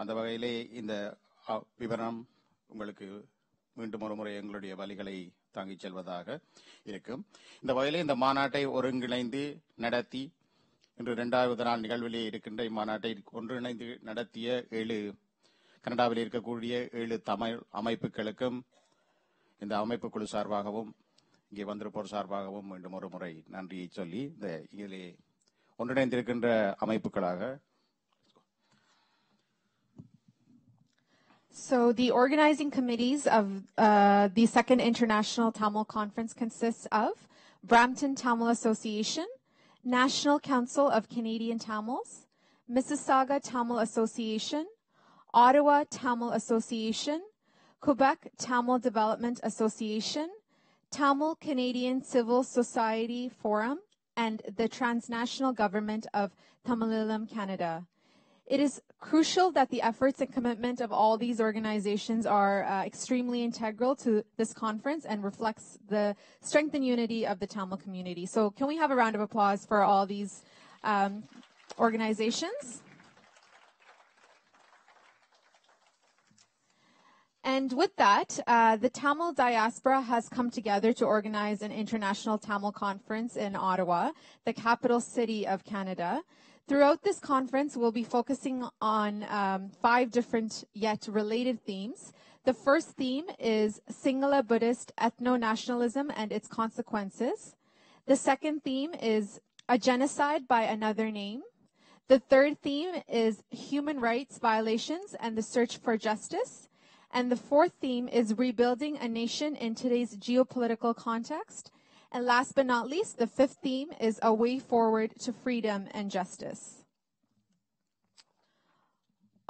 அந்த வகையிலே இந்த விவரம் உங்களுக்கு மீண்டும் ஒரு முறை எங்களுடைய வழிகளை தாங்கிச் செல்வதாக இருக்கும். இந்த வகையிலே இந்த மாநாட்டை ஒருங்கிணைந்து நடத்தி இன்று 2வது நாள் நிகழ்விலே இருக்கின்ற இம்மாநாட்டை ஒன்றிணைந்து நடத்திய 7 கனடாவில் இருக்கக்கூடிய 7 தமிழ் அமைப்புகளுக்கும் இந்த அமைப்பு குழு சார்பாகவும் இங்கே வந்திருப்போர் சார்பாகவும் மீண்டும் ஒரு முறை நன்றியை சொல்லி இந்த இதிலே ஒன்றிணைந்திருக்கின்ற அமைப்புகளாக. So the organizing committees of the Second International Tamil Conference consists of Brampton Tamil Association, National Council of Canadian Tamils, Mississauga Tamil Association, Ottawa Tamil Association, Quebec Tamil Development Association, Tamil Canadian Civil Society Forum, and the Transnational Government of Tamilam Canada. It is crucial that the efforts and commitment of all these organizations are extremely integral to this conference and reflects the strength and unity of the Tamil community. So can we have a round of applause for all these organizations? And with that, the Tamil Diaspora has come together to organize an international Tamil conference in Ottawa, the capital city of Canada. Throughout this conference, we'll be focusing on 5 different yet related themes. The first theme is Sinhala Buddhist ethno-nationalism and its consequences. The second theme is a genocide by another name. The third theme is human rights violations and the search for justice. And the fourth theme is rebuilding a nation in today's geopolitical context. And last but not least, the fifth theme is a way forward to freedom and justice.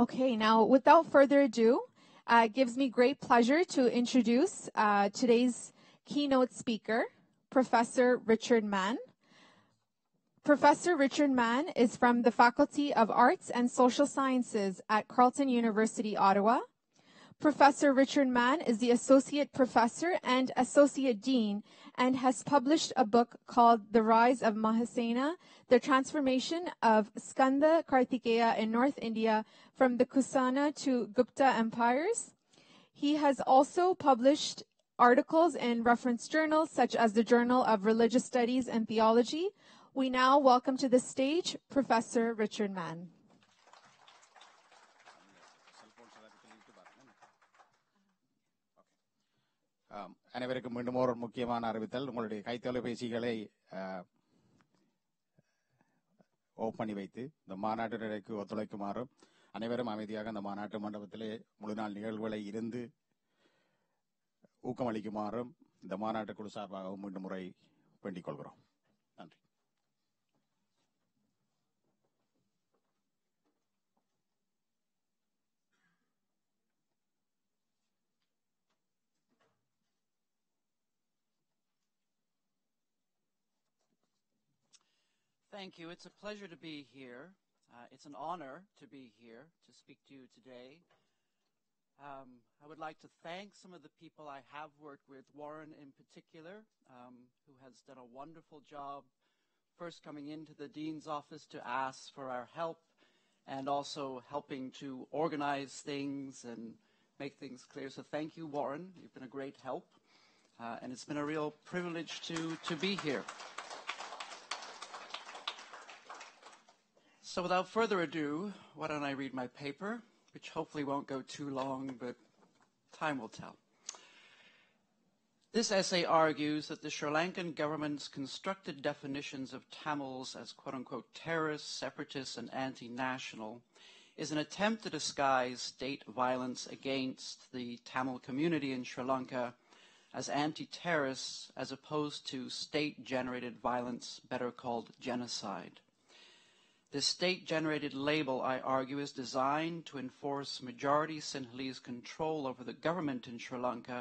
Okay, now without further ado, it gives me great pleasure to introduce today's keynote speaker, Professor Richard Mann. Professor Richard Mann is from the Faculty of Arts and Social Sciences at Carleton University, Ottawa. Professor Richard Mann is the Associate Professor and Associate Dean and has published a book called The Rise of Mahasena, The Transformation of Skanda Kartikeya in North India from the Kusana to Gupta Empires. He has also published articles in reference journals such as the Journal of Religious Studies and Theology. We now welcome to the stage Professor Richard Mann. அனைவருக்கும் மீண்டும் ஒரு முக்கியமான அறிவித்தல். உங்களுடைய கைத்தொலைபேசிகளை ஓப் பண்ணி வைத்து இந்த மாநாட்டு நிலைக்கு ஒத்துழைக்குமாறும் அனைவரும் அமைதியாக இந்த மாநாட்டு மண்டபத்திலே முழு நாள் நிகழ்வுகளை இருந்து ஊக்கமளிக்குமாறும் இந்த மாநாட்டு குழு சார்பாகவும் மீண்டும் முறை வேண்டிக் கொள்கிறோம். நன்றி. Thank you. It's a pleasure to be here. It's an honor to be here to speak to you today. I would like to thank some of the people I have worked with, Warren in particular, who has done a wonderful job first coming into the Dean's office to ask for our help and also helping to organize things and make things clear. So thank you, Warren. You've been a great help. And it's been a real privilege to be here. So without further ado, why don't I read my paper, which hopefully won't go too long, but time will tell. This essay argues that the Sri Lankan government's constructed definitions of Tamils as quote-unquote terrorists, separatists, and anti-national is an attempt to disguise state violence against the Tamil community in Sri Lanka as anti-terrorists as opposed to state-generated violence better called genocide. This state-generated label, I argue, is designed to enforce majority Sinhalese control over the government in Sri Lanka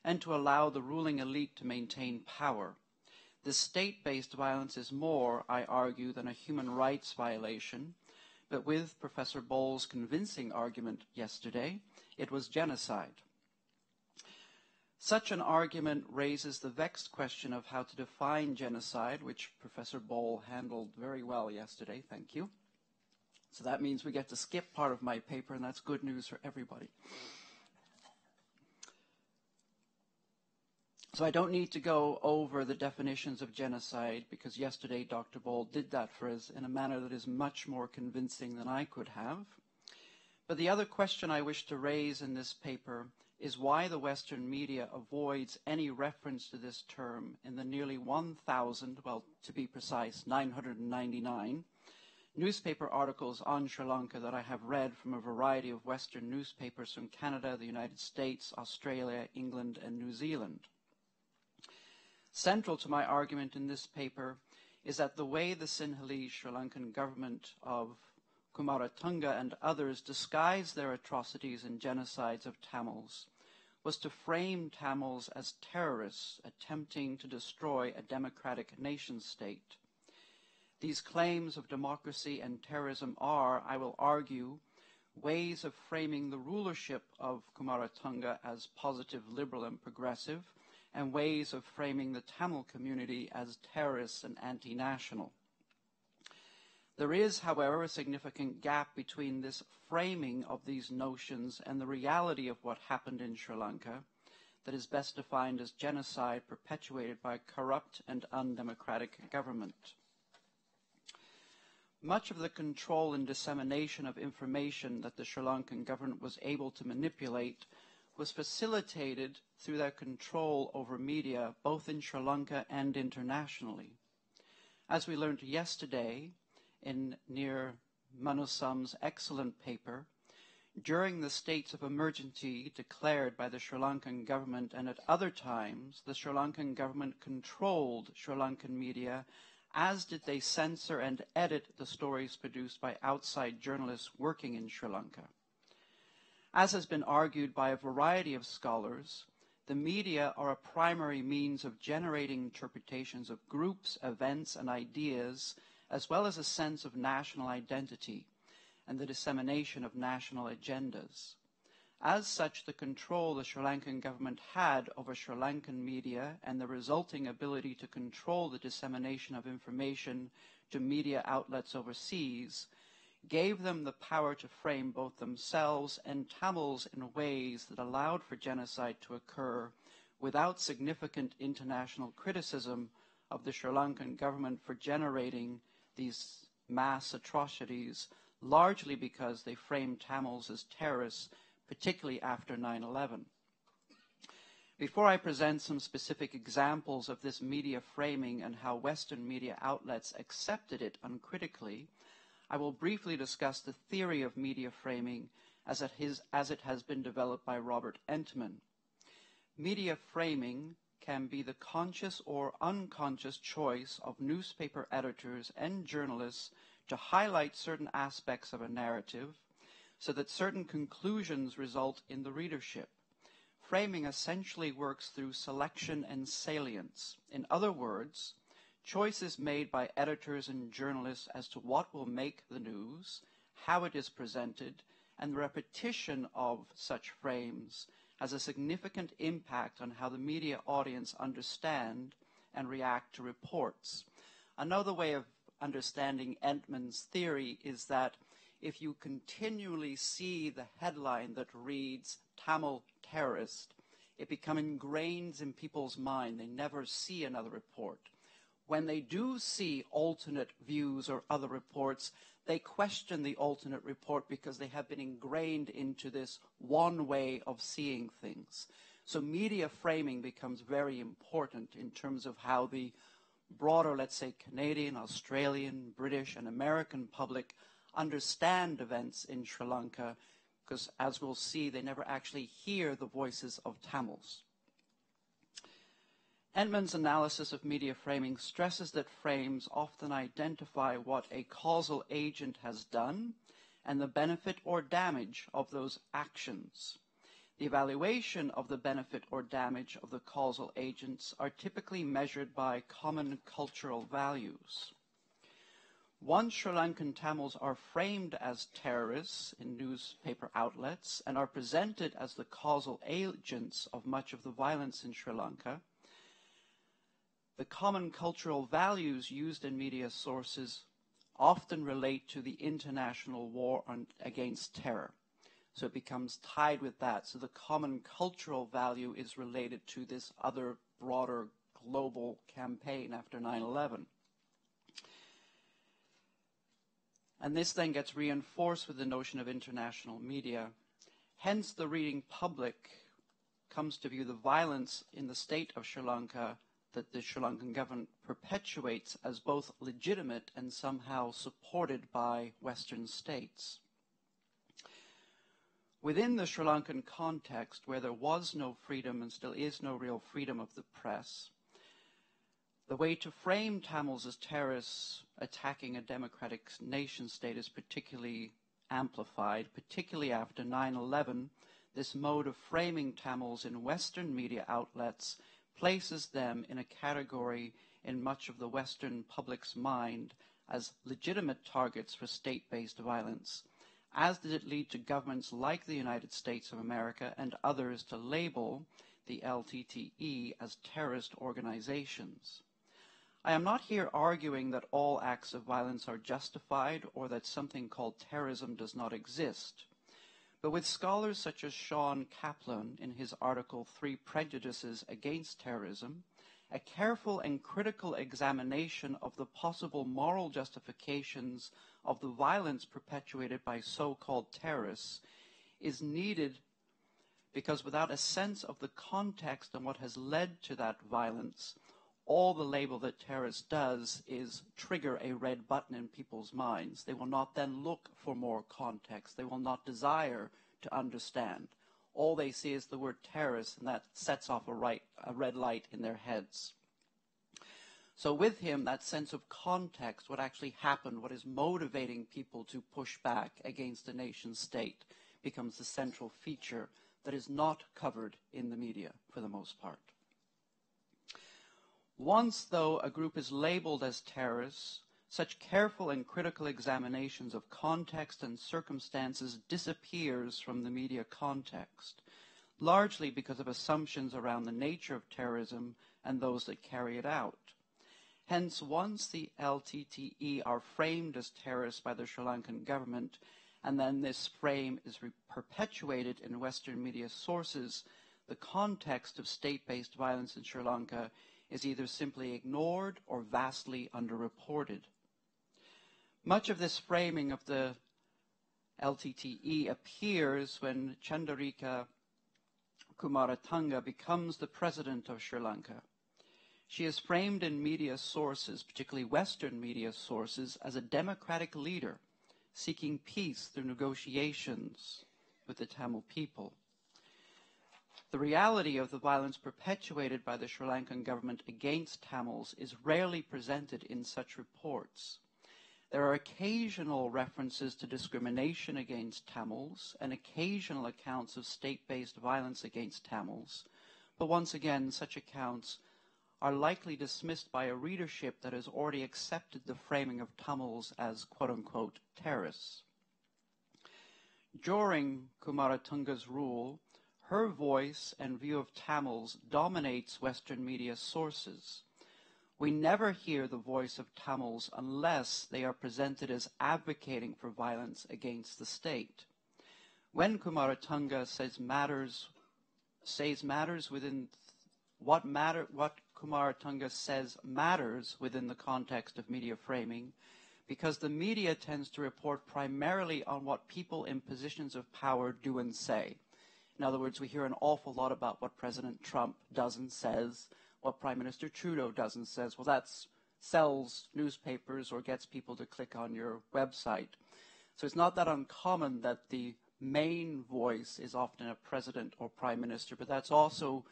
and to allow the ruling elite to maintain power. This state-based violence is more, I argue, than a human rights violation, but with Professor Bowles' convincing argument yesterday, it was genocide. Such an argument raises the vexed question of how to define genocide, which Professor Bowl handled very well yesterday, thank you. So that means we get to skip part of my paper, and that's good news for everybody. So I don't need to go over the definitions of genocide, because yesterday Dr. Ball did that for us in a manner that is much more convincing than I could have. But the other question I wish to raise in this paper is why the Western media avoids any reference to this term in the nearly 1,000, well, to be precise, 999, newspaper articles on Sri Lanka that I have read from a variety of Western newspapers from Canada, the United States, Australia, England, and New Zealand. Central to my argument in this paper is that the way the Sinhalese Sri Lankan government of Kumaratunga and others disguised their atrocities and genocides of Tamils was to frame Tamils as terrorists attempting to destroy a democratic nation-state. These claims of democracy and terrorism are, I will argue, ways of framing the rulership of Kumaratunga as positive, liberal, and progressive, and ways of framing the Tamil community as terrorists and anti-national. There is, however, a significant gap between this framing of these notions and the reality of what happened in Sri Lanka that is best defined as genocide perpetuated by a corrupt and undemocratic government. Much of the control and dissemination of information that the Sri Lankan government was able to manipulate was facilitated through their control over media, both in Sri Lanka and internationally. As we learned yesterday in Nir Manusam's excellent paper, during the states of emergency declared by the Sri Lankan government and at other times, the Sri Lankan government controlled Sri Lankan media, as did they censor and edit the stories produced by outside journalists working in Sri Lanka. As has been argued by a variety of scholars, the media are a primary means of generating interpretations of groups, events, and ideas, as well as a sense of national identity and the dissemination of national agendas. As such, the control the Sri Lankan government had over Sri Lankan media and the resulting ability to control the dissemination of information to media outlets overseas gave them the power to frame both themselves and Tamils in ways that allowed for genocide to occur without significant international criticism of the Sri Lankan government for generating these mass atrocities, largely because they framed Tamils as terrorists, particularly after 9/11. Before I present some specific examples of this media framing and how Western media outlets accepted it uncritically, I will briefly discuss the theory of media framing as it has been developed by Robert Entman. Media framing can be the conscious or unconscious choice of newspaper editors and journalists to highlight certain aspects of a narrative so that certain conclusions result in the readership. Framing essentially works through selection and salience. In other words, choices made by editors and journalists as to what will make the news, how it is presented, and the repetition of such frames has a significant impact on how the media audience understand and react to reports. Another way of understanding Entman's theory is that if you continually see the headline that reads Tamil terrorist, it becomes ingrained in people's mind. They never see another report. When they do see alternate views or other reports, they question the alternate report because they have been ingrained into this one way of seeing things. So media framing becomes very important in terms of how the broader, let's say, Canadian, Australian, British, and American public understand events in Sri Lanka, because as we'll see, they never actually hear the voices of Tamils. Entman's analysis of media framing stresses that frames often identify what a causal agent has done and the benefit or damage of those actions. The evaluation of the benefit or damage of the causal agents are typically measured by common cultural values. Once Sri Lankan Tamils are framed as terrorists in newspaper outlets and are presented as the causal agents of much of the violence in Sri Lanka, the common cultural values used in media sources often relate to the international war against terror. So it becomes tied with that. So the common cultural value is related to this other broader global campaign after 9/11. And this then gets reinforced with the notion of international media. Hence, the reading public comes to view the violence in the state of Sri Lanka that the Sri Lankan government perpetuates as both legitimate and somehow supported by Western states. Within the Sri Lankan context, where there was no freedom and still is no real freedom of the press, the way to frame Tamils as terrorists attacking a democratic nation state is particularly amplified, particularly after 9/11. This mode of framing Tamils in Western media outlets places them in a category in much of the Western public's mind as legitimate targets for state-based violence, as did it lead to governments like the United States of America and others to label the LTTE as terrorist organizations. I am not here arguing that all acts of violence are justified or that something called terrorism does not exist. But with scholars such as Sean Kaplan in his article 3 Prejudices Against Terrorism, a careful and critical examination of the possible moral justifications of the violence perpetuated by so-called terrorists is needed, because without a sense of the context and what has led to that violence, all the label that terrorist does is trigger a red button in people's minds. They will not then look for more context. They will not desire to understand. All they see is the word terrorist, and that sets off a red light in their heads. So with him, that sense of context, what actually happened, what is motivating people to push back against a nation state, becomes the central feature that is not covered in the media for the most part. Once, though, a group is labeled as terrorists, such careful and critical examinations of context and circumstances disappears from the media context, largely because of assumptions around the nature of terrorism and those that carry it out. Hence, once the LTTE are framed as terrorists by the Sri Lankan government, and then this frame is perpetuated in Western media sources, the context of state-based violence in Sri Lanka is either simply ignored or vastly underreported. Much of this framing of the LTTE appears when Chandarika Kumaratunga becomes the president of Sri Lanka. She is framed in media sources, particularly Western media sources, as a democratic leader seeking peace through negotiations with the Tamil people. The reality of the violence perpetuated by the Sri Lankan government against Tamils is rarely presented in such reports. There are occasional references to discrimination against Tamils and occasional accounts of state-based violence against Tamils, but once again, such accounts are likely dismissed by a readership that has already accepted the framing of Tamils as quote-unquote terrorists. During Kumaratunga's rule, her voice and view of Tamils dominates Western media sources. We never hear the voice of Tamils unless they are presented as advocating for violence against the state. When Kumaratunga says what Kumaratunga says matters within the context of media framing, because the media tends to report primarily on what people in positions of power do and say. In other words, we hear an awful lot about what President Trump does and says, what Prime Minister Trudeau does and says. Well, that sells newspapers or gets people to click on your website. So it's not that uncommon that the main voice is often a president or prime minister, but that's also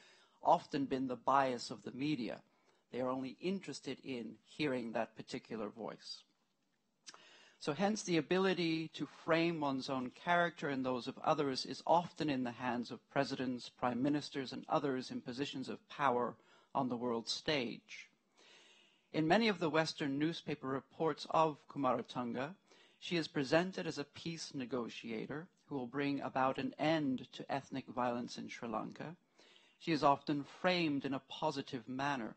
often been the bias of the media. They are only interested in hearing that particular voice. So hence the ability to frame one's own character and those of others is often in the hands of presidents, prime ministers, and others in positions of power on the world stage. In many of the Western newspaper reports of Kumaratunga, she is presented as a peace negotiator who will bring about an end to ethnic violence in Sri Lanka. She is often framed in a positive manner.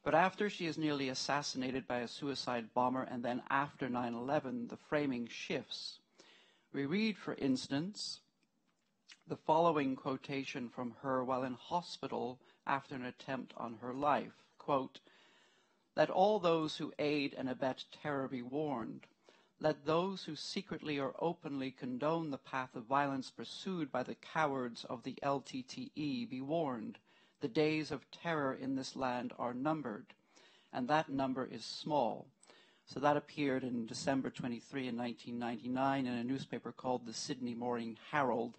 But after she is nearly assassinated by a suicide bomber, and then after 9/11, the framing shifts. We read, for instance, the following quotation from her while in hospital after an attempt on her life. Quote, "Let all those who aid and abet terror be warned. Let those who secretly or openly condone the path of violence pursued by the cowards of the LTTE be warned. The days of terror in this land are numbered," and that number is small. So that appeared in December 23 in 1999 in a newspaper called the Sydney Morning Herald.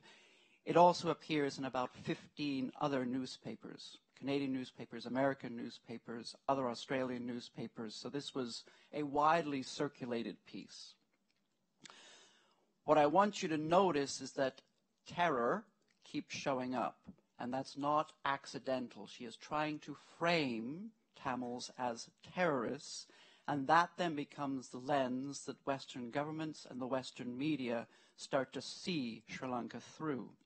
It also appears in about 15 other newspapers, Canadian newspapers, American newspapers, other Australian newspapers. So this was a widely circulated piece. What I want you to notice is that terror keeps showing up, and that's not accidental. She is trying to frame Tamils as terrorists, and that then becomes the lens that Western governments and the Western media start to see Sri Lanka through.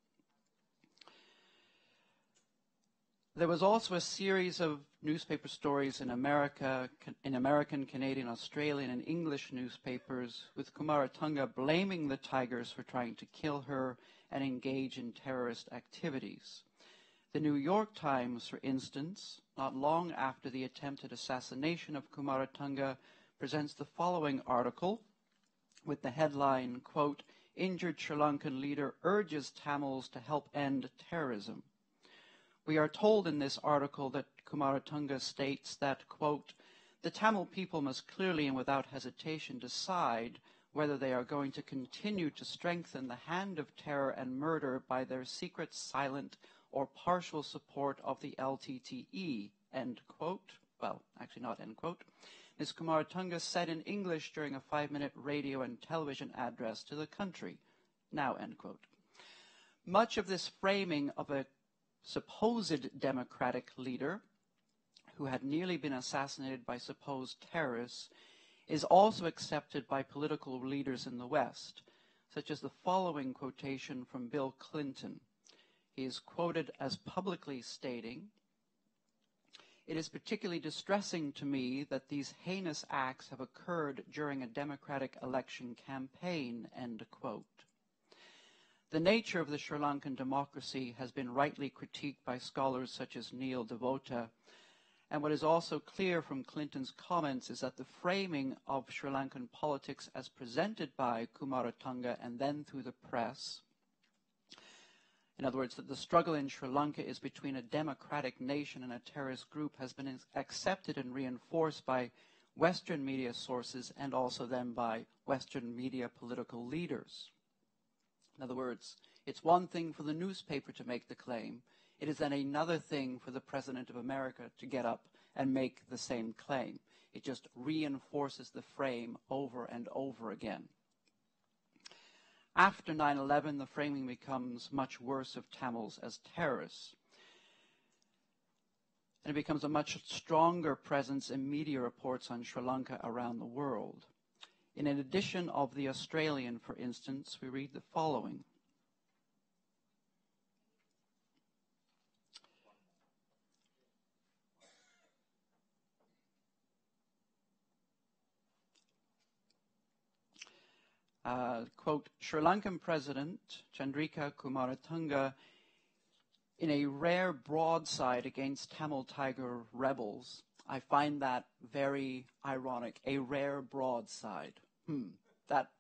There was also a series of newspaper stories in America, in American, Canadian, Australian, and English newspapers, with Kumaratunga blaming the Tigers for trying to kill her and engage in terrorist activities. The New York Times, for instance, not long after the attempted assassination of Kumaratunga, presents the following article with the headline, quote, "Injured Sri Lankan leader urges Tamils to help end terrorism." We are told in this article that Kumaratunga states that, quote, "The Tamil people must clearly and without hesitation decide whether they are going to continue to strengthen the hand of terror and murder by their secret, silent, or partial support of the LTTE," end quote. Well, actually not end quote. Ms. Kumaratunga said in English during a 5-minute radio and television address to the country. Now, end quote. Much of this framing of a supposed democratic leader who had nearly been assassinated by supposed terrorists is also accepted by political leaders in the West, such as the following quotation from Bill Clinton. He is quoted as publicly stating, "It is particularly distressing to me that these heinous acts have occurred during a democratic election campaign," end quote. The nature of the Sri Lankan democracy has been rightly critiqued by scholars such as Neil Devota, and what is also clear from Clinton's comments is that the framing of Sri Lankan politics as presented by Kumaratunga and then through the press, in other words, that the struggle in Sri Lanka is between a democratic nation and a terrorist group, has been accepted and reinforced by Western media sources and also then by Western media political leaders. In other words, it's one thing for the newspaper to make the claim. It is then another thing for the President of America to get up and make the same claim. It just reinforces the frame over and over again. After 9/11, the framing becomes much worse of Tamils as terrorists. And it becomes a much stronger presence in media reports on Sri Lanka around the world. In an edition of The Australian, for instance, we read the following. Quote, "Sri Lankan President Chandrika Kumaratunga, in a rare broadside against Tamil Tiger rebels." I find that very ironic, a rare broadside. That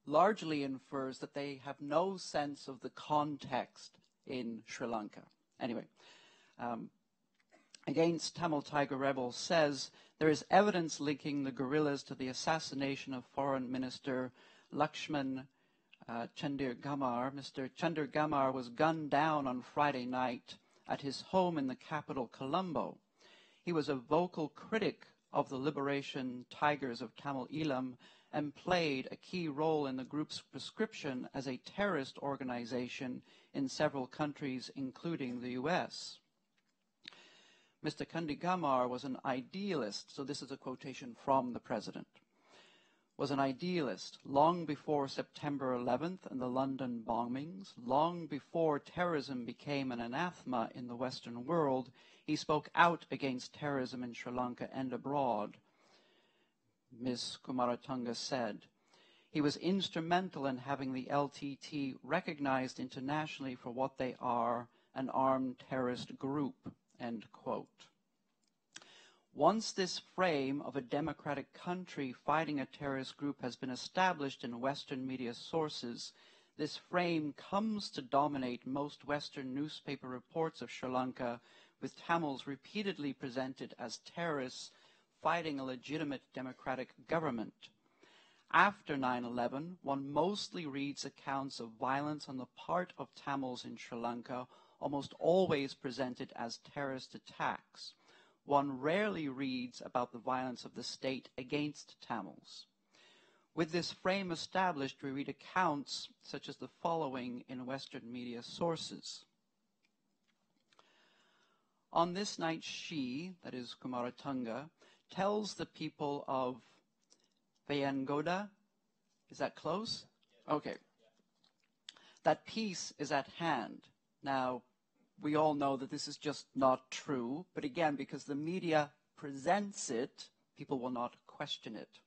largely infers that they have no sense of the context in Sri Lanka. Anyway, against Tamil Tiger rebels says, "There is evidence linking the guerrillas to the assassination of Foreign Minister Lakshman Chandirgamar. Mr. Chandirgamar was gunned down on Friday night at his home in the capital, Colombo. He was a vocal critic of the Liberation Tigers of Tamil Eelam and played a key role in the group's prescription as a terrorist organization in several countries, including the U.S. Mr. Chandirgamar was an idealist," so this is a quotation from the president, was an idealist long before September 11th and the London bombings, long before terrorism became an anathema in the Western world. He spoke out against terrorism in Sri Lanka and abroad, Ms. Kumaratunga said. He was instrumental in having the LTT recognized internationally for what they are, an armed terrorist group, end quote. Once this frame of a democratic country fighting a terrorist group has been established in Western media sources, this frame comes to dominate most Western newspaper reports of Sri Lanka, with Tamils repeatedly presented as terrorists fighting a legitimate democratic government. After 9/11, one mostly reads accounts of violence on the part of Tamils in Sri Lanka, almost always presented as terrorist attacks. One rarely reads about the violence of the state against Tamils. With this frame established, we read accounts such as the following in Western media sources. On this night, she, that is Kumaratunga, tells the people of Vayangoda, is that close? Okay. That peace is at hand. Now, we all know that this is just not true, but again, because the media presents it, people will not question it.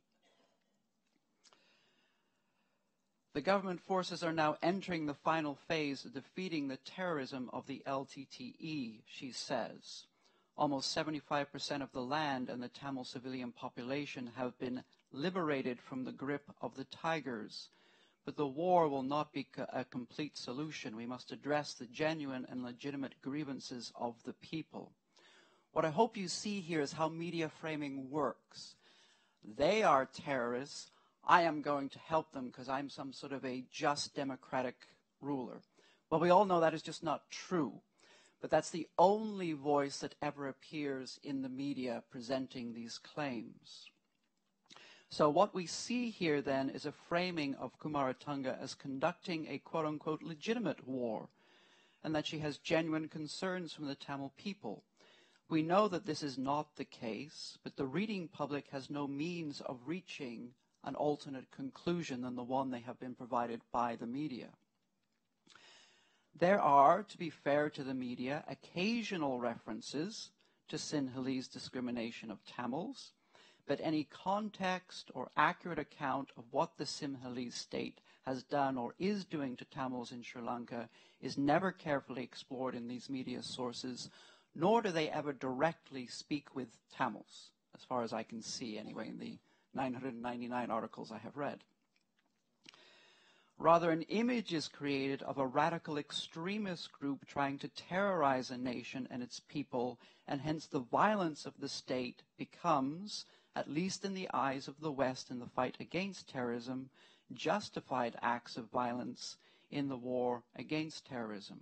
The government forces are now entering the final phase of defeating the terrorism of the LTTE, she says. Almost 75% of the land and the Tamil civilian population have been liberated from the grip of the tigers. But the war will not be a complete solution. We must address the genuine and legitimate grievances of the people. What I hope you see here is how media framing works. They are terrorists. I am going to help them because I'm some sort of a just democratic ruler. Well, we all know that is just not true. But that's the only voice that ever appears in the media presenting these claims. So what we see here then is a framing of Kumaratunga as conducting a quote-unquote legitimate war, and that she has genuine concerns from the Tamil people. We know that this is not the case, but the reading public has no means of reaching an alternate conclusion than the one they have been provided by the media. There are, to be fair to the media, occasional references to Sinhalese discrimination of Tamils, but any context or accurate account of what the Sinhalese state has done or is doing to Tamils in Sri Lanka is never carefully explored in these media sources, nor do they ever directly speak with Tamils, as far as I can see anyway in the 999 articles I have read. Rather, an image is created of a radical extremist group trying to terrorize a nation and its people, and hence the violence of the state becomes, at least in the eyes of the West in the fight against terrorism, justified acts of violence in the war against terrorism.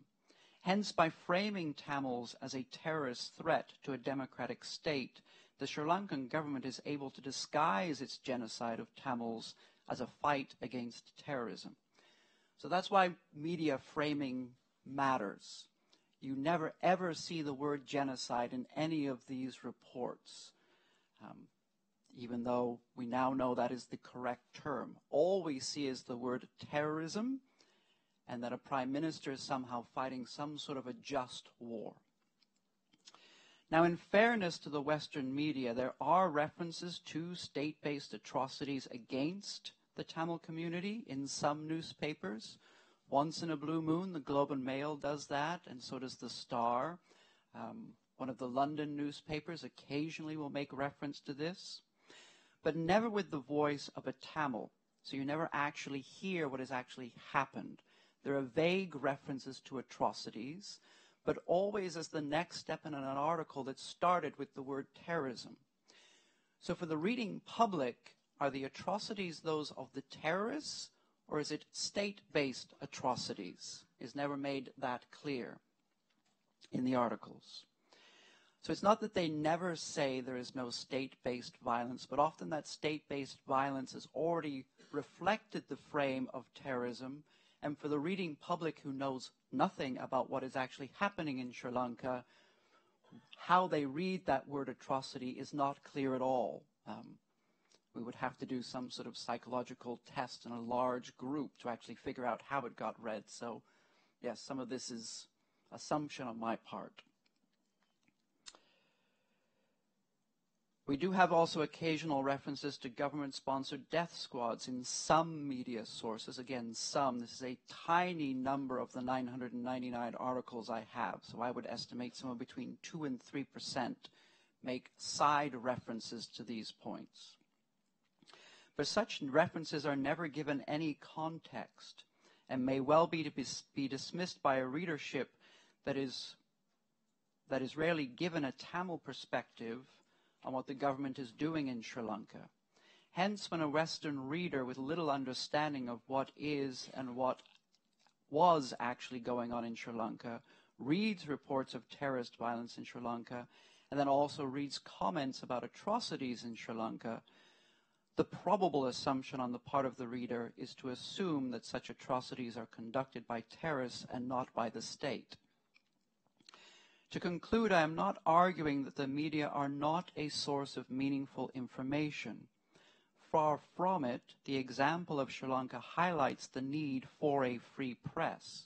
Hence, by framing Tamils as a terrorist threat to a democratic state, the Sri Lankan government is able to disguise its genocide of Tamils as a fight against terrorism. So that's why media framing matters. You never ever see the word genocide in any of these reports, even though we now know that is the correct term. All we see is the word terrorism, and that a prime minister is somehow fighting some sort of a just war. Now, in fairness to the Western media, there are references to state-based atrocities against the Tamil community in some newspapers. Once in a blue moon, the Globe and Mail does that, and so does the Star. One of the London newspapers occasionally will make reference to this, but never with the voice of a Tamil. So you never actually hear what has actually happened. There are vague references to atrocities, but always as the next step in an article that started with the word terrorism. So for the reading public, are the atrocities those of the terrorists, or is it state-based atrocities? Is never made that clear in the articles. So it's not that they never say there is no state-based violence, but often that state-based violence has already reflected the frame of terrorism, and for the reading public who knows nothing about what is actually happening in Sri Lanka, how they read that word atrocity is not clear at all. We would have to do some sort of psychological test in a large group to actually figure out how it got read. So, yes, some of this is assumption on my part. We do have also occasional references to government-sponsored death squads in some media sources. Again, some. This is a tiny number of the 999 articles I have, so I would estimate somewhere between 2 and 3% make side references to these points. But such references are never given any context and may well be dismissed by a readership that is rarely given a Tamil perspective on what the government is doing in Sri Lanka. Hence, when a Western reader with little understanding of what is and what was actually going on in Sri Lanka reads reports of terrorist violence in Sri Lanka and then also reads comments about atrocities in Sri Lanka, the probable assumption on the part of the reader is to assume that such atrocities are conducted by terrorists and not by the state. To conclude, I am not arguing that the media are not a source of meaningful information. Far from it, the example of Sri Lanka highlights the need for a free press.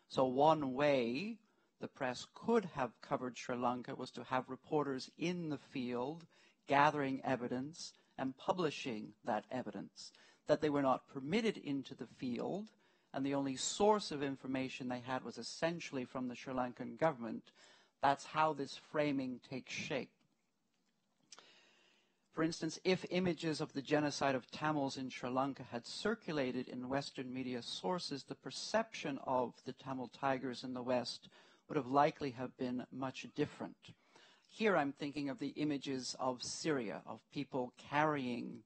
So one way the press could have covered Sri Lanka was to have reporters in the field gathering evidence and publishing that evidence. That they were not permitted into the field, and the only source of information they had was essentially from the Sri Lankan government. That's how this framing takes shape. For instance, if images of the genocide of Tamils in Sri Lanka had circulated in Western media sources, the perception of the Tamil Tigers in the West would have likely have been much different. Here I'm thinking of the images of Syria, of people carrying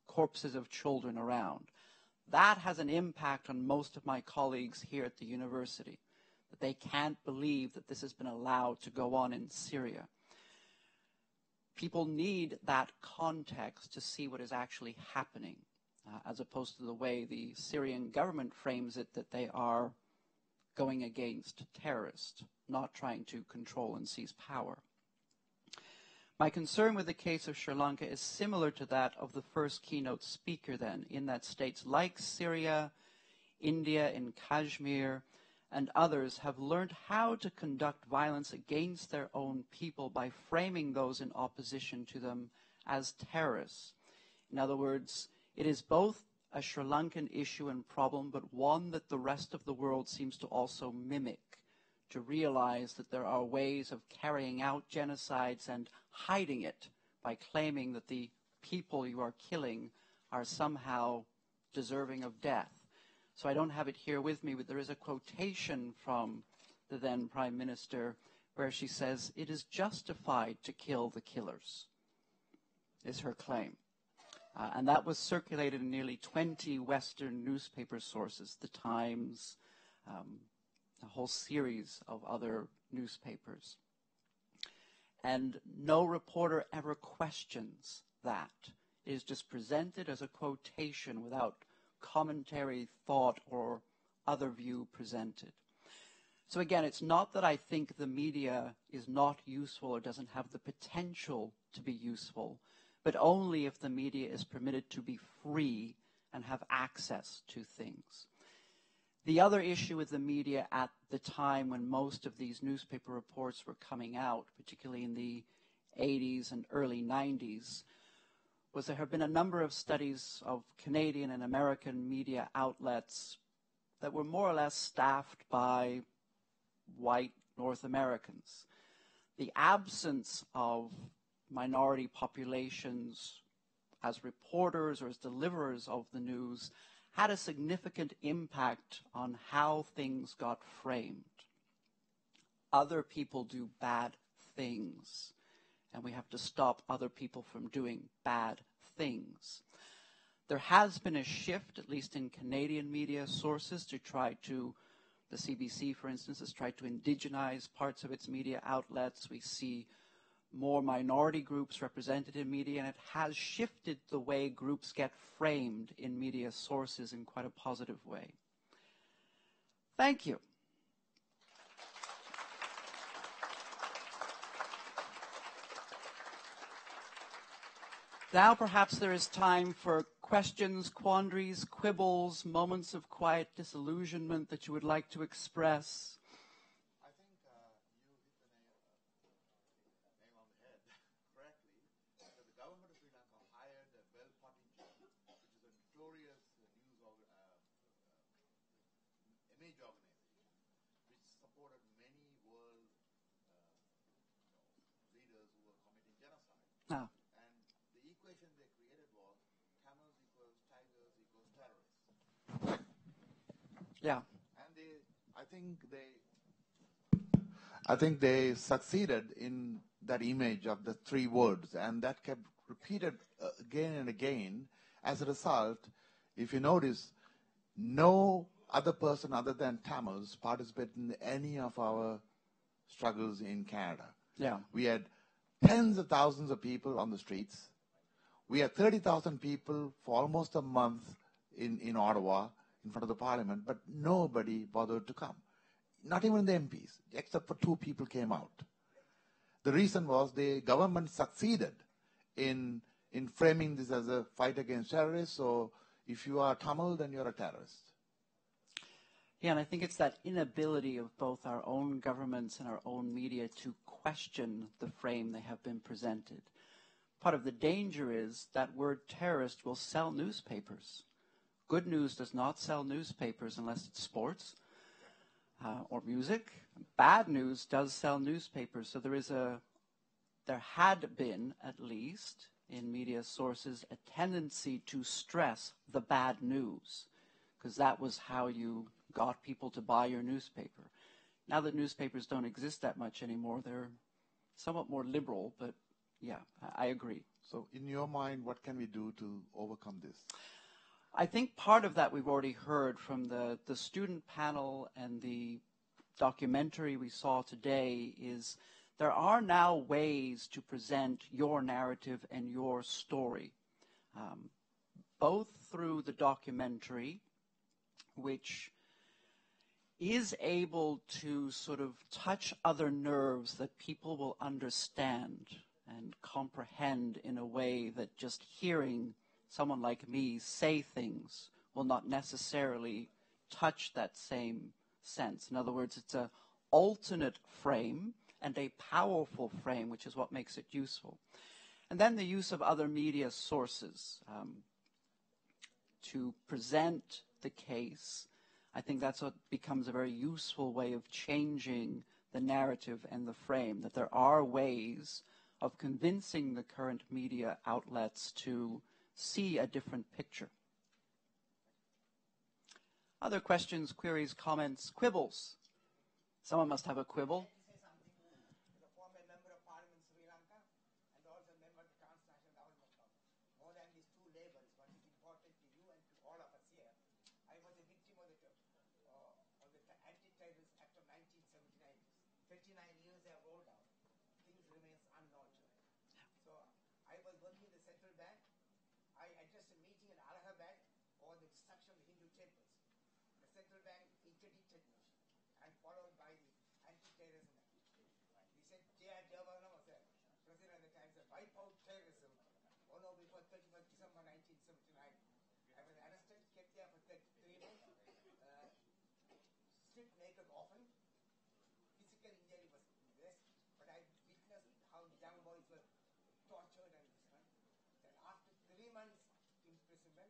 corpses of children around. That has an impact on most of my colleagues here at the university, that they can't believe that this has been allowed to go on in Syria. People need that context to see what is actually happening, as opposed to the way the Syrian government frames it, that they are going against terrorists, not trying to control and seize power. My concern with the case of Sri Lanka is similar to that of the first keynote speaker then, in that states like Syria, India, and Kashmir, and others have learned how to conduct violence against their own people by framing those in opposition to them as terrorists. In other words, it is both a Sri Lankan issue and problem, but one that the rest of the world seems to also mimic, to realize that there are ways of carrying out genocides and hiding it by claiming that the people you are killing are somehow deserving of death. So I don't have it here with me, but there is a quotation from the then Prime Minister where she says, "It is justified to kill the killers," is her claim. And that was circulated in nearly 20 Western newspaper sources, the Times, a whole series of other newspapers. And no reporter ever questions that. It is just presented as a quotation without commentary, thought, or other view presented. So again, it's not that I think the media is not useful or doesn't have the potential to be useful, but only if the media is permitted to be free and have access to things. The other issue with the media at the time when most of these newspaper reports were coming out, particularly in the 80s and early 90s, was there have been a number of studies of Canadian and American media outlets that were more or less staffed by white North Americans. The absence of minority populations as reporters or as deliverers of the news had a significant impact on how things got framed. Other people do bad things, and we have to stop other people from doing bad things. There has been a shift, at least in Canadian media sources, to try to, the CBC, for instance, has tried to indigenize parts of its media outlets. We see more minority groups represented in media, and it has shifted the way groups get framed in media sources in quite a positive way. Thank you. Now perhaps there is time for questions, quandaries, quibbles, moments of quiet disillusionment that you would like to express. I think you hit the nail on the head correctly. That the government of Sri Lanka hired a well-potential, which is a notorious image organization, which supported many world leaders who were committing genocide. Ah. And the equation they created was camels equals tigers equals terrorists. Yeah. And I think they succeeded in that image of the three words, and that kept repeated again and again. As a result, if you notice, no other person other than Tamils participated in any of our struggles in Canada. Yeah. We had tens of thousands of people on the streets. We had 30,000 people for almost a month in Ottawa in front of the parliament, but nobody bothered to come. Not even the MPs, except for 2 people came out. The reason was the government succeeded in framing this as a fight against terrorists, so if you are Tamil, then you're a terrorist. Yeah, and I think it's that inability of both our own governments and our own media to question the frame they have been presented. Part of the danger is that word terrorist will sell newspapers. Good news does not sell newspapers unless it's sports or music. Bad news does sell newspapers. So there had been, at least in media sources, a tendency to stress the bad news, because that was how you got people to buy your newspaper. Now that newspapers don't exist that much anymore, they're somewhat more liberal, but yeah, I agree. So in your mind, what can we do to overcome this? I think part of that we've already heard from the student panel and the documentary we saw today is there are now ways to present your narrative and your story, both through the documentary, which is able to sort of touch other nerves that people will understand and comprehend in a way that just hearing someone like me say things will not necessarily touch that same sense. In other words, it's an alternate frame and a powerful frame, which is what makes it useful. And then the use of other media sources to present the case. I think that's what becomes a very useful way of changing the narrative and the frame, that there are ways of convincing the current media outlets to see a different picture. Other questions, queries, comments, quibbles? Someone must have a quibble. Followed by the Anti-Terrorism Act. He said, J.R. Jawaharlal was the president at the time, said, wipe out terrorism all over before 31st December 1979. I was arrested, kept there for 3 months, stripped naked often. Physical injury was less, but I witnessed how young boys were tortured and this one. Then after 3 months imprisonment,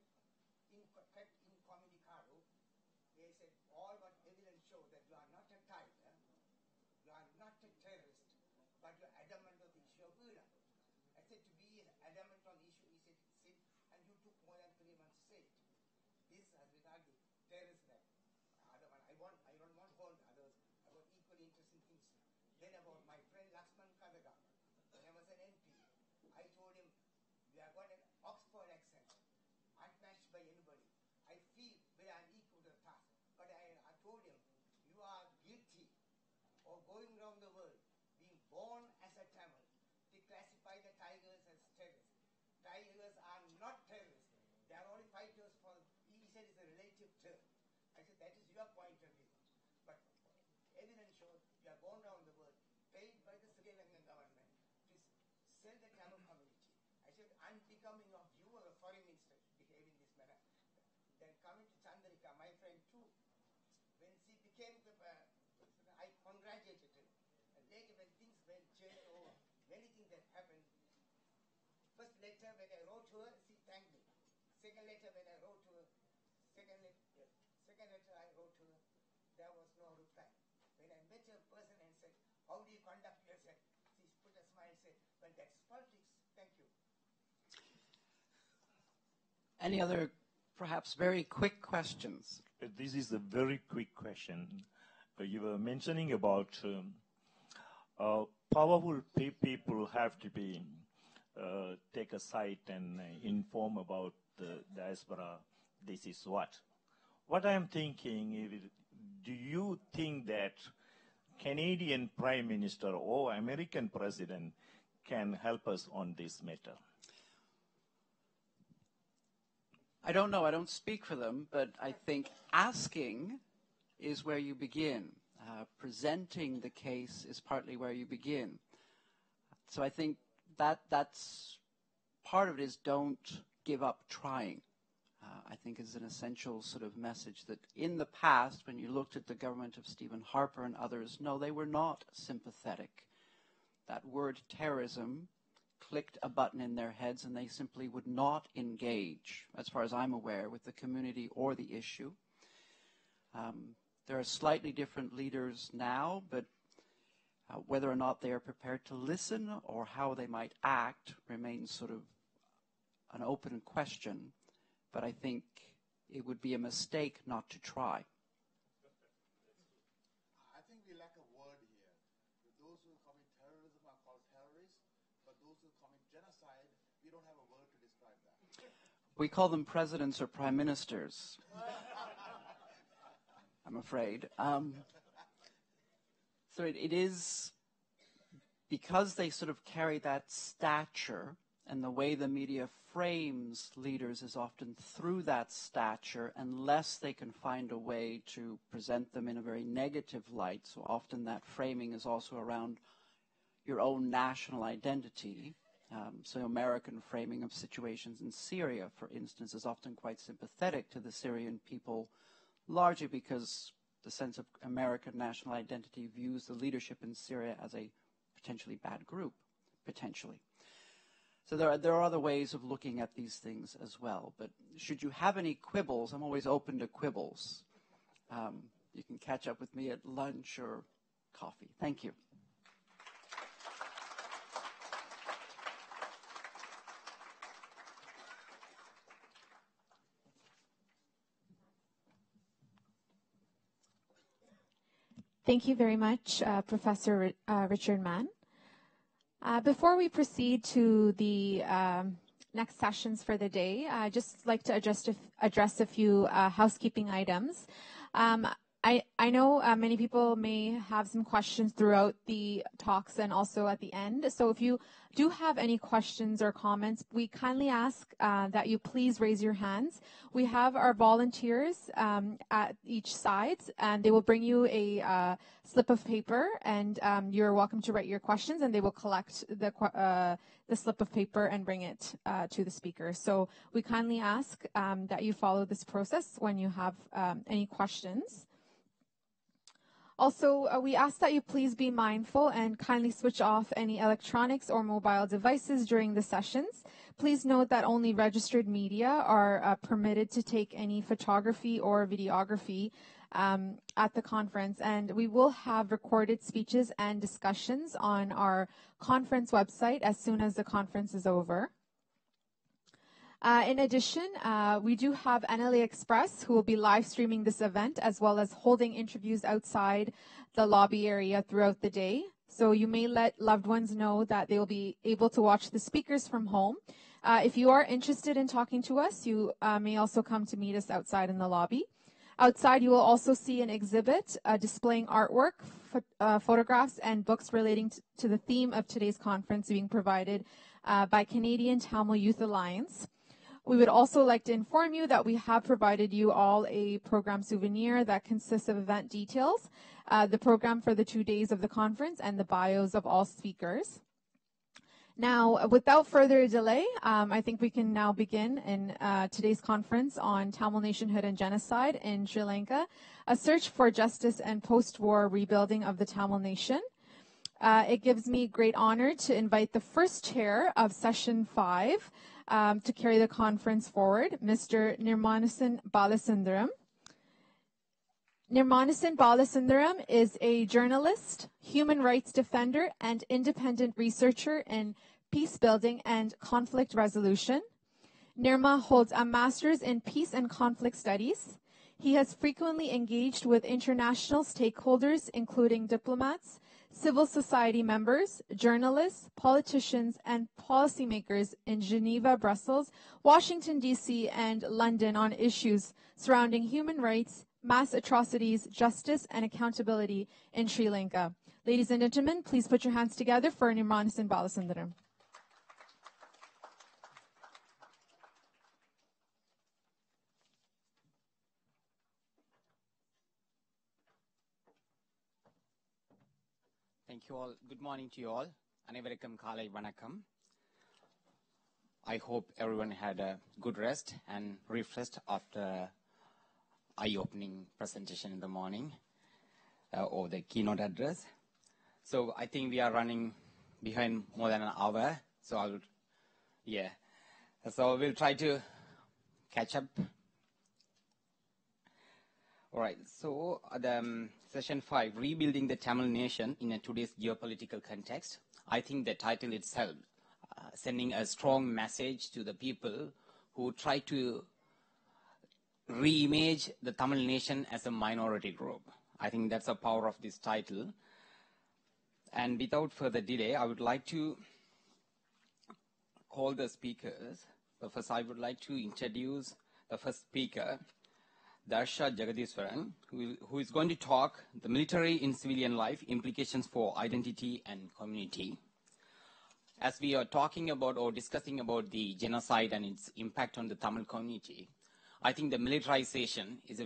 kept incommunicado, they said all what evidence show that you are not a tiger, you are not a terrorist, but you are adamant on the issue of Iran. I said to be adamant on the issue, he said sit, and you took more than 3 months to say it. This as regard the terrorist act. I don't want all the others. I got equally interesting things. Then about my friend Laxman Kadaga, when I was an MP, I told him you have got an Oxford accent, unmatched by anybody. I feel we are equal to the task. But I told him, you are guilty of going around the world, being born as a Tamil, to classify the tigers as terrorists. Tigers are not terrorists. They are only fighters for, he said it's a relative term. I said, that is your point of view. But evidence shows you are going around the world, paid by the Sri Lankan government to sell the Tamil community. I said, considered unbecoming of you as a foreign minister to behave in this manner. Then coming to Chandrika, my friend too, when she became the, I congratulated her. And later when things went changed over, many things that happened. First letter when I wrote to her, she thanked me. Second letter when I wrote to her, second letter I wrote to her, there was no reply. When I met her in person and said, how do you conduct yourself? She put a smile and said, well, that's politics. Thank you. Any other, perhaps, very quick questions? This is a very quick question. You were mentioning about powerful people have to be take a side and inform about the diaspora. This is what. What I am thinking is, do you think that Canadian Prime Minister or American President can help us on this matter? I don't know. I don't speak for them, but I think asking is where you begin. Presenting the case is partly where you begin. So I think that's part of it is don't give up trying. I think is an essential sort of message that in the past, when you looked at the government of Stephen Harper and others, no, they were not sympathetic. That word terrorism clicked a button in their heads and they simply would not engage, as far as I'm aware, with the community or the issue. There are slightly different leaders now, but whether or not they are prepared to listen or how they might act remains sort of an open question. But I think it would be a mistake not to try. I think we lack a word here. Those who commit terrorism are called terrorists, but those who commit genocide, we don't have a word to describe that. We call them presidents or prime ministers, I'm afraid. So it is, because they sort of carry that stature, and the way the media frames leaders is often through that stature, unless they can find a way to present them in a very negative light. So often that framing is also around your own national identity. So American framing of situations in Syria, for instance, is often quite sympathetic to the Syrian people, largely because the sense of American national identity views the leadership in Syria as a potentially bad group, potentially. So there are other ways of looking at these things as well. But should you have any quibbles, I'm always open to quibbles. You can catch up with me at lunch or coffee. Thank you. Thank you very much, Professor Richard Mann. Before we proceed to the next sessions for the day, I'd just like to address a few housekeeping items. I know many people may have some questions throughout the talks and also at the end. So if you do have any questions or comments, we kindly ask that you please raise your hands. We have our volunteers at each side, and they will bring you a slip of paper, and you're welcome to write your questions, and they will collect the slip of paper and bring it to the speaker. So we kindly ask that you follow this process when you have any questions. Also, we ask that you please be mindful and kindly switch off any electronics or mobile devices during the sessions. Please note that only registered media are permitted to take any photography or videography at the conference, and we will have recorded speeches and discussions on our conference website as soon as the conference is over. In addition, we do have NLA Express, who will be live streaming this event, as well as holding interviews outside the lobby area throughout the day. So you may let loved ones know that they will be able to watch the speakers from home. If you are interested in talking to us, you may also come to meet us outside in the lobby. Outside, you will also see an exhibit displaying artwork, photographs, and books relating to the theme of today's conference being provided by Canadian Tamil Youth Alliance. We would also like to inform you that we have provided you all a program souvenir that consists of event details, the program for the 2 days of the conference, and the bios of all speakers. Now, without further delay, I think we can now begin in today's conference on Tamil nationhood and genocide in Sri Lanka, a search for justice and post-war rebuilding of the Tamil nation. It gives me great honor to invite the first chair of Session 5 to carry the conference forward, Mr. Nirmanasan Balasundaram. Nirmanasan Balasundaram is a journalist, human rights defender, and independent researcher in peace building and conflict resolution. Nirma holds a master's in peace and conflict studies. He has frequently engaged with international stakeholders, including diplomats, civil society members, journalists, politicians, and policymakers in Geneva, Brussels, Washington, D.C., and London on issues surrounding human rights, mass atrocities, justice, and accountability in Sri Lanka. Ladies and gentlemen, please put your hands together for Nirmanasan Balasundaram. Thank you all. Good morning to you all. Anevarikkum Kalai Vanakkam. I hope everyone had a good rest and refreshed after eye-opening presentation in the morning or the keynote address. So I think we are running behind more than an hour. So So we'll try to catch up. All right, so the session 5, Rebuilding the Tamil Nation in today's geopolitical context. I think the title itself, sending a strong message to the people who try to reimage the Tamil nation as a minority group. I think that's the power of this title. And without further delay, I would like to call the speakers. But first, I would like to introduce the first speaker, Darshan Swaran, who is going to talk the military in civilian life, implications for identity and community. As we are talking about or discussing about the genocide and its impact on the Tamil community, I think the militarization is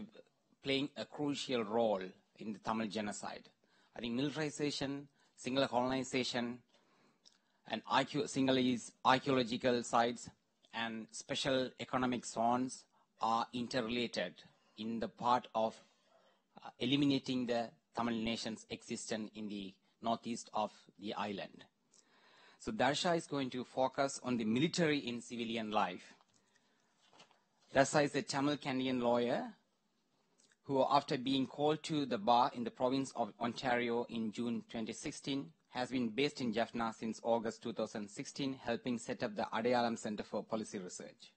playing a crucial role in the Tamil genocide. I think militarization, single colonization, and single archaeological sites and special economic zones are interrelated in the part of eliminating the Tamil nation's existence in the northeast of the island. So Darsha is going to focus on the military in civilian life. Darsha is a Tamil Canadian lawyer who, after being called to the bar in the province of Ontario in June 2016, has been based in Jaffna since August 2016, helping set up the Adayalam Center for Policy Research.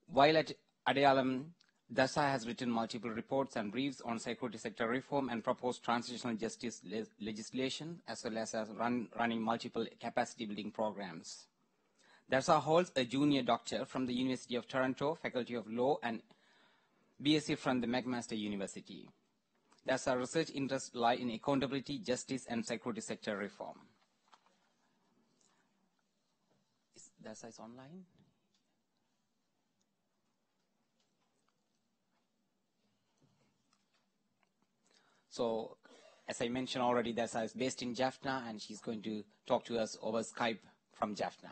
While at Adayalam, Darshan has written multiple reports and briefs on security sector reform and proposed transitional justice legislation, as well as running multiple capacity building programs. Darshan holds a junior doctor from the University of Toronto, Faculty of Law, and BSc from the McMaster University. Darshan's research interests lie in accountability, justice, and security sector reform. Darshan is online? So, as I mentioned already, Darshan is based in Jaffna, and she's going to talk to us over Skype from Jaffna.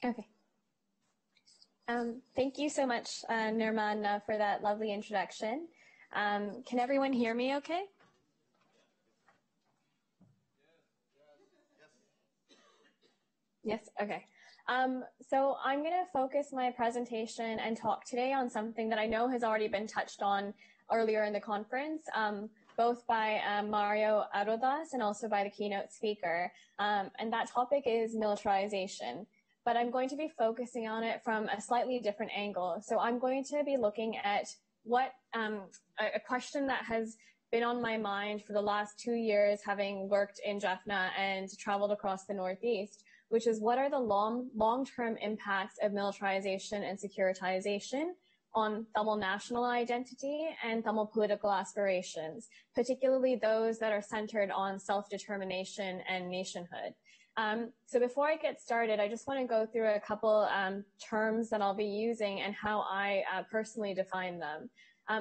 Okay. Thank you so much, Nirman, for that lovely introduction. Can everyone hear me okay? Yes, okay. So I'm going to focus my presentation and talk today on something that I know has already been touched on earlier in the conference, both by Mario Arodas and also by the keynote speaker. And that topic is militarization. But I'm going to be focusing on it from a slightly different angle. So I'm going to be looking at what a question that has been on my mind for the last 2 years, having worked in Jaffna and traveled across the Northeast, which is what are the long-term impacts of militarization and securitization on Tamil national identity and Tamil political aspirations, particularly those that are centered on self-determination and nationhood. So before I get started, I just want to go through a couple terms that I'll be using and how I personally define them.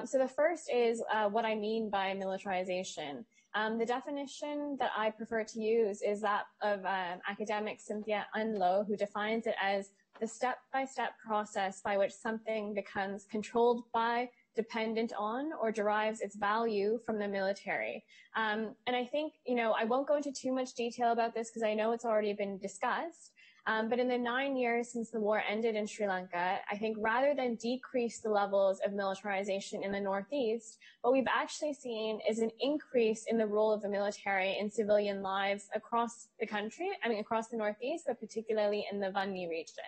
So the first is what I mean by militarization. The definition that I prefer to use is that of academic Cynthia Unlow, who defines it as the step-by-step process by which something becomes controlled by, dependent on, or derives its value from the military. And I think, I won't go into too much detail about this because I know it's already been discussed. But in the 9 years since the war ended in Sri Lanka, I think rather than decrease the levels of militarization in the Northeast, what we've actually seen is an increase in the role of the military in civilian lives across the country, across the Northeast, but particularly in the Vanni region.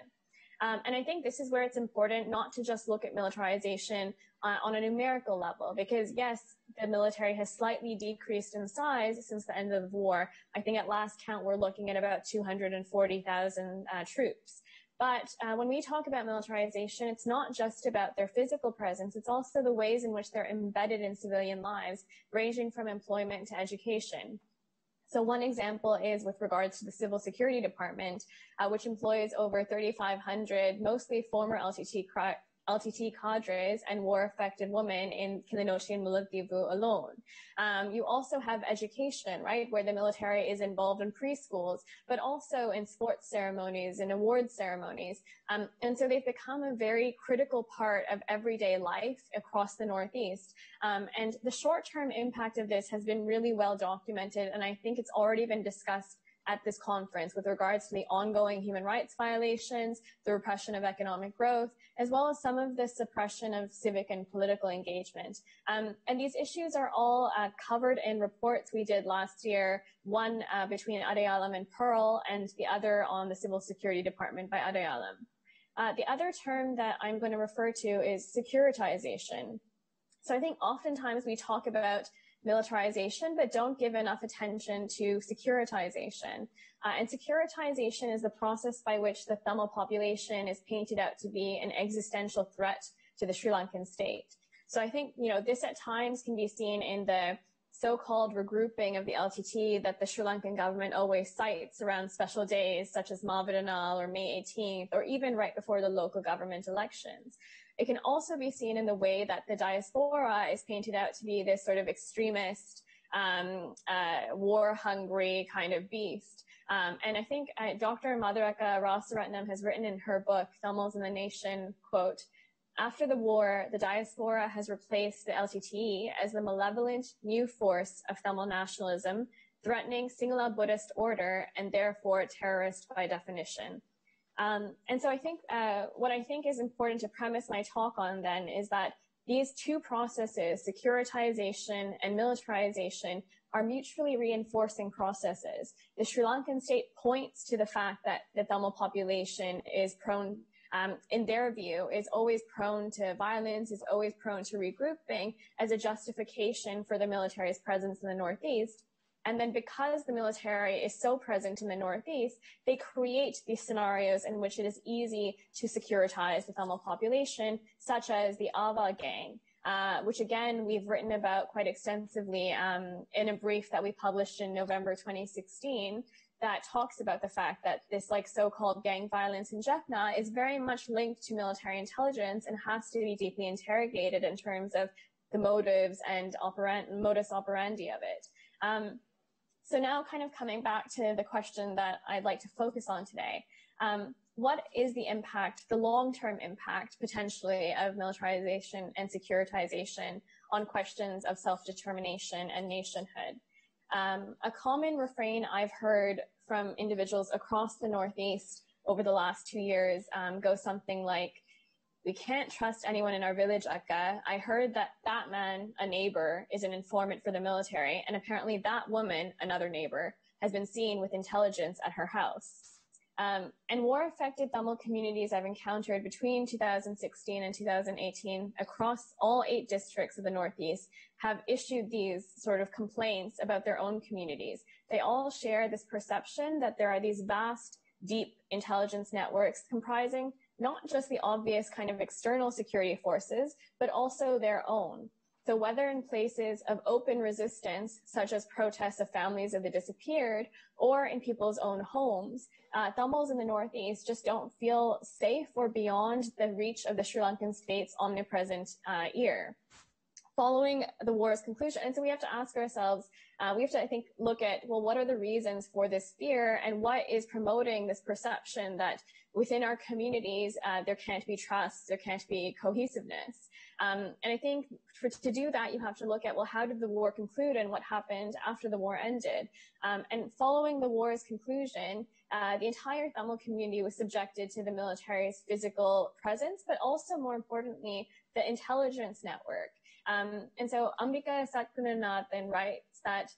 And I think this is where it's important not to just look at militarization on a numerical level, because yes, the military has slightly decreased in size since the end of the war. I think at last count, we're looking at about 240,000 troops. But when we talk about militarization, it's not just about their physical presence, it's also the ways in which they're embedded in civilian lives, ranging from employment to education. So one example is with regards to the Civil Security Department, which employs over 3,500, mostly former LTT cadres and war-affected women in Kilinochchi and Mullaitivu alone. You also have education, right, where the military is involved in preschools, but also in sports ceremonies and award ceremonies. And so they've become a very critical part of everyday life across the Northeast. And the short-term impact of this has been really well documented, and I think it's already been discussed at this conference with regards to the ongoing human rights violations, the repression of economic growth, as well as some of the suppression of civic and political engagement. And these issues are all covered in reports we did last year, one between Adayalam and Pearl, and the other on the Civil Security Department by Adayalam. The other term that I'm going to refer to is securitization. So I think oftentimes we talk about militarization, but don't give enough attention to securitization. And securitization is the process by which the Tamil population is painted out to be an existential threat to the Sri Lankan state. So I think, this at times can be seen in the so-called regrouping of the LTT that the Sri Lankan government always cites around special days such as Mavidanal or May 18th, or even right before the local government elections. It can also be seen in the way that the diaspora is painted out to be this sort of extremist, war-hungry kind of beast. And I think Dr. Madhuraka Rasaratnam has written in her book, Tamils in the Nation, quote, "After the war, the diaspora has replaced the LTT as the malevolent new force of Tamil nationalism, threatening Sinhala Buddhist order and therefore terrorist by definition." And so I think what I think is important to premise my talk on then is that these two processes, securitization and militarization, are mutually reinforcing processes. The Sri Lankan state points to the fact that the Tamil population is prone, in their view, is always prone to violence, is always prone to regrouping as a justification for the military's presence in the Northeast. And then because the military is so present in the Northeast, they create these scenarios in which it is easy to securitize the Tamil population, such as the Ava gang, which again, we've written about quite extensively in a brief that we published in November 2016 that talks about the fact that this so-called gang violence in Jaffna is very much linked to military intelligence and has to be deeply interrogated in terms of the motives and modus operandi of it. So now kind of coming back to the question that I'd like to focus on today. what is the impact, the long-term impact potentially of militarization and securitization on questions of self-determination and nationhood? A common refrain I've heard from individuals across the Northeast over the last 2 years goes something like, we can't trust anyone in our village, Akka. I heard that that man, a neighbor, is an informant for the military, and apparently that woman, another neighbor, has been seen with intelligence at her house. And war-affected Tamil communities I've encountered between 2016 and 2018 across all 8 districts of the Northeast have issued these sort of complaints about their own communities. They all share this perception that there are these vast, deep intelligence networks comprising not just the obvious kind of external security forces, but also their own. So whether in places of open resistance, such as protests of families of the disappeared, or in people's own homes, Tamils in the Northeast just don't feel safe or beyond the reach of the Sri Lankan state's omnipresent ear. Following the war's conclusion, and so we have to ask ourselves, we have to, I think, look at, well, what are the reasons for this fear, and what is promoting this perception that within our communities, there can't be trust, there can't be cohesiveness. And I think to do that, you have to look at, well, how did the war conclude and what happened after the war ended? And following the war's conclusion, the entire Tamil community was subjected to the military's physical presence, but also, more importantly, the intelligence network. And so Ambika Satkunanathan writes that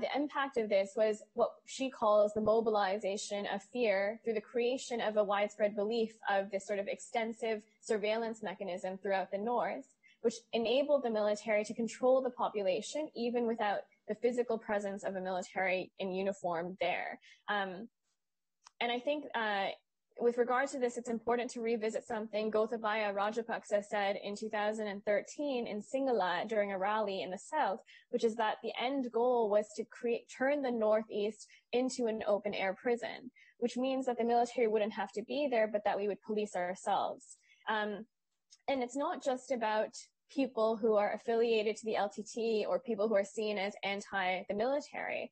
the impact of this was what she calls the mobilization of fear through the creation of a widespread belief of this sort of extensive surveillance mechanism throughout the North, which enabled the military to control the population even without the physical presence of a military in uniform there. And I think with regard to this, it's important to revisit something Gotabaya Rajapaksa said in 2013 in Sinhala during a rally in the South, which is that the end goal was to turn the Northeast into an open air prison, which means that the military wouldn't have to be there, but that we would police ourselves. And it's not just about people who are affiliated to the LTT or people who are seen as anti the military.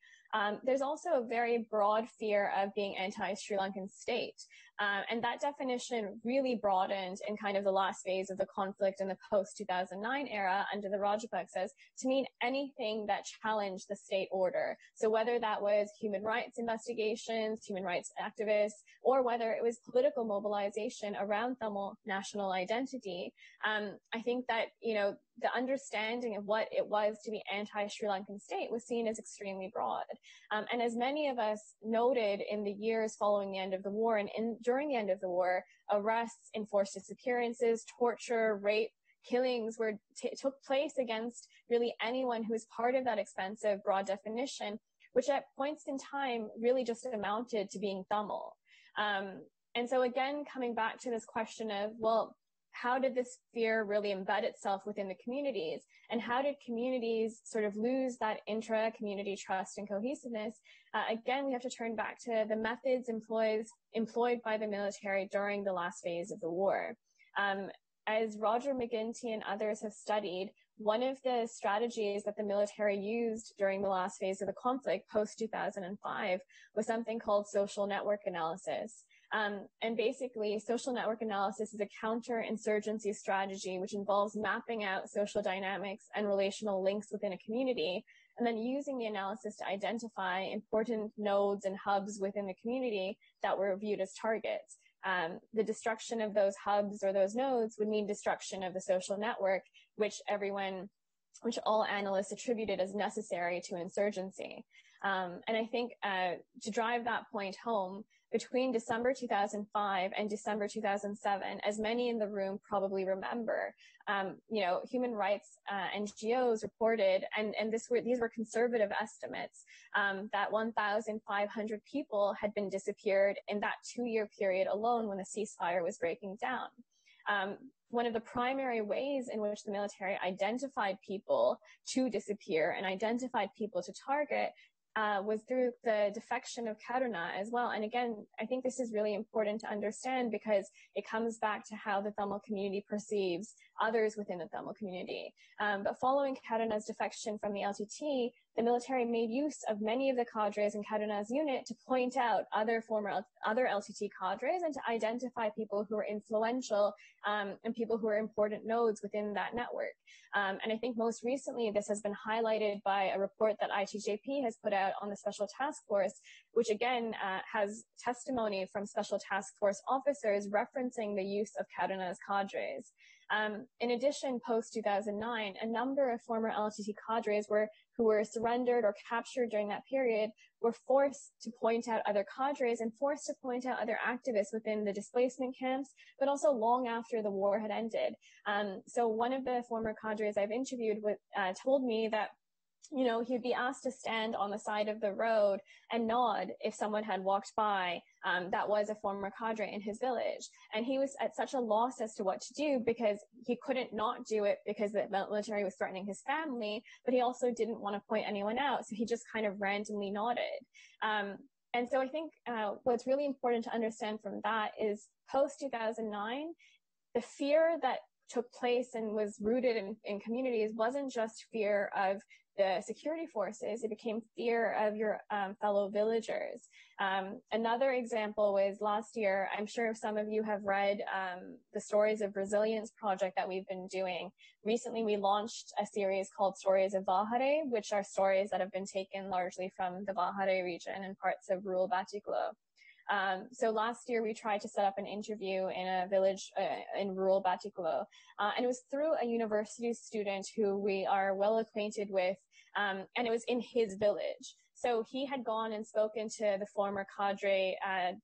There's also a very broad fear of being anti-Sri Lankan state. And that definition really broadened in kind of the last phase of the conflict in the post-2009 era under the Rajapaksas to mean anything that challenged the state order. So whether that was human rights investigations, human rights activists, or whether it was political mobilization around Tamil national identity, I think that, you know, the understanding of what it was to be anti-Sri Lankan state was seen as extremely broad. And as many of us noted in the years following the end of the war and during the end of the war, arrests, enforced disappearances, torture, rape, killings took place against really anyone who was part of that expansive broad definition, which at points in time really just amounted to being Tamil. And so again, coming back to this question of, well, how did this fear really embed itself within the communities? And how did communities sort of lose that intra-community trust and cohesiveness? Again, we have to turn back to the methods employed by the military during the last phase of the war. As Roger McGinty and others have studied, one of the strategies that the military used during the last phase of the conflict, post-2005, was something called social network analysis. And basically, social network analysis is a counter-insurgency strategy which involves mapping out social dynamics and relational links within a community, and then using the analysis to identify important nodes and hubs within the community that were viewed as targets. The destruction of those hubs or those nodes would mean destruction of the social network, which all analysts attributed as necessary to insurgency. And I think to drive that point home, between December 2005 and December 2007, as many in the room probably remember, human rights NGOs reported, and these were conservative estimates, that 1,500 people had been disappeared in that 2-year period alone when the ceasefire was breaking down. One of the primary ways in which the military identified people to disappear and identified people to target was through the defection of Karuna as well. And again, I think this is really important to understand because it comes back to how the Tamil community perceives others within the Tamil community. But following Karuna's defection from the LTT, the military made use of many of the cadres in Karuna's unit to point out other LTT cadres and to identify people who were influential and people who were important nodes within that network. And I think most recently this has been highlighted by a report that ITJP has put out on the Special Task Force, which again has testimony from Special Task Force officers referencing the use of Karuna's cadres. In addition, post-2009, a number of former LTT cadres who were surrendered or captured during that period were forced to point out other cadres and forced to point out other activists within the displacement camps, but also long after the war had ended. So one of the former cadres I've interviewed told me that he'd be asked to stand on the side of the road and nod if someone had walked by that was a former cadre in his village. And he was at such a loss as to what to do because he couldn't not do it because the military was threatening his family, but he also didn't want to point anyone out. So he just kind of randomly nodded. And so I think what's really important to understand from that is post-2009, the fear that took place and was rooted in communities wasn't just fear of the security forces, it became fear of your fellow villagers. Another example was last year, I'm sure some of you have read the Stories of Resilience project that we've been doing. Recently, we launched a series called Stories of Vahare, which are stories that have been taken largely from the Vahare region and parts of rural Batiklo. So last year we tried to set up an interview in a village in rural Batiklo, and it was through a university student who we are well acquainted with, and it was in his village. So he had gone and spoken to the former cadre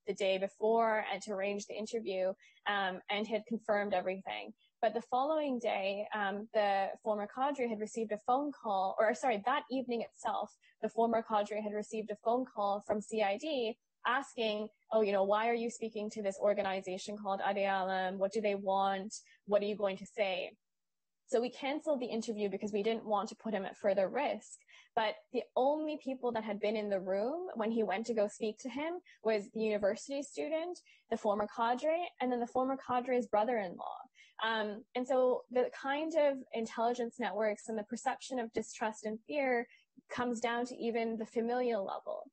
the day before and to arrange the interview, and had confirmed everything. But the following day, the former cadre had received a phone call, that evening itself, the former cadre had received a phone call from CID asking, why are you speaking to this organization called Adealam? What do they want? What are you going to say? So we canceled the interview because we didn't want to put him at further risk. But the only people that had been in the room when he went to go speak to him was the university student, the former cadre, and then the former cadre's brother-in-law. And so the kind of intelligence networks and the perception of distrust and fear comes down to even the familial level.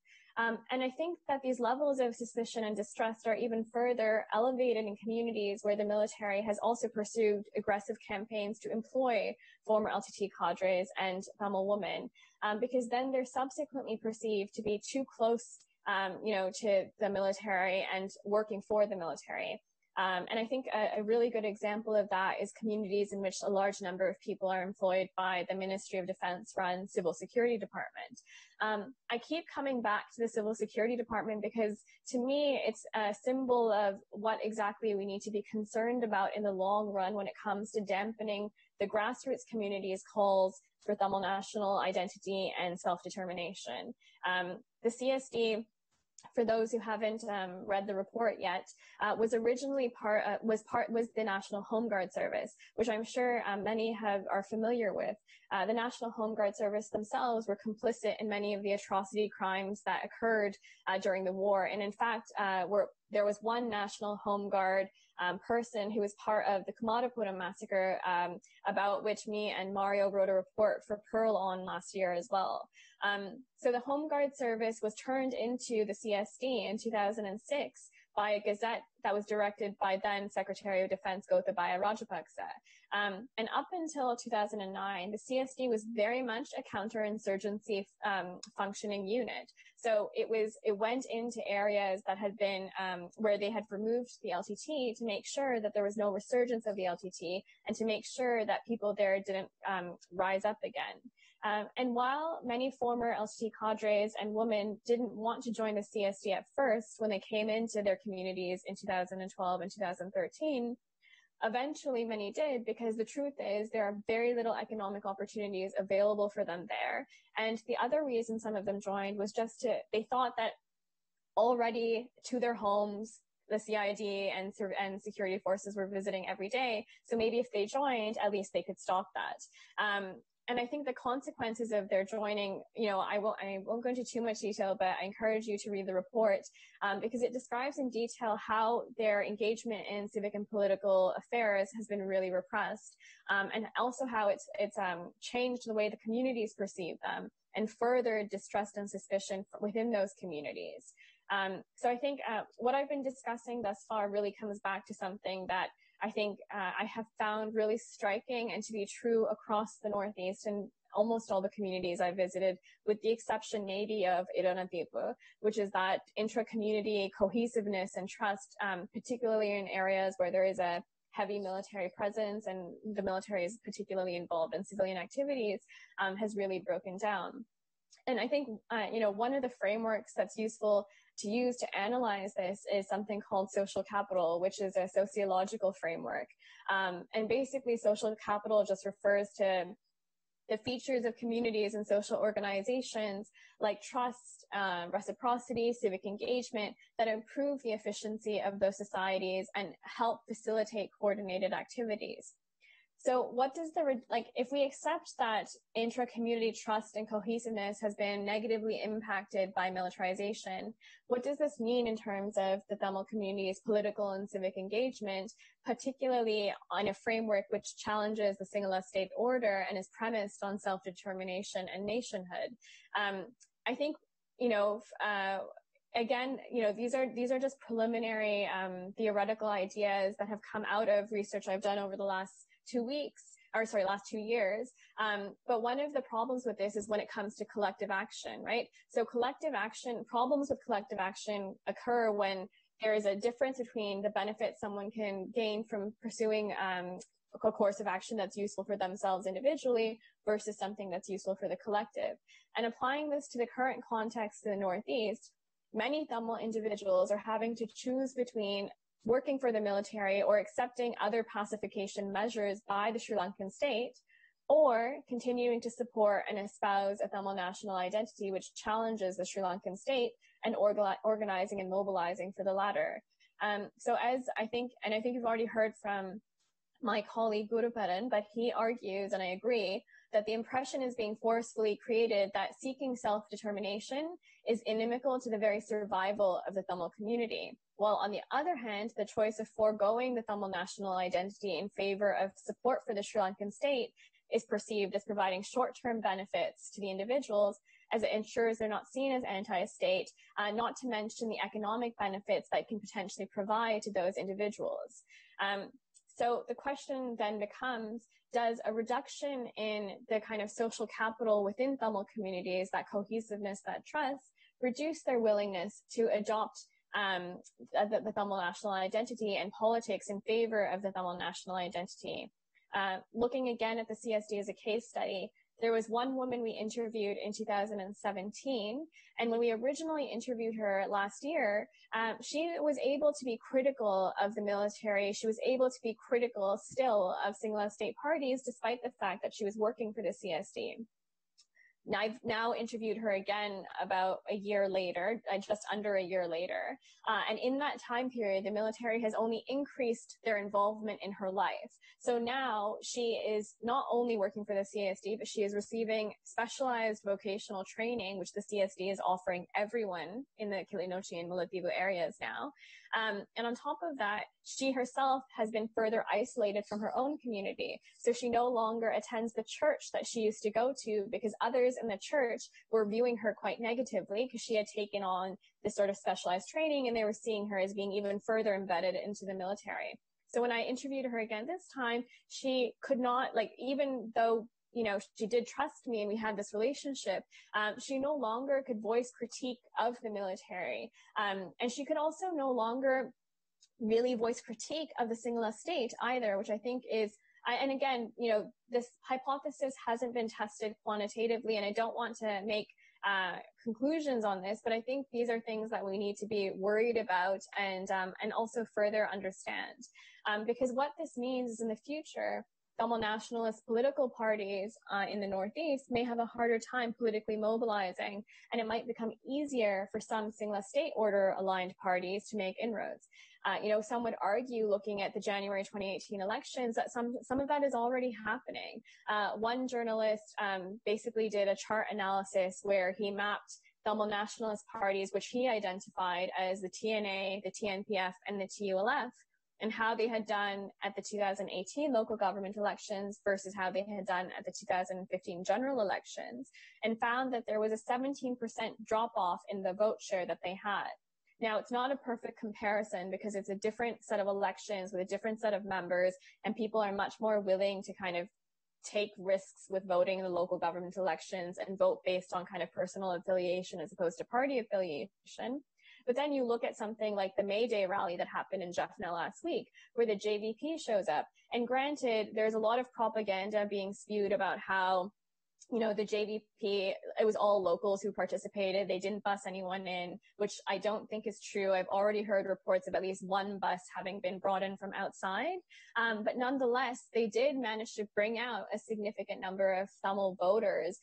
And I think that these levels of suspicion and distrust are even further elevated in communities where the military has also pursued aggressive campaigns to employ former LTT cadres and Tamil women, because then they're subsequently perceived to be too close, to the military and working for the military. And I think a really good example of that is communities in which a large number of people are employed by the Ministry of Defense-run Civil Security Department. I keep coming back to the Civil Security Department because, to me, it's a symbol of what exactly we need to be concerned about in the long run when it comes to dampening the grassroots community's calls for Tamil national identity and self-determination. The CSD, for those who haven't read the report yet, was originally was the National Home Guard Service, which I'm sure many are familiar with. The National Home Guard Service themselves were complicit in many of the atrocity crimes that occurred during the war, and in fact, there was one National Home Guard person who was part of the Kumarapuram massacre, about which me and Mario wrote a report for Pearl on last year as well. So the Home Guard Service was turned into the CSD in 2006 by a gazette that was directed by then Secretary of Defense Gotabaya Rajapaksa. And up until 2009, the CSD was very much a counterinsurgency functioning unit. So it went into areas that had been where they had removed the LTT to make sure that there was no resurgence of the LTT and to make sure that people there didn't rise up again. And while many former LTT cadres and women didn't want to join the CSD at first when they came into their communities in 2012 and 2013, eventually many did, because the truth is there are very little economic opportunities available for them there. And the other reason some of them joined was they thought that already to their homes, the CID and security forces were visiting every day. So maybe if they joined, at least they could stop that. And I think the consequences of their joining, I won't go into too much detail, but I encourage you to read the report because it describes in detail how their engagement in civic and political affairs has been really repressed, and also how it's changed the way the communities perceive them and furthered distrust and suspicion within those communities. So I think what I've been discussing thus far really comes back to something that I think I have found really striking and to be true across the Northeast and almost all the communities I visited, with the exception maybe of Iranatipu, which is that intra-community cohesiveness and trust, particularly in areas where there is a heavy military presence and the military is particularly involved in civilian activities, has really broken down. And I think, one of the frameworks that's useful to use to analyze this is something called social capital, which is a sociological framework. And basically, social capital just refers to the features of communities and social organizations like trust, reciprocity, civic engagement that improve the efficiency of those societies and help facilitate coordinated activities. So what does if we accept that intra-community trust and cohesiveness has been negatively impacted by militarization, what does this mean in terms of the Tamil community's political and civic engagement, particularly on a framework which challenges the singular state order and is premised on self-determination and nationhood? I think, again, these are just preliminary theoretical ideas that have come out of research I've done over the last 2 years. But one of the problems with this is when it comes to collective action, right? So problems with collective action occur when there is a difference between the benefit someone can gain from pursuing a course of action that's useful for themselves individually versus something that's useful for the collective. And applying this to the current context in the Northeast, many Tamil individuals are having to choose between working for the military or accepting other pacification measures by the Sri Lankan state, or continuing to support and espouse a Tamil national identity which challenges the Sri Lankan state and organizing and mobilizing for the latter. So as I think you've already heard from my colleague Guruparan, but he argues, and I agree, that the impression is being forcefully created that seeking self-determination is inimical to the very survival of the Tamil community. While on the other hand, the choice of foregoing the Tamil national identity in favor of support for the Sri Lankan state is perceived as providing short-term benefits to the individuals, as it ensures they're not seen as anti-state, not to mention the economic benefits that it can potentially provide to those individuals. So the question then becomes, does a reduction in the kind of social capital within Tamil communities, that cohesiveness, that trust, reduce their willingness to adopt the Tamil national identity and politics in favor of the Tamil national identity? Looking again at the CSD as a case study, there was one woman we interviewed in 2017, and when we originally interviewed her last year, she was able to be critical of the military. She was able to be critical still of single state parties, despite the fact that she was working for the CSD. Now, I've now interviewed her again about a year later, just under a year later. And in that time period, the military has only increased their involvement in her life. So now she is not only working for the CSD, but she is receiving specialized vocational training, which the CSD is offering everyone in the Kilinochchi and Mullaitivu areas now. And on top of that, she herself has been further isolated from her own community. So she no longer attends the church that she used to go to because others in the church were viewing her quite negatively because she had taken on this sort of specialized training, and they were seeing her as being even further embedded into the military. So when I interviewed her again this time, she could not, even though she did trust me and we had this relationship, she no longer could voice critique of the military. And she could also no longer really voice critique of the single state either, which I think is, and again, this hypothesis hasn't been tested quantitatively, and I don't want to make conclusions on this, but I think these are things that we need to be worried about and also further understand. Because what this means is in the future, Tamil nationalist political parties in the Northeast may have a harder time politically mobilizing, and it might become easier for some Singla state order aligned parties to make inroads. Some would argue, looking at the January 2018 elections, that some of that is already happening. One journalist basically did a chart analysis where he mapped Tamil nationalist parties, which he identified as the TNA, the TNPF, and the TULF, and how they had done at the 2018 local government elections versus how they had done at the 2015 general elections, and found that there was a 17% drop-off in the vote share that they had. Now, it's not a perfect comparison because it's a different set of elections with a different set of members, and people are much more willing to kind of take risks with voting in the local government elections and vote based on kind of personal affiliation as opposed to party affiliation. But then you look at something like the May Day rally that happened in Jaffna last week, where the JVP shows up. And granted, there's a lot of propaganda being spewed about how, the JVP, it was all locals who participated. They didn't bus anyone in, which I don't think is true. I've already heard reports of at least one bus having been brought in from outside. But nonetheless, they did manage to bring out a significant number of Tamil voters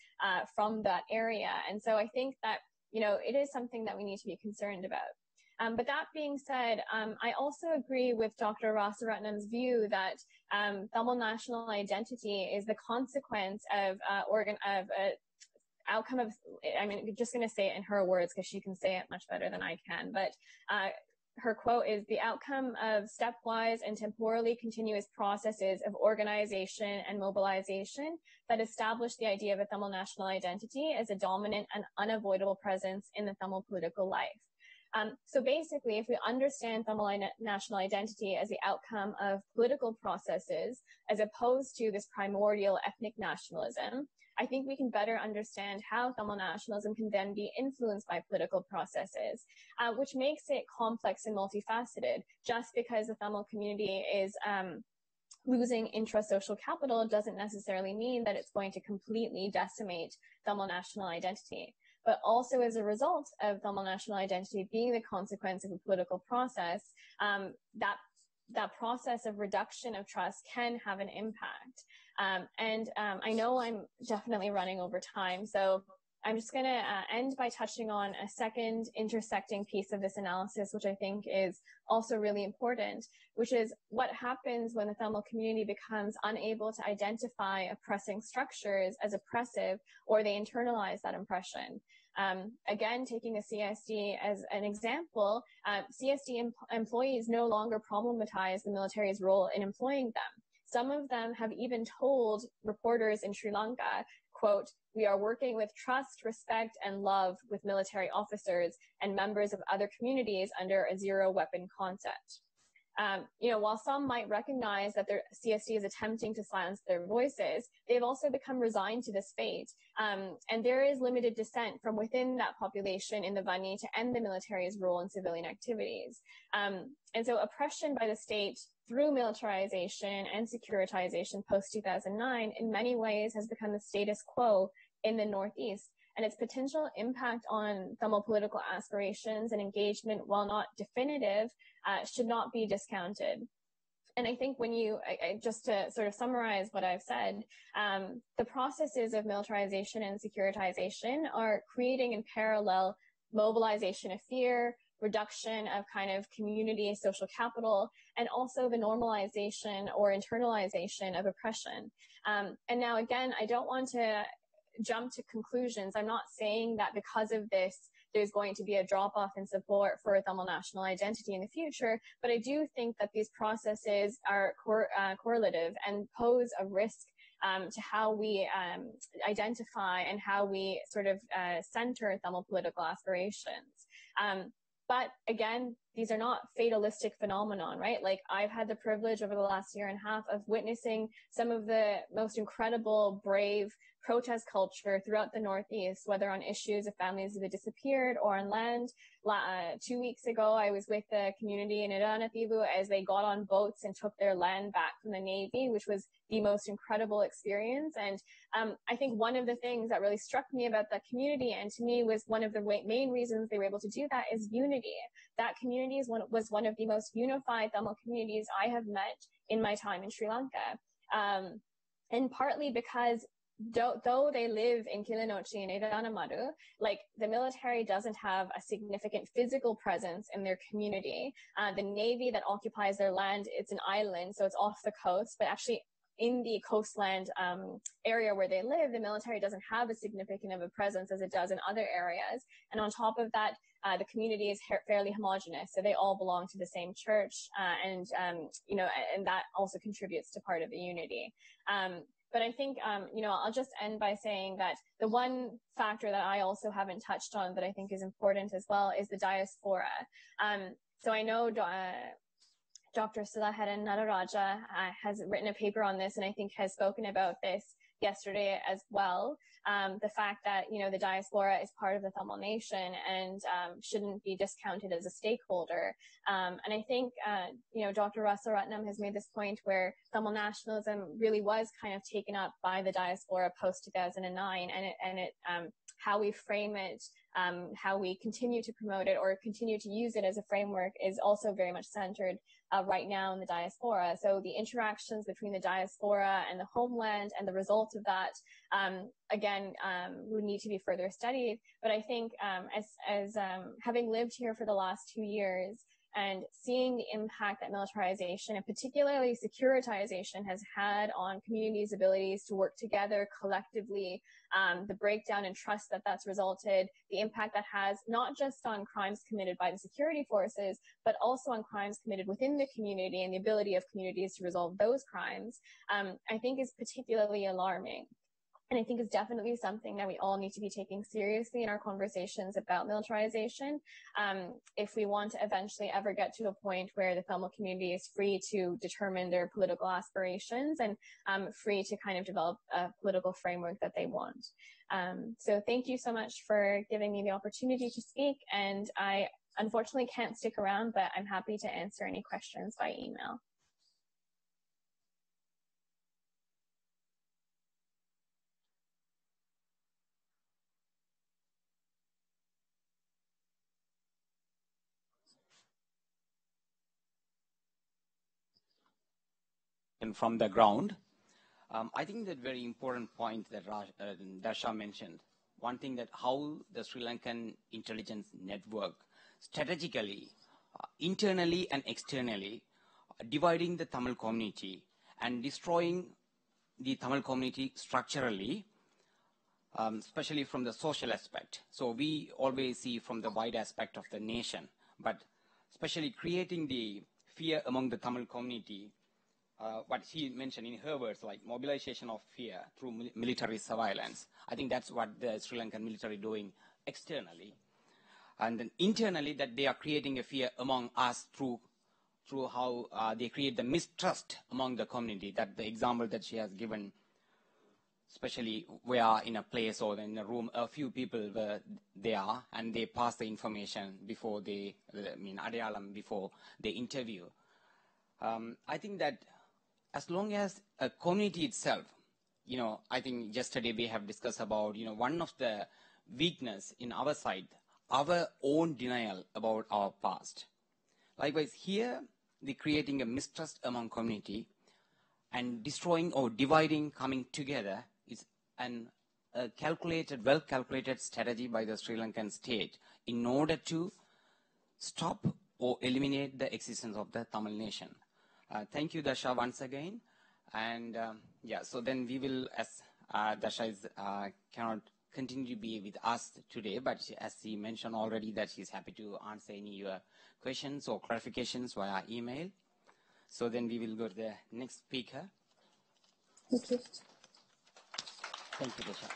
from that area. And so I think that, it is something that we need to be concerned about. But that being said, I also agree with Dr. Rasaratnam's view that Tamil national identity is the consequence of outcome of, I'm just going to say it in her words because she can say it much better than I can, but her quote is the outcome of stepwise and temporally continuous processes of organization and mobilization that establish the idea of a Tamil national identity as a dominant and unavoidable presence in the Tamil political life. So basically, if we understand Tamil national identity as the outcome of political processes, as opposed to this primordial ethnic nationalism, I think we can better understand how Tamil nationalism can then be influenced by political processes, which makes it complex and multifaceted. Just because the Tamil community is losing intra-social capital doesn't necessarily mean that it's going to completely decimate Tamil national identity. But also as a result of Tamil national identity being the consequence of a political process, that process of reduction of trust can have an impact. I know I'm definitely running over time, so I'm just going to end by touching on a second intersecting piece of this analysis, which I think is also really important, which is what happens when the Tamil community becomes unable to identify oppressing structures as oppressive, or they internalize that impression. Again, taking the CSD as an example, CSD employees no longer problematize the military's role in employing them. Some of them have even told reporters in Sri Lanka, quote, "We are working with trust, respect, and love with military officers and members of other communities under a zero weapon concept." While some might recognize that their CSD is attempting to silence their voices, they've also become resigned to this fate. And there is limited dissent from within that population in the Vani to end the military's role in civilian activities. And so oppression by the state through militarization and securitization post-2009 in many ways has become the status quo in the Northeast. And its potential impact on Tamil political aspirations and engagement, while not definitive, should not be discounted. And I think when just to sort of summarize what I've said, the processes of militarization and securitization are creating in parallel mobilization of fear, reduction of kind of community social capital, and also the normalization or internalization of oppression. And now, again, I don't want to jump to conclusions. I'm not saying that because of this, there's going to be a drop-off in support for a Tamil national identity in the future, but I do think that these processes are correlative and pose a risk to how we identify and how we sort of center Tamil political aspirations. But again, these are not fatalistic phenomenon, right? Like, I've had the privilege over the last year and a half of witnessing some of the most incredible, brave protest culture throughout the Northeast, whether on issues of families that disappeared or on land. 2 weeks ago, I was with the community in Iranathivu as they got on boats and took their land back from the Navy, which was the most incredible experience. And I think one of the things that really struck me about that community, and to me was one of the main reasons they were able to do that, is unity. That community was one of the most unified Tamil communities I have met in my time in Sri Lanka. And partly because though they live in Kilinochi and Iranamaru, like the military doesn't have a significant physical presence in their community. The Navy that occupies their land, it's an island, so it's off the coast, but actually in the coastland area where they live, the military doesn't have as significant of a presence as it does in other areas. And on top of that, the community is fairly homogenous, so they all belong to the same church, and that also contributes to part of the unity. But I think, I'll just end by saying that the one factor that I also haven't touched on that I think is important as well is the diaspora. So I know Dr. Sudharan Nadaraja has written a paper on this, and I think has spoken about this yesterday as well. The fact that, the diaspora is part of the Tamil nation and shouldn't be discounted as a stakeholder. And I think, Dr. Rasaratnam has made this point where Tamil nationalism really was kind of taken up by the diaspora post-2009, and it how we frame it, how we continue to promote it or continue to use it as a framework is also very much centered right now in the diaspora. So the interactions between the diaspora and the homeland and the results of that, again, would need to be further studied. But I think as having lived here for the last 2 years, and seeing the impact that militarization and particularly securitization has had on communities' abilities to work together collectively, the breakdown in trust that's resulted, the impact that has not just on crimes committed by the security forces, but also on crimes committed within the community and the ability of communities to resolve those crimes, I think is particularly alarming. And I think it's definitely something that we all need to be taking seriously in our conversations about militarization. If we want to eventually ever get to a point where the Tamil community is free to determine their political aspirations and free to kind of develop a political framework that they want. So thank you so much for giving me the opportunity to speak. And I unfortunately can't stick around, but I'm happy to answer any questions by email. From the ground. I think that very important point that Darshan mentioned. One thing that how the Sri Lankan intelligence network strategically, internally and externally, dividing the Tamil community and destroying the Tamil community structurally, especially from the social aspect. So we always see from the wide aspect of the nation, but especially creating the fear among the Tamil community. What she mentioned in her words, like mobilization of fear through military surveillance. I think that's what the Sri Lankan military doing externally. And then internally, that they are creating a fear among us through how they create the mistrust among the community. That the example that she has given, especially we are in a place or in a room, a few people were there and they pass the information before they, Adayalam before they interview. I think that as long as a community itself, I think yesterday we have discussed about, one of the weakness in our side, our own denial about our past. Likewise, here, they're creating a mistrust among community and destroying or dividing, coming together is a well-calculated strategy by the Sri Lankan state in order to stop or eliminate the existence of the Tamil nation. Thank you, Darsha, once again. And so then we will, as Darsha is, cannot continue to be with us today, but as she mentioned already that she's happy to answer any your questions or clarifications via email. So then we will go to the next speaker. Thank you. Thank you, Darsha.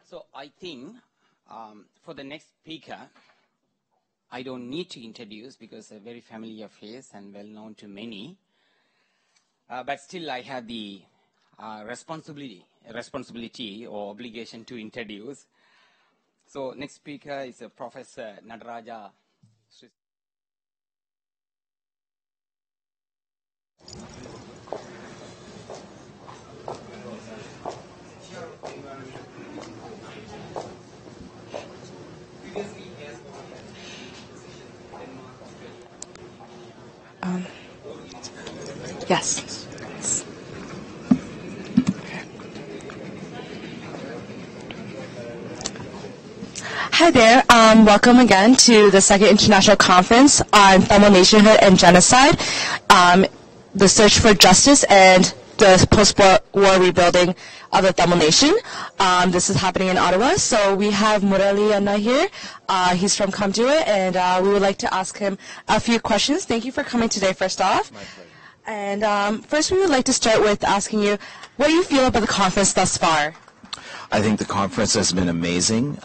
So I think for the next speaker, I don't need to introduce because a very familiar face and well known to many. But still I have the responsibility or obligation to introduce. So next speaker is Professor Nadaraja. Yes. Hi there. Welcome again to the Second International Conference on Tamil Nationhood and Genocide, the search for justice and the post-war rebuilding of the Tamil Nation. This is happening in Ottawa. So we have Murali Anna here. He's from Come Do It, and we would like to ask him a few questions. Thank you for coming today, first off. My pleasure. And first we would like to start with asking you what you feel about the conference thus far. I think the conference has been amazing.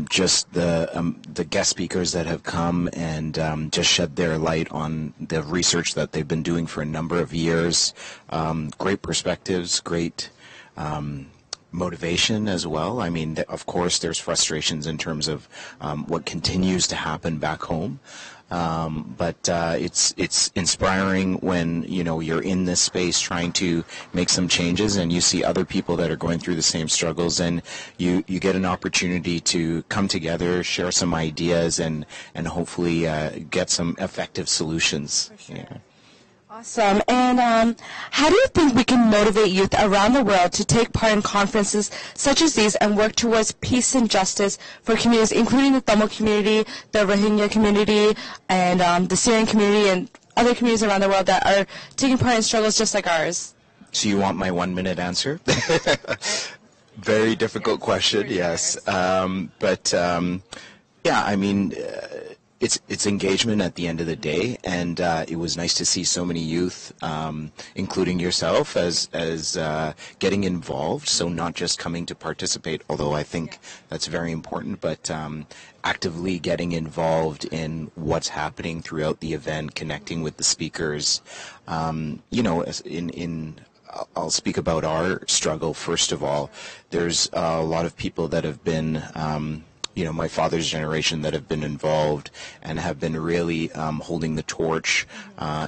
Just the guest speakers that have come and just shed their light on the research that they've been doing for a number of years. Great perspectives, great motivation as well. I mean, of course, there's frustrations in terms of what continues to happen back home. But it's inspiring when you're in this space trying to make some changes and you see other people that are going through the same struggles, and you get an opportunity to come together, share some ideas, and hopefully get some effective solutions. For sure. Yeah. Awesome. And how do you think we can motivate youth around the world to take part in conferences such as these and work towards peace and justice for communities, including the Tamil community, the Rohingya community, and the Syrian community, and other communities around the world that are taking part in struggles just like ours? So you want my 1-minute answer? Very difficult question, yes. Yeah, I mean, it's engagement at the end of the day, and it was nice to see so many youth, including yourself, as getting involved. So not just coming to participate, although I think that's very important, but actively getting involved in what's happening throughout the event, connecting with the speakers. I'll speak about our struggle first of all. There's a lot of people that have been my father's generation that have been involved and have been really holding the torch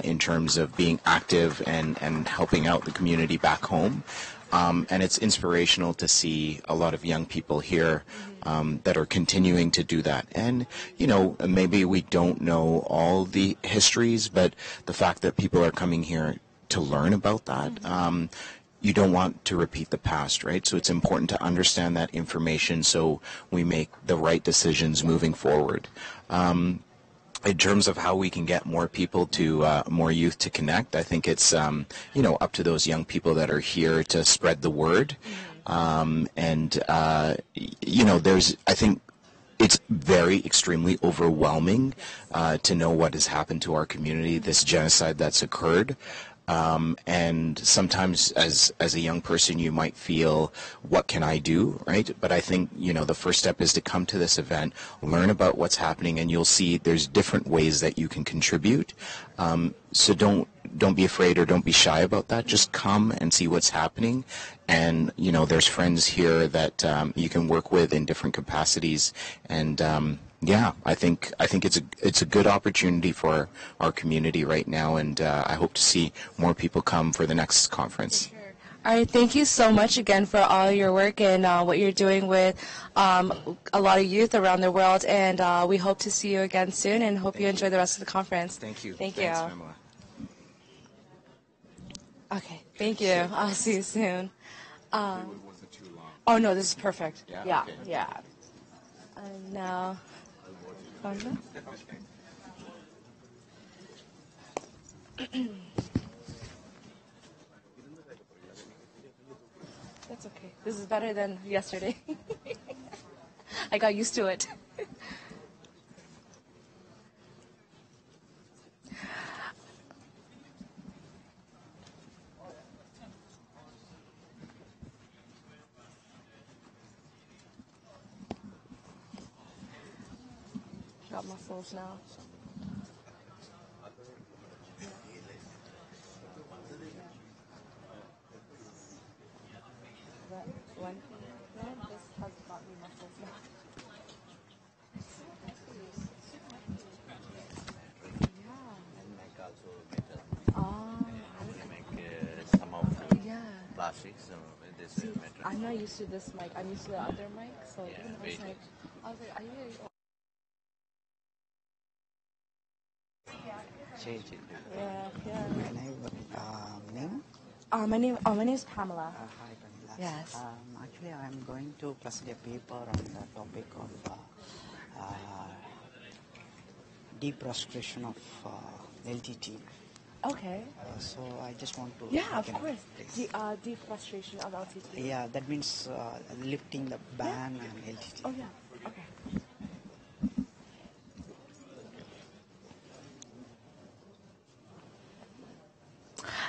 in terms of being active and helping out the community back home. And it's inspirational to see a lot of young people here that are continuing to do that. And, maybe we don't know all the histories, but the fact that people are coming here to learn about that, you don't want to repeat the past, right? So it's important to understand that information so we make the right decisions moving forward. In terms of how we can get more people to, more youth to connect, I think it's, up to those young people that are here to spread the word. I think it's extremely overwhelming to know what has happened to our community, this genocide that's occurred. And sometimes as a young person, you might feel, what can I do, right? But I think, the first step is to come to this event, learn about what's happening, and you'll see there's different ways that you can contribute. So don't be afraid or don't be shy about that. Just come and see what's happening. And, there's friends here that you can work with in different capacities. And, I think it's a good opportunity for our community right now, and I hope to see more people come for the next conference. For sure. All right, thank you so much again for all your work and what you're doing with a lot of youth around the world, and we hope to see you again soon, and hope you enjoy the rest of the conference. Thank you. Thanks, Pamela. Okay, thank you. I'll see you soon. Oh no, this is perfect. Yeah. And now. That's okay. This is better than yesterday. I got used to it. Got muscles now. That one, this has got me muscles now. I'm not used to this mic. I'm used to the other mic. So even though it's like, I was like, change it. Yeah. When I My name is Pamela. Hi, Pamela. Yes. Actually, I'm going to present a paper on the topic of deprostration of LTT. Okay. So I just want to... Yeah, of course. Defrustration of LTT. Yeah, that means lifting the ban on LTT. Oh, yeah. Okay.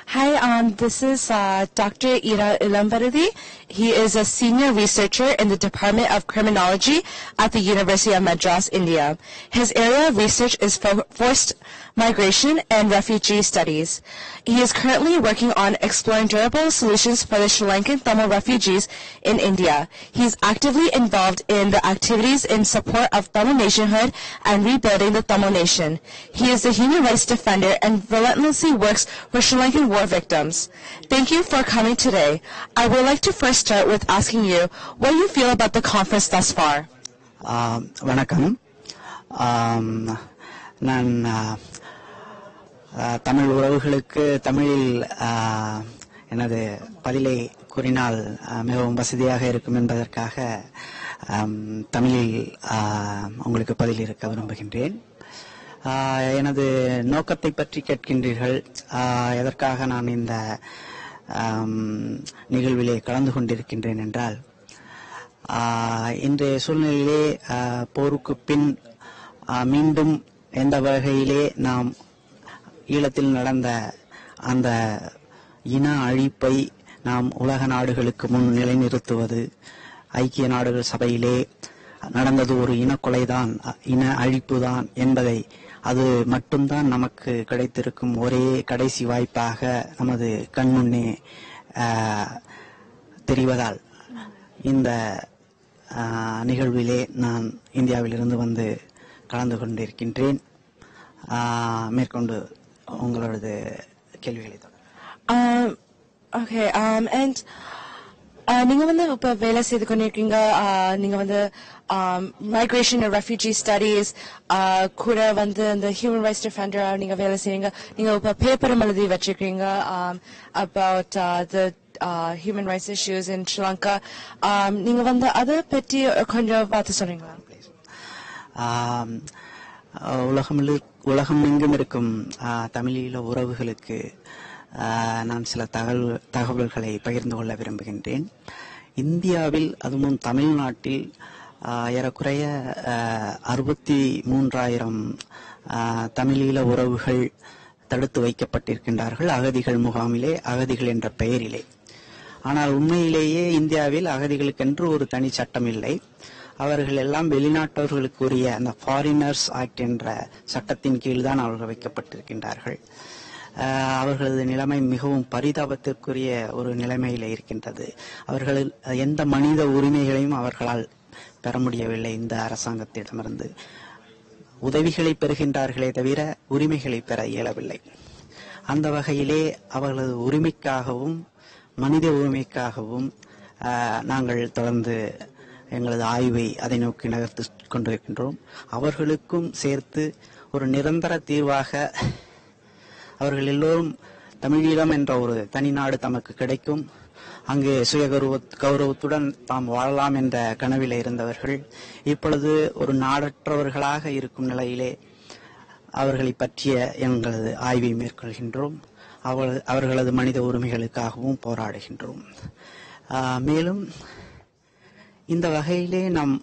Hi, this is Dr. Ira Ilambaradi. He is a senior researcher in the Department of Criminology at the University of Madras, India. His area of research is forced migration and refugee studies. He is currently working on exploring durable solutions for the Sri Lankan Tamil refugees in India. He is actively involved in the activities in support of Tamil nationhood and rebuilding the Tamil nation. He is a human rights defender and relentlessly works for Sri Lankan war victims. Thank you for coming today. I would like to first start with asking you what you feel about the conference thus far. Vanakkam. நான் தமிழ் உறவுகளுக்கு தமிழில் எனது பதிலை கூறினால் மிகவும் வசதியாக இருக்கும் என்பதற்காக தமிழில் உங்களுக்கு பதில் இருக்க விரும்புகின்றேன். எனது நோக்கத்தை பற்றி கேட்கின்றீர்கள். எதற்காக நான் இந்த நிகழ்விலே கலந்து கொண்டிருக்கின்றேன் என்றால், இன்றைய சூழ்நிலையிலே போருக்கு பின் மீண்டும் எந்த வகையிலே நாம் ஈழத்தில் நடந்த அந்த இன அழிப்பை நாம் உலக நாடுகளுக்கு முன் நிலைநிறுத்துவது, ஐக்கிய நாடுகள் சபையிலே நடந்தது ஒரு இனக்கொலைதான், இன அழிப்புதான் என்பதை அது மட்டும்தான் நமக்கு கிடைத்திருக்கும் ஒரே கடைசி வாய்ப்பாக நமது கண்முன்னே தெரிவதால் இந்த நிகழ்விலே நான் இந்தியாவிலிருந்து வந்து கலந்து கொண்டிருக்கின்றேன். மேற்கொண்டு உங்களோட கேள்விகளை தொடரும். Okay, and நீங்க வந்து இப்ப வேலை செய்து கொண்டிருக்கீங்க. நீங்க வந்து migration and refugee studies கூட வந்து அந்த human rights defender நீங்க வேலை செய்றீங்க. நீங்க இப்ப பேப்பரும் எழுதி வச்சிருக்கீங்க about the human rights issues in Sri Lanka. நீங்க வந்து அதை பற்றி கொஞ்சம் பார்த்து சொல்றீங்களா? உலகம் எங்கும் இருக்கும் தமிழீழ உறவுகளுக்கு நான் சில தகவல்களை பகிர்ந்து கொள்ள விரும்புகின்றேன். இந்தியாவில், அதுவும் தமிழ்நாட்டில் ஏறக்குறைய 63,000 தமிழீழ உறவுகள் தடுத்து வைக்கப்பட்டிருக்கின்றார்கள் அகதிகள் முகாமிலே, அகதிகள் என்ற பெயரிலே. ஆனால் உண்மையிலேயே இந்தியாவில் அகதிகளுக்கென்று ஒரு தனி சட்டம் இல்லை. அவர்கள் எல்லாம் வெளிநாட்டவர்களுக்குரிய அந்த ஃபாரினர்ஸ் ஆக்ட் என்ற சட்டத்தின் கீழ் தான் அவர்கள் வைக்கப்பட்டிருக்கின்றார்கள். அவர்களது நிலைமை மிகவும் பரிதாபத்திற்குரிய ஒரு நிலைமையில இருக்கின்றது. அவர்கள் எந்த மனித உரிமைகளையும் அவர்களால் பெற முடியவில்லை. இந்த அரசாங்கத்திடமிருந்து உதவிகளை பெறுகின்றார்களே தவிர உரிமைகளை பெற இயலவில்லை. அந்த வகையிலே அவர்களது உரிமைக்காகவும் மனித உரிமைக்காகவும் நாங்கள் தொடர்ந்து எங்களது ஆய்வை அதை நோக்கி நகர்த்து கொண்டிருக்கின்றோம். அவர்களுக்கும் சேர்த்து ஒரு நிரந்தர தீர்வாக அவர்கள் எல்லோரும் தமிழீழம் என்ற ஒரு தனி நாடு தமக்கு கிடைக்கும், அங்கே சுய கௌரவத்துடன் தாம் வாழலாம் என்ற கனவிலே இருந்தவர்கள் இப்பொழுது ஒரு நாடற்றவர்களாக இருக்கும் நிலையிலே அவர்களை பற்றிய எங்களது ஆய்வை மேற்கொள்கின்றோம். அவர்களது மனித உரிமைகளுக்காகவும் போராடுகின்றோம். மேலும் இந்த வகையிலே நாம்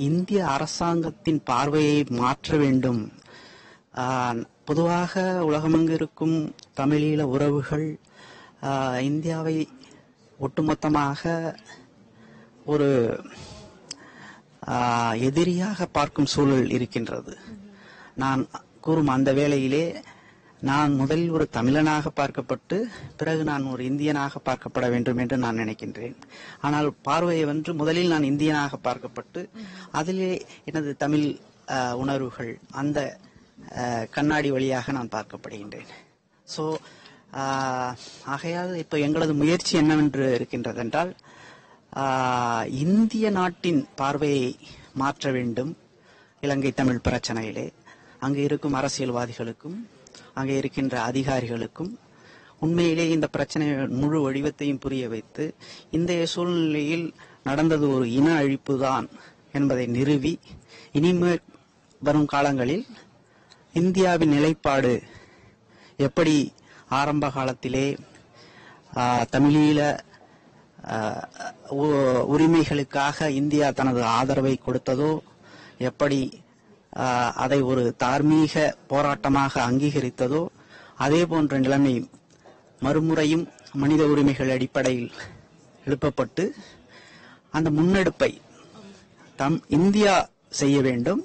இந்திய அரசாங்கத்தின் பார்வையை மாற்ற வேண்டும். பொதுவாக உலகமெங்கு இருக்கும் தமிழீழ உறவுகள் இந்தியாவை ஒட்டுமொத்தமாக ஒரு எதிரியாக பார்க்கும் சூழல் இருக்கின்றது. நான் கூறும் அந்த வேளையிலே நான் முதலில் ஒரு தமிழனாக பார்க்கப்பட்டு பிறகு நான் ஒரு இந்தியனாக பார்க்கப்பட வேண்டும் என்று நான் நினைக்கின்றேன். ஆனால் பார்வையை வென்று முதலில் நான் இந்தியனாக பார்க்கப்பட்டு அதிலே எனது தமிழ் உணர்வுகள் அந்த கண்ணாடி வழியாக நான் பார்க்கப்படுகின்றேன். ஸோ ஆகையால் இப்போ எங்களது முயற்சி என்னவென்று இருக்கின்றது என்றால், இந்திய நாட்டின் பார்வையை மாற்ற வேண்டும். இலங்கை தமிழ் பிரச்சனையிலே அங்கே இருக்கும் அரசியல்வாதிகளுக்கும் அங்கே இருக்கின்ற அதிகாரிகளுக்கும் உண்மையிலே இந்த பிரச்சனை முழு வடிவத்தையும் புரிய வைத்து இன்றைய சூழ்நிலையில் நடந்தது ஒரு இன அழிப்பு தான் என்பதை நிறுவி இனிமேல் வரும் காலங்களில் இந்தியாவின் நிலைப்பாடு எப்படி ஆரம்ப காலத்திலே தமிழீழ உரிமைகளுக்காக இந்தியா தனது ஆதரவை கொடுத்ததோ, எப்படி அதை ஒரு தார்மீக போராட்டமாக அங்கீகரித்ததோ, அதே போன்ற நிலைமை மறுமுறையும் மனித உரிமைகள் அடிப்படையில் எழுப்பப்பட்டு அந்த முன்னெடுப்பை இந்தியா செய்ய வேண்டும்,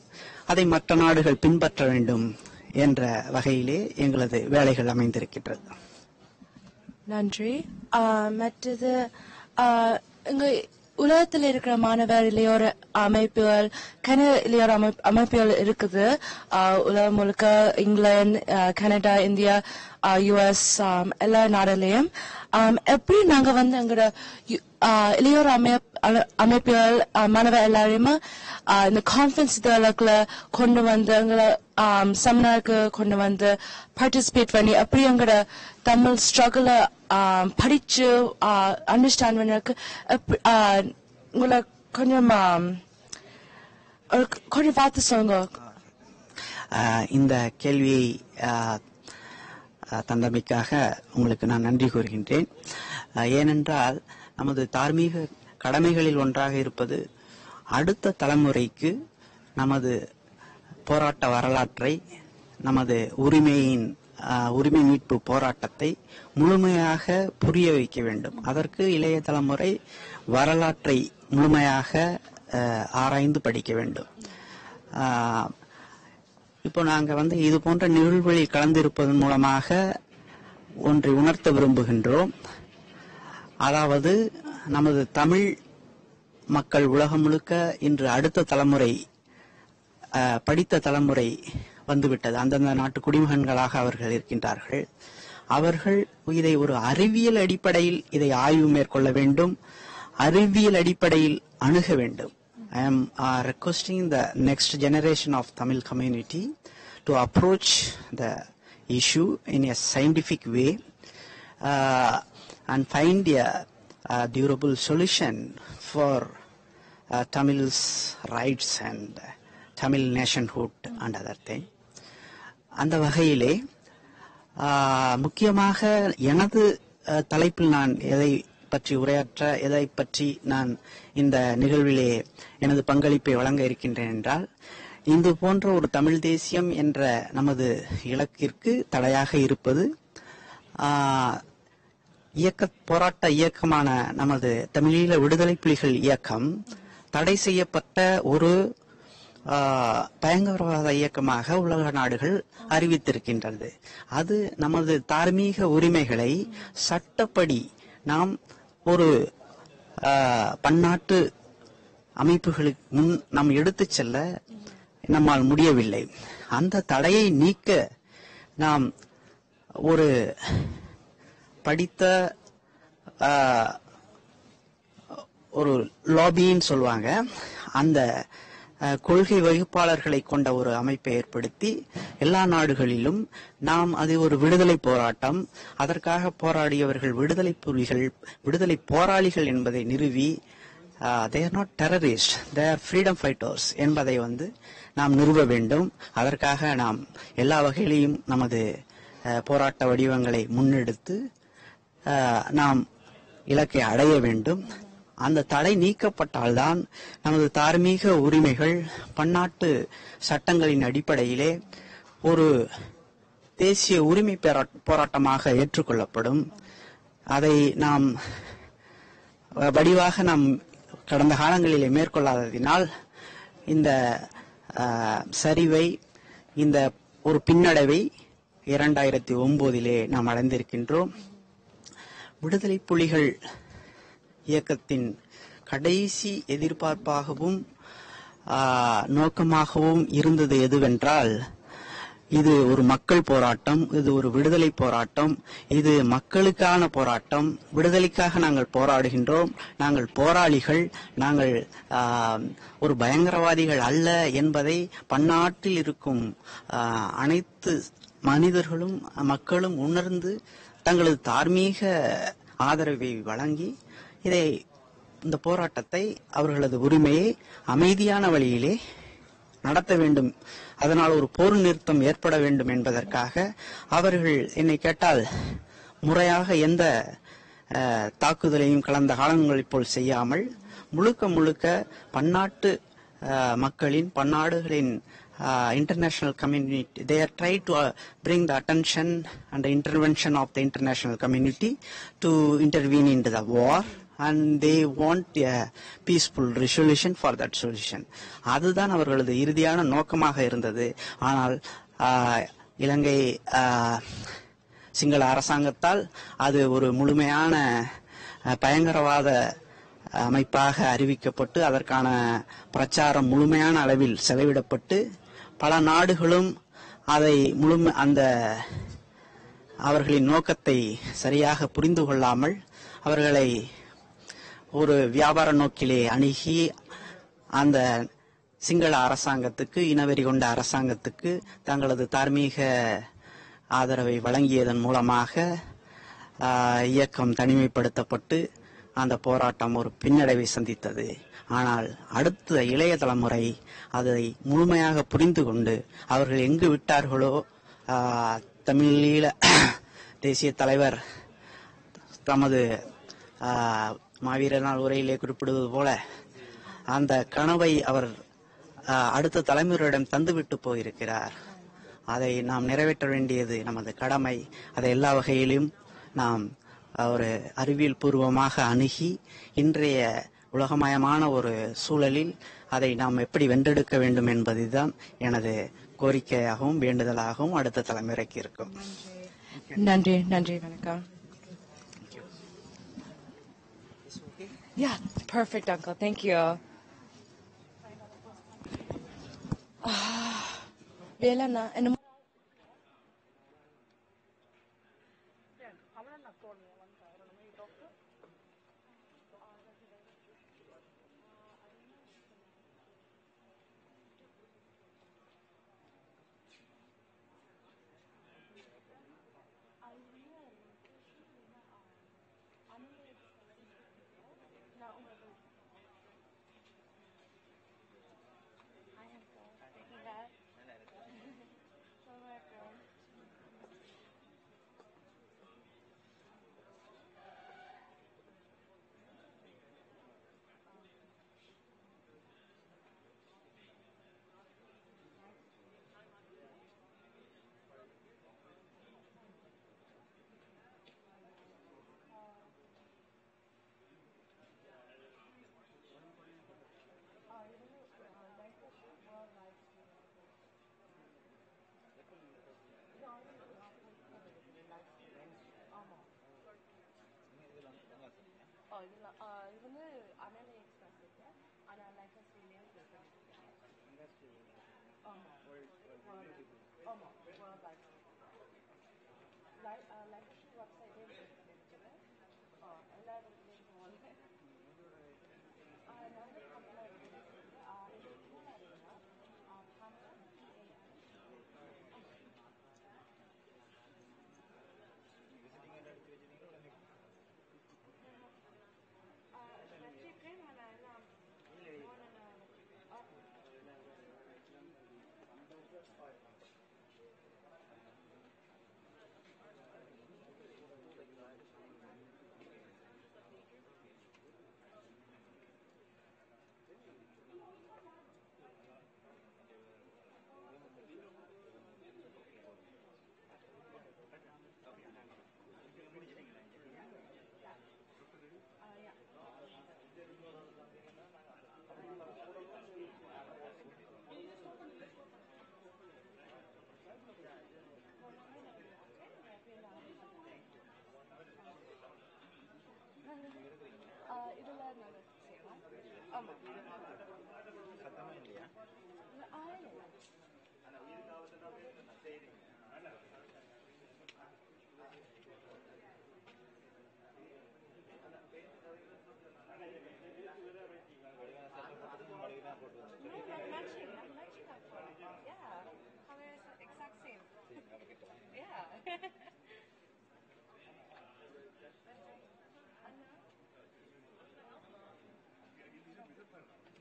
அதை மற்ற நாடுகள் பின்பற்ற வேண்டும் என்ற வகையிலே எங்களது வேலைகள் அமைந்திருக்கின்றது. நன்றி. மற்றது இங்க உலகத்தில் இருக்கிற மாணவர் இளையோர் அமைப்புகள் இளையோர் அமைப்புகள் இருக்குது. உலகம் முழுக்க இங்கிலாந்து, கனடா, இந்தியா, US எல்லா நாடுலையும் எப்படி நாங்க எங்களோட இளையோர் அமைப்புகள் மாணவர் எல்லாரையுமே இந்த கான்ஃபரன்ஸ் இதழக்குள்ள கொண்டு வந்து எங்களை செமினாருக்கு கொண்டு வந்து பார்ட்டிசிபேட் பண்ணி அப்படி எங்களோட தமிழ் ஸ்ட்ரகிள படிச்சு அண்டர்ஸ்டாண்ட் பண்ணக்கு உங்களை கொஞ்சம் பார்த்து சொல்லுங்க. இந்த கேள்வியை தந்தமைக்காக உங்களுக்கு நான் நன்றி கூறுகின்றேன். ஏனென்றால் நமது தார்மீக கடமைகளில் ஒன்றாக இருப்பது அடுத்த தலைமுறைக்கு நமது போராட்ட வரலாற்றை, நமது உரிமை மீட்பு போராட்டத்தை முழுமையாக புரிய வைக்க வேண்டும். அதற்கு இளைய தலைமுறை வரலாற்றை முழுமையாக ஆராய்ந்து படிக்க வேண்டும். இப்போ நாங்க இது போன்ற நிகழ்வுகளில் கலந்திருப்பதன் மூலமாக ஒன்றை உணர்த்த விரும்புகின்றோம். அதாவது நமது தமிழ் மக்கள் உலகம் முழுக்க இன்று அடுத்த தலைமுறை, படித்த தலைமுறை வந்துவிட்டது. அந்தந்த நாட்டு குடிமகன்களாக அவர்கள் இருக்கின்றார்கள். அவர்கள் இதை ஒரு அறிவியல் அடிப்படையில் இதை ஆய்வு மேற்கொள்ள வேண்டும், அறிவியல் அடிப்படையில் அணுக வேண்டும். I am requesting the next generation of Tamil community to approach the issue in a scientific way and find a durable solution for Tamil's rights and Tamil nationhood and other thing. அந்த வகையிலே முக்கியமாக எனது தலைப்பில் நான் எதை பற்றி உரையாற்ற, எதை பற்றி நான் இந்த நிகழ்விலே எனது பங்களிப்பை வழங்க இருக்கின்றேன் என்றால், இது போன்ற ஒரு தமிழ் தேசியம் என்ற நமது இலக்கிற்கு தடையாக இருப்பது போராட்ட இயக்கமான நமது தமிழீழ விடுதலை புலிகள் இயக்கம் தடை செய்யப்பட்ட ஒரு பயங்கரவாத இயக்கமாக உலக நாடுகள் அறிவித்திருக்கின்றது. அது நமது தார்மீக உரிமைகளை சட்டப்படி நாம் ஒரு பன்னாட்டு அமைப்புகளுக்கு முன் நாம் எடுத்துச் செல்ல நம்மால் முடியவில்லை. அந்த தடையை நீக்க நாம் ஒரு படித்த ஒரு லாபின்னு சொல்லுவாங்க, அந்த கொள்கை வகுப்பாளர்களை கொண்ட ஒரு அமைப்பை ஏற்படுத்தி எல்லா நாடுகளிலும் நாம் அது ஒரு விடுதலை போராட்டம், அதற்காக போராடியவர்கள் விடுதலை புலிகள், விடுதலை போராளிகள் என்பதை நிறுவி they are not terrorists, they are freedom fighters என்பதை நாம் நிறுவ வேண்டும். அதற்காக நாம் எல்லா வகையிலையும் நமது போராட்ட வடிவங்களை முன்னெடுத்து நாம் இலக்கை அடைய வேண்டும். அந்த தடை நீக்கப்பட்டால்தான் நமது தார்மீக உரிமைகள் பன்னாட்டு சட்டங்களின் அடிப்படையிலே ஒரு தேசிய உரிமை போராட்டமாக ஏற்றுக்கொள்ளப்படும். அதை நாம் வடிவாக நாம் கடந்த காலங்களிலே மேற்கொள்ளாததினால் இந்த சரிவை, இந்த ஒரு பின்னடைவை 2009 நாம் அடைந்திருக்கின்றோம். விடுதலை புலிகள் இயக்கத்தின் கடைசி எதிர்பார்ப்பாகவும் நோக்கமாகவும் இருந்தது எதுவென்றால், இது ஒரு மக்கள் போராட்டம், இது ஒரு விடுதலை போராட்டம், இது மக்களுக்கான போராட்டம், விடுதலைக்காக நாங்கள் போராடுகின்றோம், நாங்கள் போராளிகள், நாங்கள் ஒரு பயங்கரவாதிகள் அல்ல என்பதை பன்னாட்டில் இருக்கும் அனைத்து மனிதர்களும் மக்களும் உணர்ந்து தங்களது தார்மீக ஆதரவை வழங்கி இந்த போராட்டத்தை அவர்களது உரிமையை அமைதியான வழியிலே நடத்த வேண்டும், அதனால் ஒரு போர் நிறுத்தம் ஏற்பட வேண்டும் என்பதற்காக அவர்கள் என்னை கேட்டால் முறையாக எந்த தாக்குதலையும் கடந்த காலங்களைப் போல் செய்யாமல் முழுக்க பன்னாட்டு மக்களின் பன்னாடுகளின் international community, they are trying to bring the attention and the intervention of the international community to intervene into the war, and they want a peaceful resolution for that solution. அதுதான் அவர்களது இறுதியான நோக்கமாக இருந்தது. ஆனால் இலங்கை சிங்கள அரசாங்கத்தால் அது ஒரு முழுமையான பயங்கரவாத அமைப்பாக அறிவிக்கப்பட்டு அதற்கான பிரச்சாரம் முழுமையான அளவில் செலவிடப்பட்டு பல நாடுகளும் அதை அவர்களின் நோக்கத்தை சரியாக புரிந்து கொள்ளாமல் அவர்களை ஒரு வியாபார நோக்கிலே அணுகி அந்த சிங்கள அரசாங்கத்துக்கு, இனவெறி கொண்ட அரசாங்கத்துக்கு தங்களது தார்மீக ஆதரவை வழங்கியதன் மூலமாக இயக்கம் தனிமைப்படுத்தப்பட்டு அந்த போராட்டம் ஒரு பின்னடைவை சந்தித்தது. ஆனால் அடுத்த இளைய தலைமுறை அதை முழுமையாக புரிந்து கொண்டு அவர்கள் எங்கு விட்டார்களோ, தமிழீழ தேசிய தலைவர் தமது மாவீரர் நாள் உரையிலே குறிப்பிடுவது போல அந்த கனவை அவர் அடுத்த தலைமுறையிடம் தந்துவிட்டு போயிருக்கிறார். அதை நாம் நிறைவேற்ற வேண்டியது நமது கடமை. அதை எல்லா வகையிலும் நாம் ஒரு அறிவியல் பூர்வமாக அணுகி இன்றைய உலகமயமான ஒரு சூழலில் அதை நாம் எப்படி வென்றெடுக்க வேண்டும் என்பதுதான் எனது கோரிக்கையாகவும் வேண்டுதலாகவும் அடுத்த தலைமுறைக்கு இருக்கும். நன்றி. நன்றி. வணக்கம். Yeah, perfect, Uncle. Thank you. Velana, and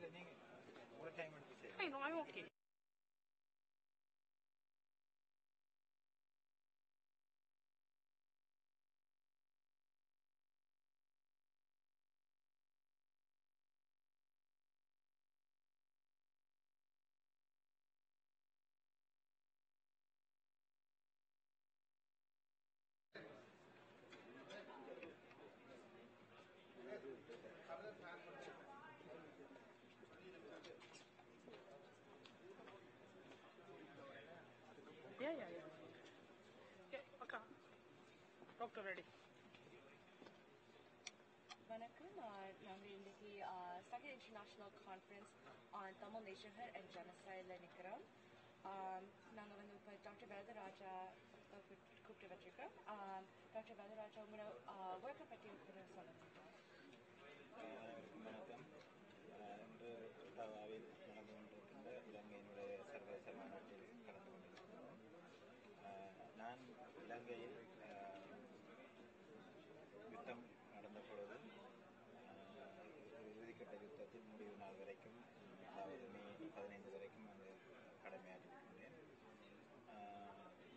No, I'm okay. Yeah. Okay, Doctor ready. வணக்கம் நாங்கள் இன்னைக்கு Second International Conference on Tamil Nationhood and Genocide நிற்கிறோம். நாங்கள் வந்து இப்போ டாக்டர் வரதராஜா கூப்பிட்டு வச்சிருக்கோம். டாக்டர் வரதராஜா உங்களோட ஒர்க்கை பற்றி கொஞ்சம் சொல்லுங்கள். வணக்கம். இன்று ஒட்டாவாவில் நடந்து கொண்டிருக்கின்ற இலங்கையினுடைய சர்வதேச மாநாட்டில் கலந்து கொண்டிருக்கிறோம். நான் இலங்கையில் யுத்தம் நடந்த பொழுது இறுதிக்கட்ட யுத்தத்தில் முடிவு நாள் வரைக்கும், அதாவது மே 15 வரைக்கும் அங்கு கடமையாற்றிருக்கின்றேன்.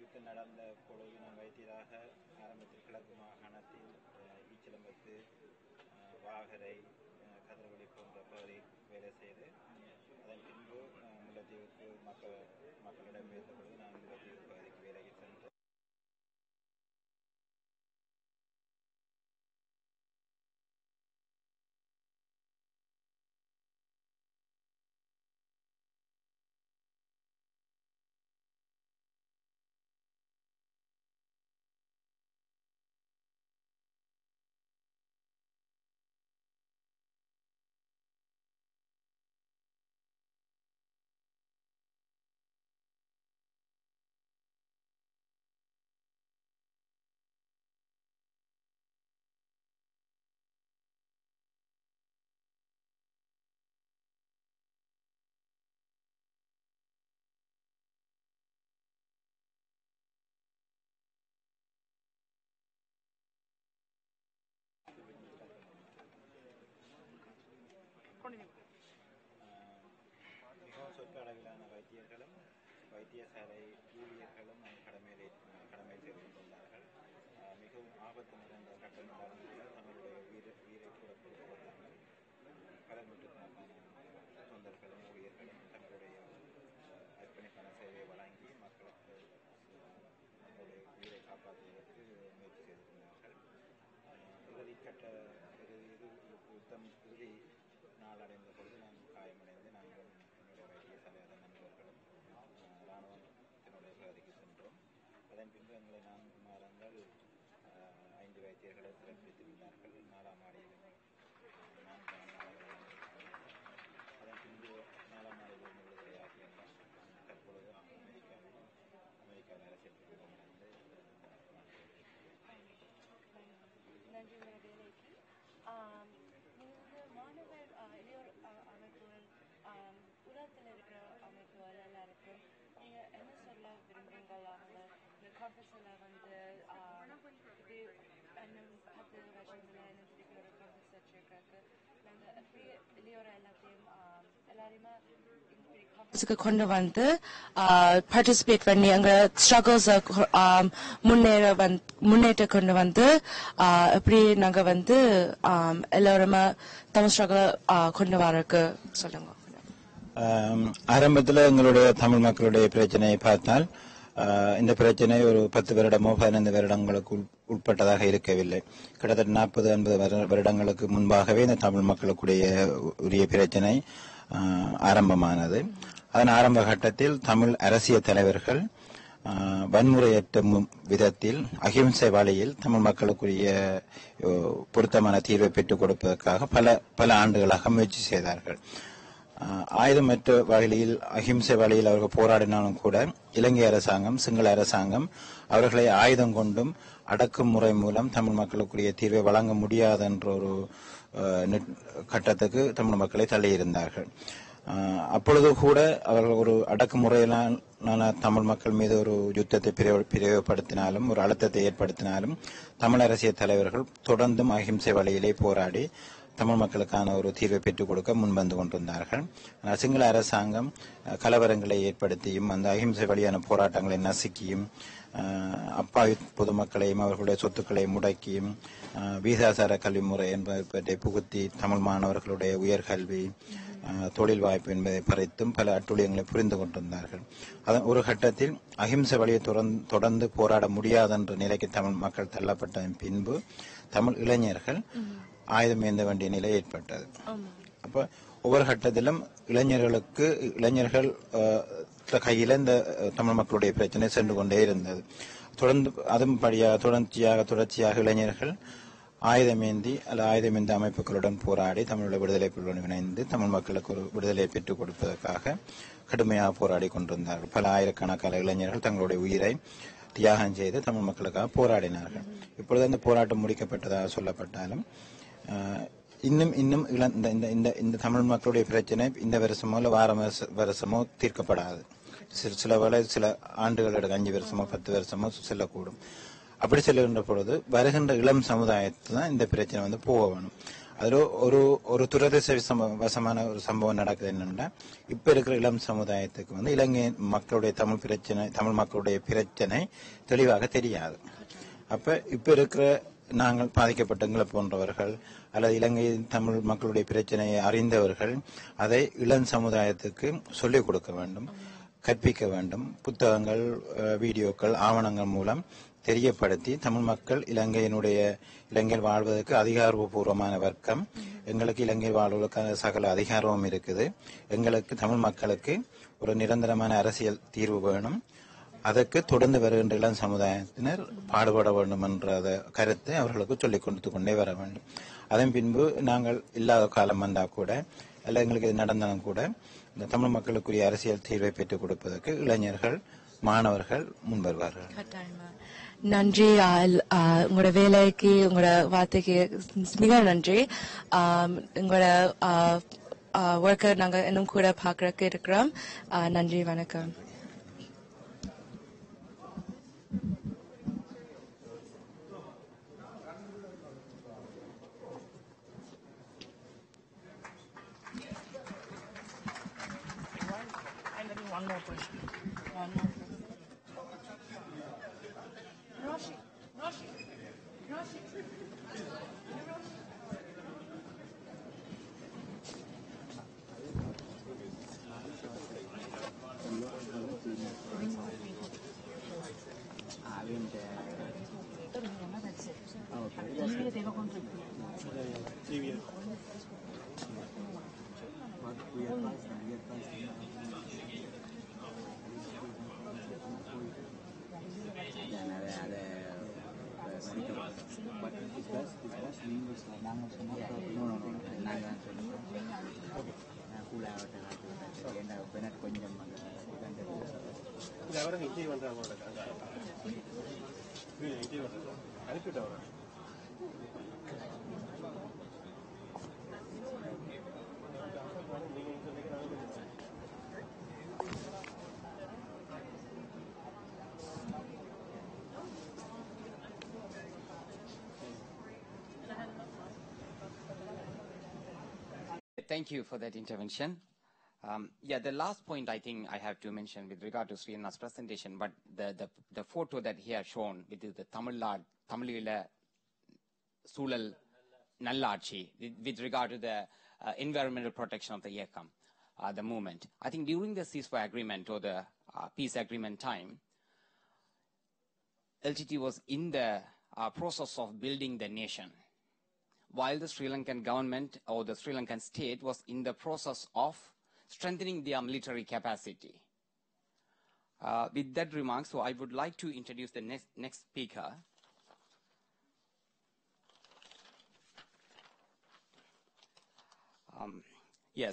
யுத்தம் நடந்த பொழுது நான் வைத்தியராக ஆரம்பத்தில் கிழக்கு மாகாணத்தில் ஈச்சிலம்பத்து, வாகரை, கதிரவெளி போன்ற பகுதி வேலை செய்து, அதன் பின்பு முல்லைத்தீவுக்கு மக்களிடம் பேச பொழுது நான் முல்லைத்தீவு பகுதிக்கு வேலைக்கு சென்றேன். மிகவும் சொற்ப அளவிலான வைத்தியர்களும் வைத்தியசாலை ஊழியர்களும் கடமையில் செய்திருந்தார்கள். மிகவும் ஆபத்து நிறைந்த கட்டணங்களும் கூட தங்களுடைய உயிரை கூட கொடுத்தார்கள். பல நூற்றுக்கணக்கான தொண்டர்களும் ஊழியர்களும் தங்களுடைய அர்ப்பணிப்பான சேவையை வழங்கி மக்களுக்கு தங்களுடைய உயிரை காப்பாற்றுவதற்கு முயற்சி செய்திருந்தார்கள். யுத்தம் இறுதி நாள் அடைந்த பொழுது நான் காயமடைந்து நாங்கள் என்னுடைய வைத்தியசாலை அதன் நண்பர்களும் இராணுவத்தினுடைய பகுதிக்கு சென்றோம். அதன் பின்பு எங்களை 4 மாதங்கள் 5 வைத்தியர்களை சிறப்பித்திருந்தார்கள். 4ஆம் மாடியில் 4 மாதங்கள். அதன் பின்பு 4ஆம் மாடியில் இருந்து விடுதலையாகி வந்தோம். தற்பொழுது அமெரிக்காவில் அரசியல் நடந்து நன்றி உங்களோட வேலைக்கு. நீங்கள் மாணவர் இளையோர் அமைப்புகள், உலகத்தில் இருக்கிற அமைப்புகள் எல்லாருக்கும் நீங்கள் என்ன சொல்ல விரும்புகிறீங்கள்? அவங்க இந்த கான்ஃபரன்ஸில் வந்து இப்படி இன்னும் 10 வருஷத்தில் என்ன சொல்லிக்கிற ஒரு கான்ஃபரன்ஸ் வச்சுருக்காங்க. நாங்கள் எப்படி இளையோரை எல்லாரையுமே இப்படி கான்ஃபரன்ஸுக்கு கொண்டு வந்து பார்ட்டிசிபேட் பண்ணி அங்கே ஸ்ட்ரகிள்ஸை முன்னேற்ற கொண்டு வந்து எப்படி நாங்கள் வந்து எல்லாருமே தமிழ் ஸ்ட்ரகிளை கொண்டு வரக்கு சொல்லுங்க. ஆரம்பத்தில் எங்களுடைய தமிழ் மக்களுடைய பிரச்சனையை பார்த்தால் இந்த பிரச்சனை ஒரு 10 வருடமோ 15 வருடங்களுக்கு உட்பட்டதாக இருக்கவில்லை. கிட்டத்தட்ட 40-50 வருடங்களுக்கு முன்பாகவே இந்த தமிழ் மக்களுக்குடைய உரிய பிரச்சனை ஆரம்பமானது. அதன் ஆரம்ப கட்டத்தில் தமிழ் அரசியல் தலைவர்கள் வன்முறையற்ற விதத்தில் அகிம்சை வழியில் தமிழ் மக்களுக்குரிய பொருத்தமான தீர்வை பெற்றுக் கொடுப்பதற்காக பல ஆண்டுகளாக முயற்சி செய்தார்கள். ஆயுதமற்ற வழியில் அகிம்சை வழியில் அவர்கள் போராடினாலும் கூட இலங்கை அரசாங்கம், சிங்கள அரசாங்கம் அவர்களை ஆயுதம் கொண்டும் அடக்குமுறை மூலம் தமிழ் மக்களுக்குரிய தீர்வை வழங்க முடியாது என்ற ஒரு கட்டத்துக்கு தமிழ் மக்களை தள்ளியிருந்தார்கள். அப்பொழுது கூட அவர்கள் ஒரு அடக்குமுறையிலான தமிழ் மக்கள் மீது ஒரு யுத்தத்தை பிரயோகப்படுத்தினாலும் ஒரு அழுத்தத்தை ஏற்படுத்தினாலும் தமிழ் அரசியல் தலைவர்கள் தொடர்ந்தும் அகிம்சை வழியிலே போராடி தமிழ் மக்களுக்கான ஒரு தீர்வை பெற்றுக் கொடுக்க முன்வந்து கொண்டிருந்தார்கள். ஆனால் சிங்கள அரசாங்கம் கலவரங்களை ஏற்படுத்தியும் அந்த அகிம்சை வழியான போராட்டங்களை நசுக்கியும் அப்பாவி பொதுமக்களையும் அவர்களுடைய சொத்துக்களை முடக்கியும் வீசாசார கல்வி முறை என்பதை புகுத்தி தமிழ் மாணவர்களுடைய உயர்கல்வி தொழில் வாய்ப்பு என்பதை பறித்தும் பல அட்டூழியங்களை புரிந்து கொண்டிருந்தார்கள். அதன் ஒரு கட்டத்தில் அகிம்சை வழியை தொடர்ந்து போராட முடியாத என்ற நிலைக்கு தமிழ் மக்கள் தள்ளப்பட்ட பின்பு தமிழ் இளைஞர்கள் ஆயுதம் ஏந்த வேண்டிய நிலை ஏற்பட்டது. அப்ப ஒவ்வொரு கட்டத்திலும் இளைஞர்கள் கையில இந்த தமிழ் மக்களுடைய பிரச்சனை சென்று கொண்டே இருந்தது. தொடர்ந்து அதுவும் தொடர்ச்சியாக இளைஞர்கள் ஆயுதமேந்தி அமைப்புகளுடன் போராடி தமிழுடைய விடுதலை புலிகளுடன் இணைந்து தமிழ் மக்களுக்கு ஒரு விடுதலை பெற்றுக் கொடுப்பதற்காக கடுமையாக போராடி கொண்டிருந்தார்கள். பல ஆயிரக்கணக்கான இளைஞர்கள் தங்களுடைய உயிரை தியாகம் செய்து தமிழ் மக்களுக்காக போராடினார்கள். இப்பொழுது அந்த போராட்டம் முடிக்கப்பட்டதாக சொல்லப்பட்டாலும் இன்னும் இந்த தமிழ் மக்களுடைய பிரச்சனை இந்த வருஷமோ இல்ல வருஷமோ தீர்க்கப்படாது. சில ஆண்டுகள் எடுக்க 5 வருஷமோ 10 வருஷமோ செல்லக்கூடும். அப்படி செல்லுகின்ற பொழுது வருகின்ற இளம் சமுதாயத்தை தான் இந்த பிரச்சனை போக வேணும். அதில் ஒரு துரதிர்ஷ்டவசமான ஒரு சம்பவம் நடக்குது என்னன்னா, இப்ப இருக்கிற இளம் சமுதாயத்துக்கு இலங்கை மக்களுடைய தமிழ் மக்களுடைய பிரச்சனை தெளிவாக தெரியாது. அப்ப இப்ப இருக்கிற நாங்கள் பாதிக்கப்பட்ட எங்களை போன்றவர்கள் அல்லது இலங்கை தமிழ் மக்களுடைய பிரச்சனையை அறிந்தவர்கள் அதை இளம் சமுதாயத்துக்கு சொல்லிக் கொடுக்க வேண்டும், கற்பிக்க வேண்டும். புத்தகங்கள், வீடியோக்கள், ஆவணங்கள் மூலம் தெரியப்படுத்தி தமிழ் மக்கள் இலங்கையில் வாழ்வதற்கு அதிகாரப்பூர்வமான வர்க்கம், எங்களுக்கு இலங்கையில் வாழ்வதற்கான சகல அதிகாரமும் இருக்குது, எங்களுக்கு தமிழ் மக்களுக்கு ஒரு நிரந்தரமான அரசியல் தீர்வு வேணும், அதற்கு தொடர்ந்து வருகின்ற இளம் சமுதாயத்தினர் பாடுபட வேண்டும் என்ற கருத்தை அவர்களுக்கு சொல்லிக் கொடுத்து கொண்டே வர வேண்டும். அதன் பின்பு நாங்கள் இல்லாத காலம் வந்தால் கூட அல்ல எங்களுக்கு இது நடந்தாலும் கூட இந்த தமிழ் மக்களுக்குரிய அரசியல் தீர்வை பெற்றுக் கொடுப்பதற்கு இளைஞர்கள், மாணவர்கள் முன்வருவார்கள். நன்றி. உங்களோட வேலைக்கு, உங்களோட வார்த்தைக்கு மிக நன்றி. உங்களோட ஒர்க்கை நாங்கள் இன்னும் கூட பார்க்கறதுக்கு இருக்கிறோம். நன்றி, வணக்கம். One more question. Roshi. Thank you for that intervention. The last point I think I have to mention with regard to Srina's presentation, but the photo that he has shown with the Tamil Sulal Nallachi with regard to the environmental protection of the Yekam, the movement. I think during the ceasefire agreement or the peace agreement time, LTT was in the process of building the nation, while the Sri Lankan government or the Sri Lankan state was in the process of strengthening their military capacity. With that remark, so I would like to introduce the next speaker.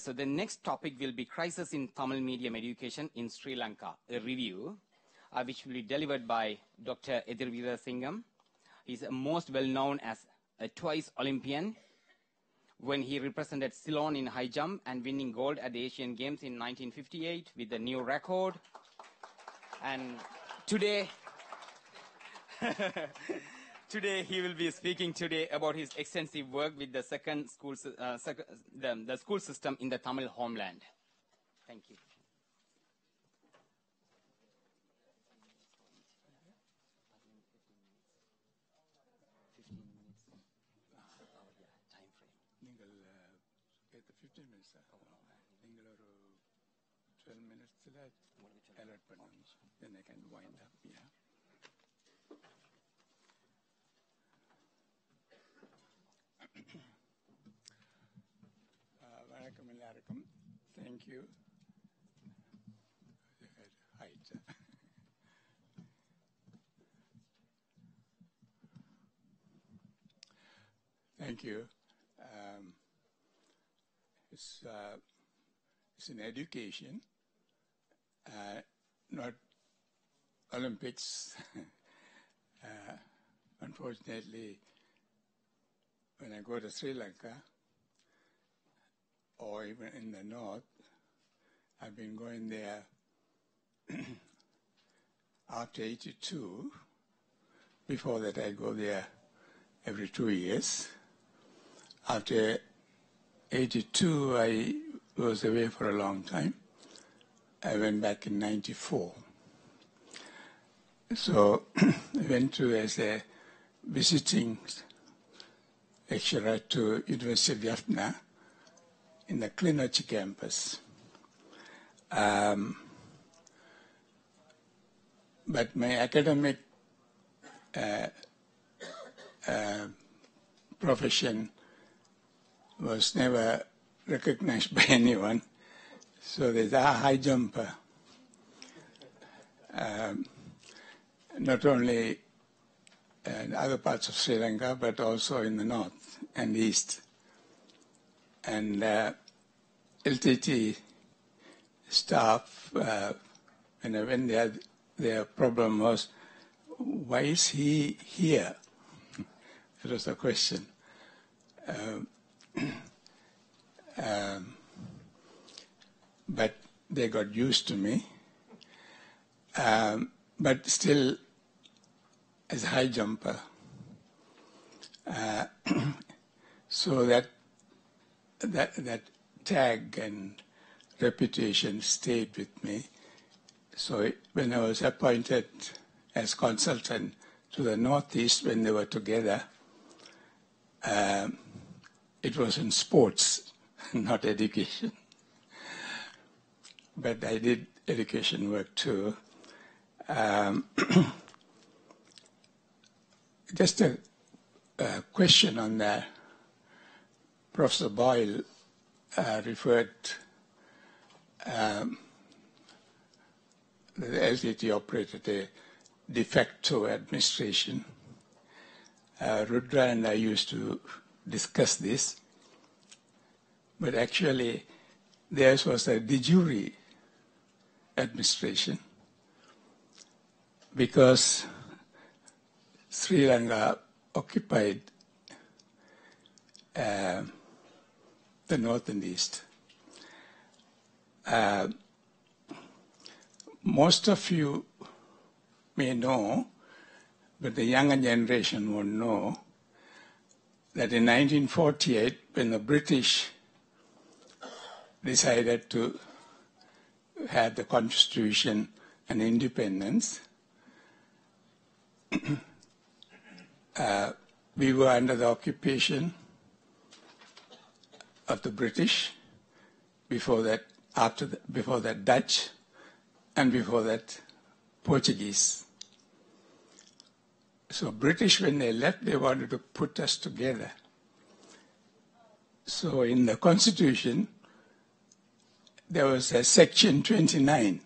So the next topic will be Crisis in Tamil Medium Education in Sri Lanka, a review, which will be delivered by Dr. Edirveera Singham. He's most well known as a twice Olympian when he represented Ceylon in high jump and winning gold at the Asian Games in 1958 with a new record. And today, Today he will be speaking today about his extensive work with the the school system in the Tamil homeland. Thank you. நீங்கள் கேட்ட 15 minutes நீங்கள் ஒரு 12 minutes alert பண்ணுங்க. Then I can wind up. Yeah. வணக்கம் எல்லாருக்கும். Thank you. Height. Thank you. It's an education, not Olympics. Unfortunately, when I go to Sri Lanka, or even in the north, I've been going there after 82. Before that, I go there every 2 years. After 82, I was away for a long time. I went back in 94. So I went to as a visiting lecturer to University of Jaffna in the Klinochi campus. But my academic profession was never recognized by anyone. So there's a high jumper. Not only in other parts of Sri Lanka, but also in the north and east. And LTT staff, when I went there, their problem was, why is he here? That was the question. But they got used to me. But still, as a high jumper. So that tag and reputation stayed with me. So when I was appointed as consultant to the Northeast when they were together, it was in sports, not education. But I did education work too. Just a question on that. Professor Boyle referred the LTT operated a de facto administration. Rudra and I used to discuss this, but actually theirs was a de jure administration because Sri Lanka occupied the north and east. Most of you may know, but the younger generation won't know, that in 1948, when the British decided to have the Constitution and independence, we were under the occupation of the British, before that Dutch, and before that Portuguese. So British, when they left, they wanted to put us together. So in the Constitution, there was a Section 29.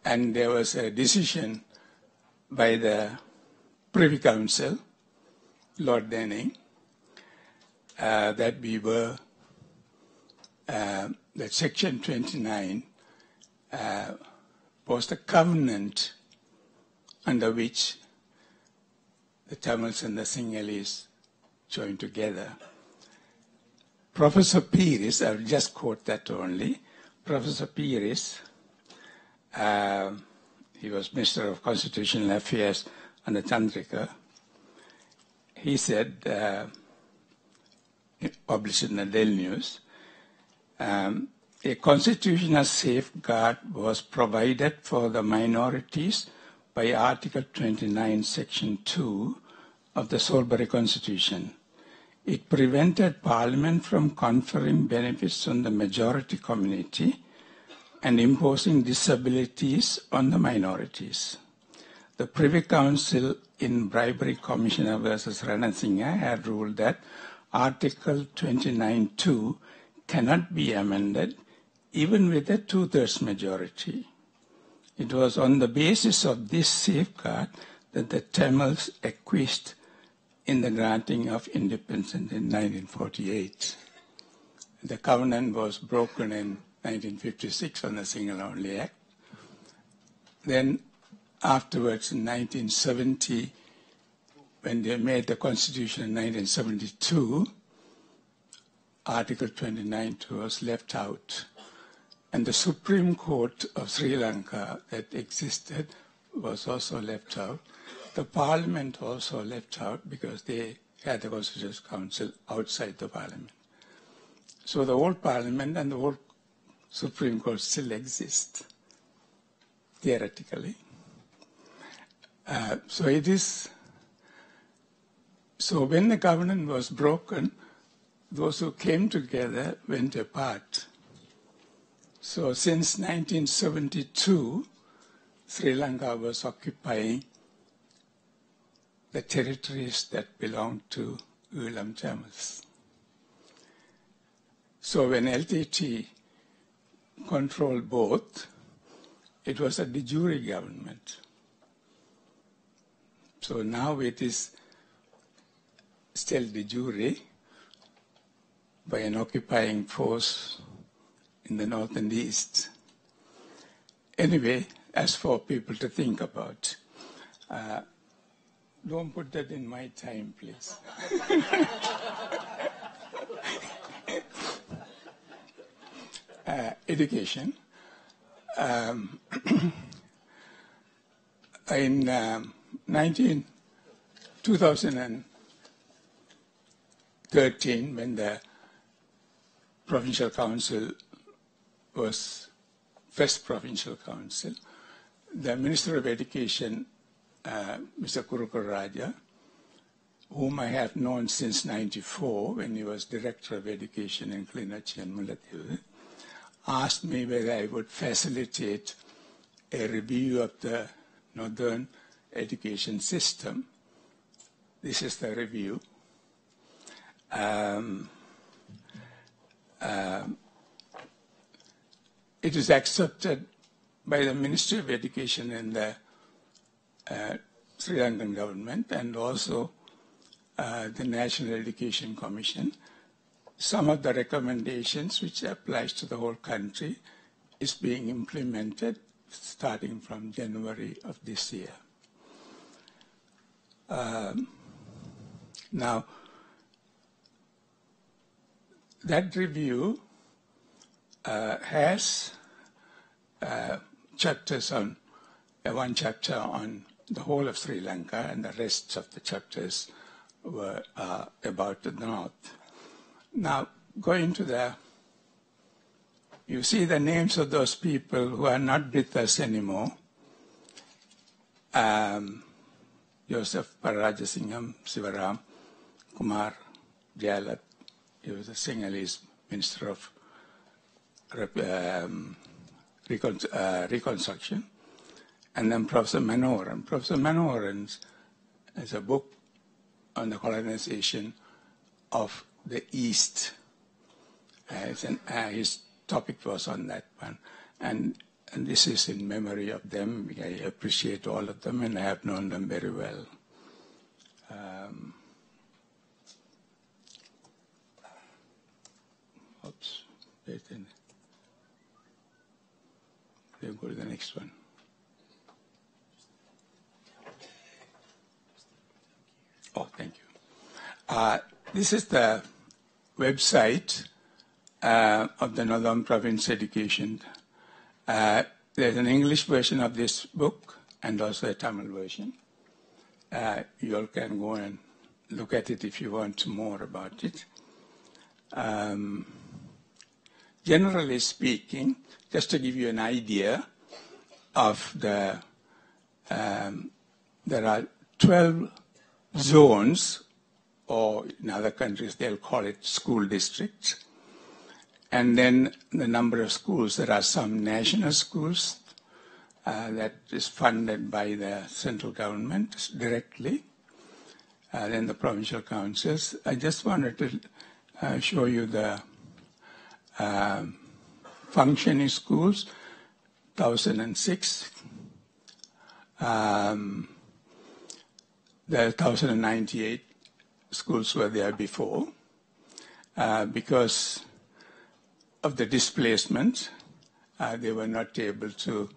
And there was a decision by the Privy Council, Lord Denning, that we were, that Section 29 was the covenant under which the Tamils and the Sinhalese joined together. Professor Pires, I'll just quote that only, Professor Pires, he was Minister of Constitutional Affairs under Chandrika. He said, published in the Daily News, a constitutional safeguard was provided for the minorities by Article 29, Section 2 of the Salisbury Constitution. It prevented Parliament from conferring benefits on the majority community and imposing disabilities on the minorities. The Privy Council in Bribery Commissioner versus Ranasinghe had ruled that Article 29.2 cannot be amended even with a two-thirds majority. It was on the basis of this safeguard that the Tamils acquiesced in the granting of independence in 1948. The covenant was broken in 1956 on the Single-Only Act. Then afterwards, in 1970, when they made the Constitution in 1972, Article 29.2 was left out. And the Supreme Court of Sri Lanka that existed was also left out. The Parliament also left out because they had the Constitutional Council outside the Parliament. So the old Parliament and the old Supreme Court still exist, theoretically. So when the covenant was broken, those who came together went apart. So since 1972, Sri Lanka was occupying the territories that belonged to Ulam Tamils. So when LTT controlled both, it was a de jure government. So now it is still de jure by an occupying force in the north and east. Anyway, as for people to think about, don't put that in my time, please. Education. In 2013, when the Provincial Council was first Provincial Council, the Minister of Education, Mr. Kurukul Raja, whom I have known since 1994 when he was Director of Education in Klinachi and Mullaitivu, asked me whether I would facilitate a review of the Northern education system. This is the review. It is accepted by the Ministry of Education and the Sri Lankan government and also the National Education Commission. Some of the recommendations which applies to the whole country is being implemented starting from January of this year. Now, that review has chapters on, one chapter on the whole of Sri Lanka, and the rest of the chapters were about the north. Now, going to the, you see the names of those people who are not with us anymore. Joseph Parajasingham, Sivaram, Kumar Jayalat, he was a Sinhalese Minister of Reconstruction. And then Professor Manoharan. Professor Manoharan has a book on the colonization of the East. His topic was on that one. And this is in memory of them. I appreciate all of them, and I have known them very well. Oops. Then go to the next one. Oh, thank you. This is the website of the Northern Province Education. there's an English version of this book and also a Tamil version. You all can go and look at it if you want more about it. Generally speaking, just to give you an idea of the, there are 12 zones, or in other countries they'll call it school districts. And then the number of schools, there are some national schools that is funded by the central government directly, then the provincial councils. I just wanted to show you the functioning schools, 1,006. The 1,098 schools were there before. Because of the displacement, they were not able to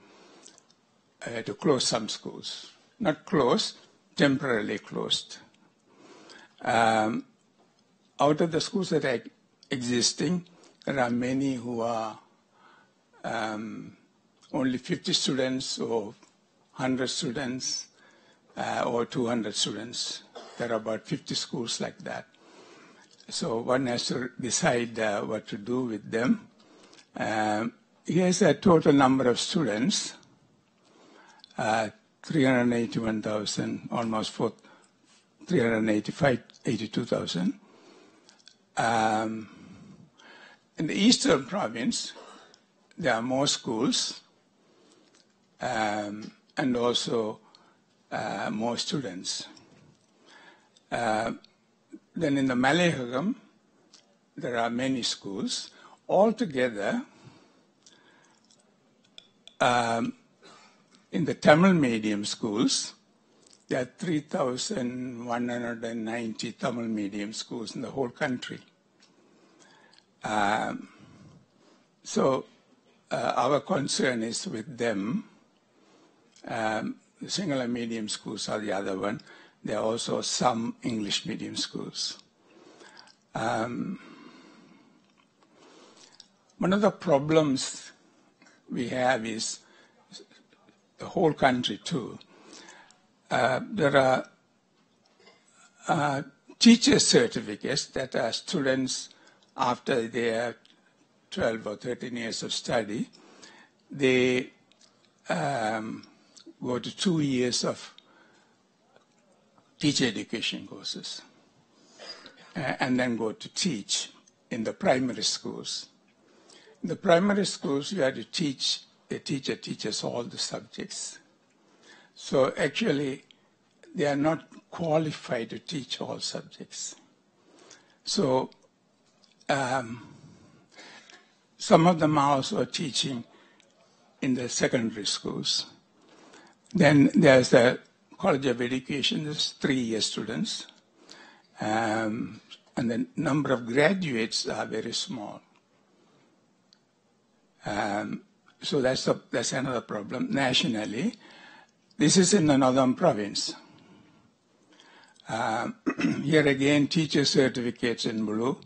close some schools. Not closed, temporarily closed. Out of the schools that are existing, there are many who are only 50 students or 100 students or 200 students. There are about 50 schools like that. So one has to decide what to do with them. Here's a total number of students, 381,000, almost 382,000. In the eastern province, there are more schools and also more students. Then in the Malayalam, there are many schools. Altogether, in the Tamil medium schools, there are 3,190 Tamil medium schools in the whole country. So our concern is with them. The Sinhala medium schools are the other one. There are also some English medium schools. One of the problems we have is the whole country too. There are teacher certificates that are students after their 12 or 13 years of study, they go to 2 years of teacher education courses and then go to teach in the primary schools. In the primary schools, you have to teach, the teacher teaches all the subjects. So actually, they are not qualified to teach all subjects. So some of them are also teaching in the secondary schools. Then there's the College of Education, there's 3-year students. And the number of graduates are very small. So that's another problem nationally. This is in the northern province. Here again, teacher certificates in blue.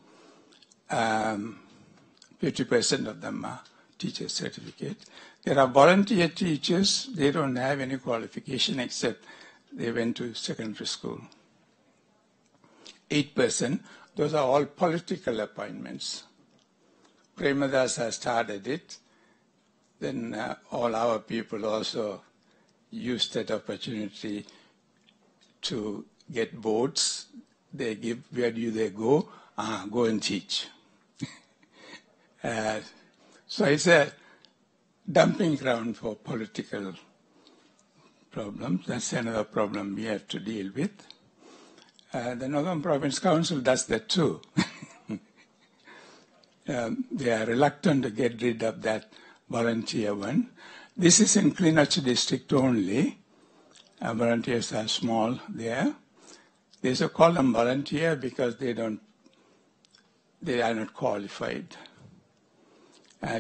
50% of them are teacher certificate. There are volunteer teachers. They don't have any qualification except they went to secondary school. 8%, those are all political appointments. Premadasa started it. Then all our people also used that opportunity to get votes. They give, where do they go? Go and teach. So it's a dumping ground for political problems. That's another problem we have to deal with. The Northern Province Council does that too. They are reluctant to get rid of that volunteer one. This is in Klinachi district only. Volunteers are small there. They so call them volunteer because they are not qualified.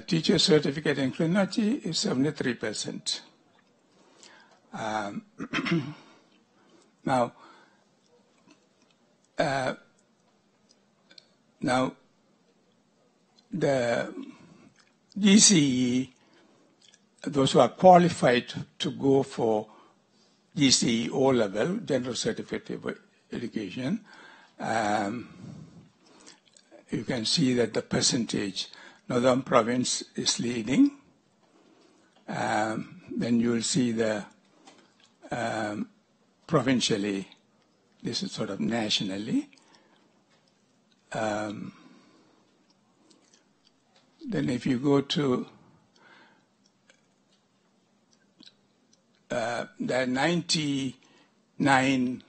Teacher certificate in Klinachi is 73%. Now the GCE those who are qualified to go for GCE O-level, General Certificate of Education, you can see that the percentage, Northern Province is leading. Then you will see the provincially, this is sort of nationally. Then if you go to the 99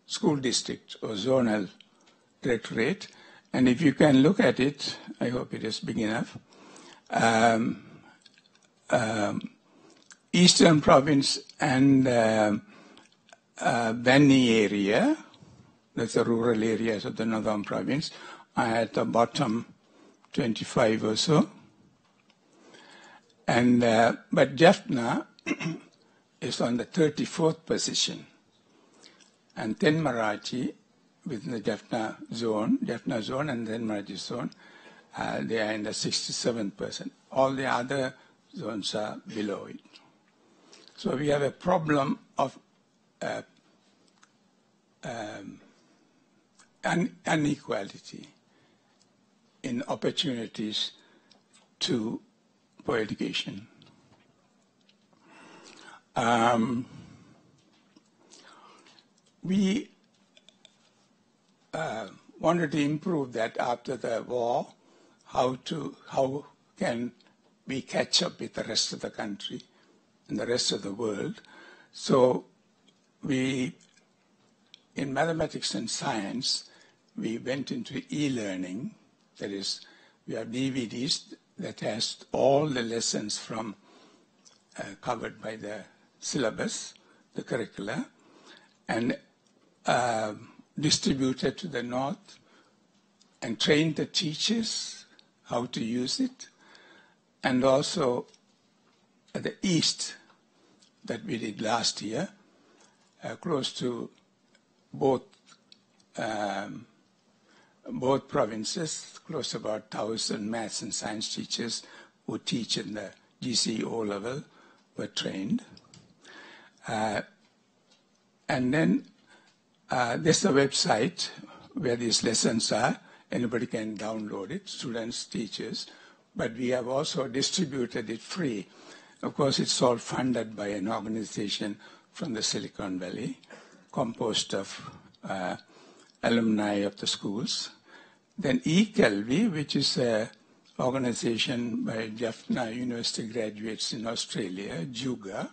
school district or zonal directorate, and if you can look at it, I hope it is big enough. Eastern Province and Benny area, that's the rural areas of the Northern Province, are at the bottom 25 or so. And but Jaffna is on the 34th position. And Tenmarachi, within the Jaffna zone and Tenmarachi zone, they are in the 67%. All the other zones are below it. So we have a problem of inequality in opportunities for education. We wanted to improve that after the war. How can we catch up with the rest of the country and the rest of the world? So in mathematics and science, we went into e-learning. That is, we have DVDs that has all the lessons from covered by the syllabus, the curricula, and distributed to the north and trained the teachers how to use it, and also at the east that we did last year, close to both provinces, close to about 1,000 maths and science teachers who teach in the GCE O-level were trained. And then there's a website where these lessons are. Anybody can download it, students, teachers. But we have also distributed it free. Of course, it's all funded by an organization from the Silicon Valley, composed of alumni of the schools. Then eKelvi, which is an organization by Jaffna University graduates in Australia, JUGA,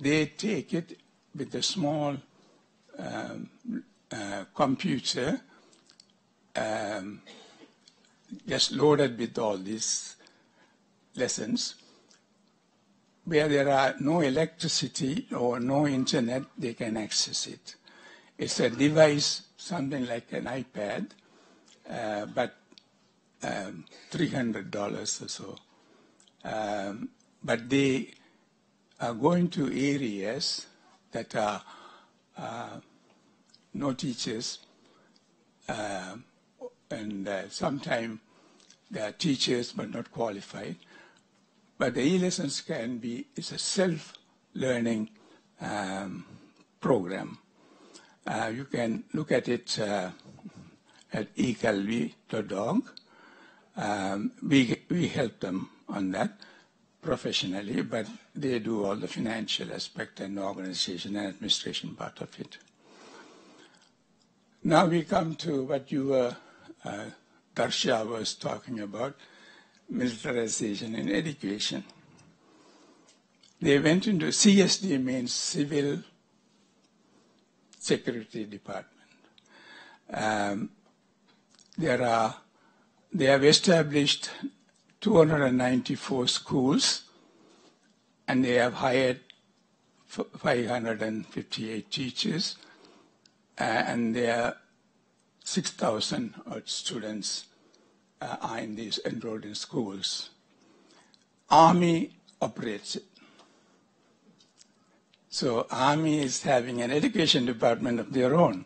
they take it with a small computer just loaded with all these lessons. Where there are no electricity or no internet, they can access it. It's a device, something like an iPad, but $300 or so. But they are going to areas that are no teachers, and sometimes there are teachers but not qualified. But the e-lessons it's a self-learning program. You can look at it at ekalvi.org. We help them on that professionally, but they do all the financial aspect and the organization and administration part of it. Now we come to what Darsha was talking about, militarization in education. They went into CSD, means Civil Security Department. They have established 294 schools, and they have hired 558 teachers, and there are 6,000 students are enrolled in schools. Army operates it. So Army is having an education department of their own.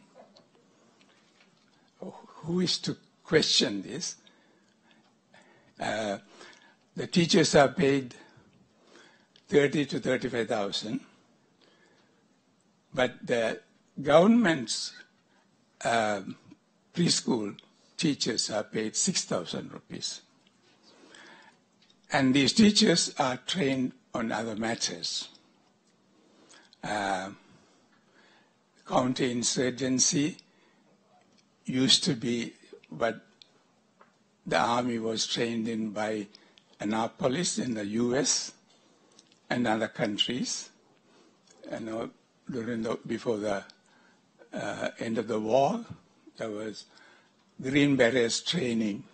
Who is to question this? The teachers are paid 30 to 35,000, but the government's preschool teachers are paid 6,000 rupees. And these teachers are trained on other matters. Counterinsurgency used to be what the army was trained in by Annapolis in the US and other countries. Before the end of the war, there was Green Berets training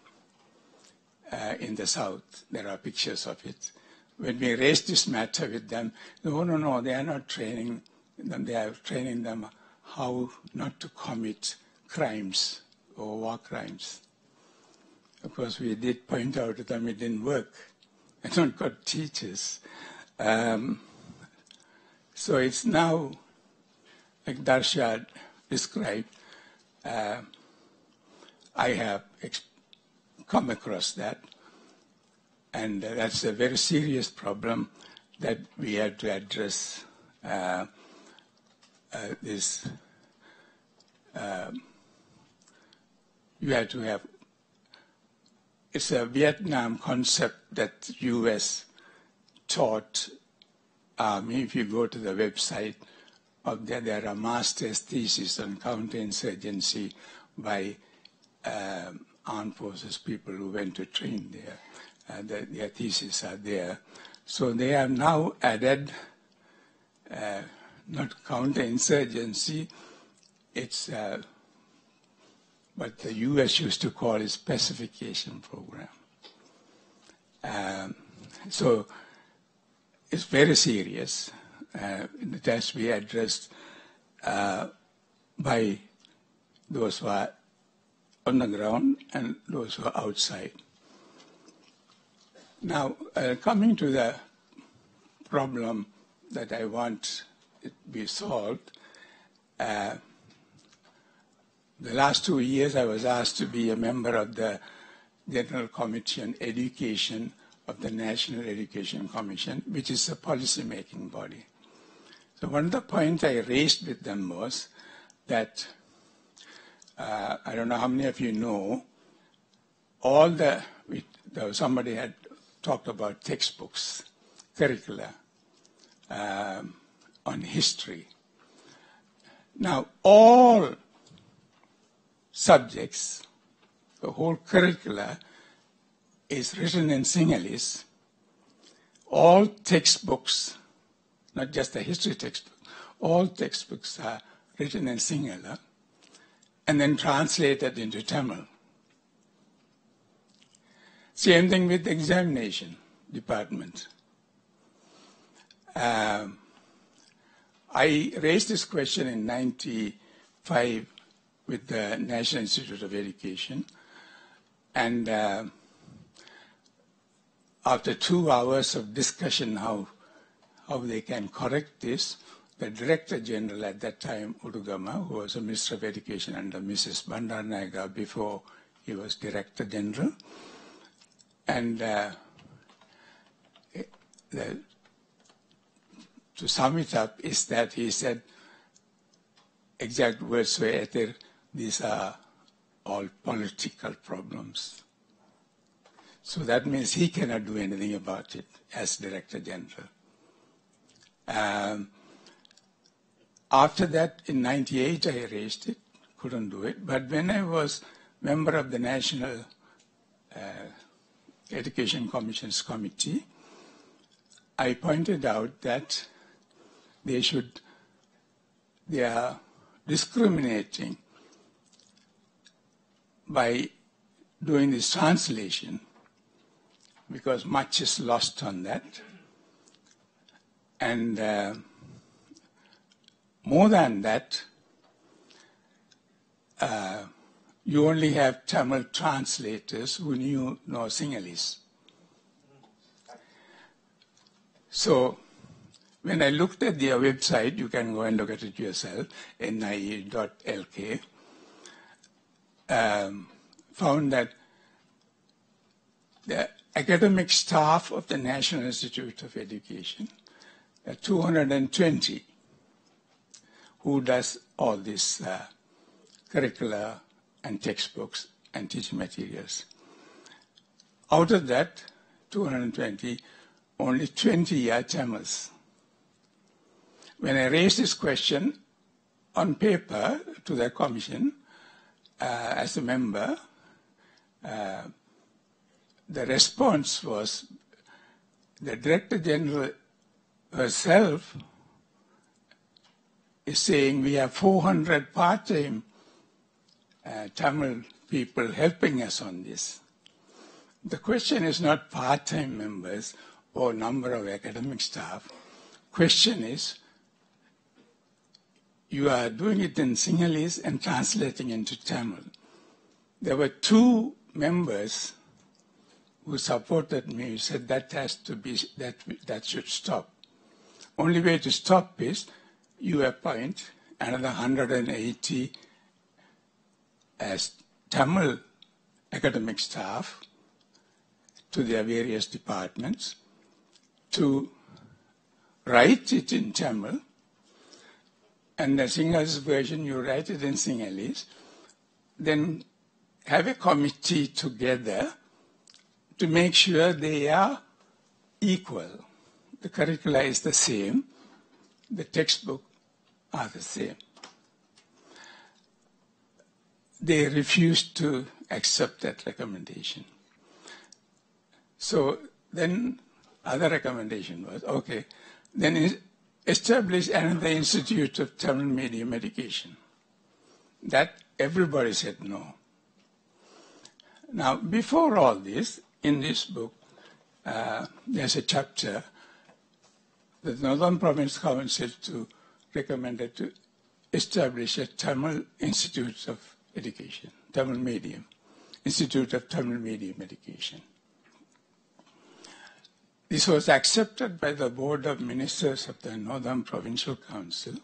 in the South. There are pictures of it. When we raised this matter with them, no, they are not training them. They are training them how not to commit crimes or war crimes. Of course, we did point out to them it didn't work. I don't got teachers. So it's now, like Darshan described, I have come across that. And that's a very serious problem that we have to address you have to have, it's a Vietnam concept that U.S. taught Army. If you go to the website, there are master's theses on counterinsurgency by armed forces people who went to train there. Their theses are there. So they have now added not counterinsurgency, it's what the U.S. used to call a pacification program. So it's very serious. It has to be addressed by those who are on the ground and those who are outside. Now, coming to the problem that I want it to be solved, the last 2 years I was asked to be a member of the General Committee on Education of the National Education Commission, which is a policy-making body. So one of the points I raised with them was that, I don't know how many of you know, somebody had talked about textbooks, curricula, on history. Now, all subjects, the whole curricula is written in Sinhalese. All textbooks, not just the history textbook, all textbooks are written in Sinhala and then translated into Tamil. Same thing with the examination department. I raised this question in 1995 with the National Institute of Education, and after 2 hours of discussion how they can correct this, the Director General at that time, Udugama, who was a Minister of Education under Mrs. Bandaranaike before he was Director General, and to sum it up is that he said, exact words were, these are all political problems. So that means he cannot do anything about it as Director General. After that, in 1998, I raised it, couldn't do it. But when I was member of the National Education Commission's committee, I pointed out that they are discriminating by doing this translation because much is lost on that. And more than that, you only have Tamil translators who know Sinhalese. So when I looked at their website, you can go and look at it yourself, nie.lk, found that the academic staff of the National Institute of Education 220 who does all this curricula and textbooks and teaching materials. Out of that 220, only 20 are Tamils. When I raised this question on paper to the commission as a member, the response was the Director General herself is saying we have 400 part-time Tamil people helping us on this. The question is not part-time members or number of academic staff. Question is, you are doing it in Sinhalese and translating into Tamil. There were 2 members who supported me, who said that has to be, that should stop. Only way to stop is you appoint another 180 as Tamil academic staff to their various departments to write it in Tamil, and the Sinhalese version you write it in Sinhalese, then have a committee together to make sure they are equal. The curricula is the same, the textbook are the same. They refused to accept that recommendation. So then other recommendation was, okay, then establish another institute of Tamil medium education. That everybody said no. Now, before all this, in this book, there's a chapter that the Northern Province Council recommended to establish a Tamil Institute of Education, Tamil Medium, Institute of Tamil Medium Education. This was accepted by the Board of Ministers of the Northern Provincial Council,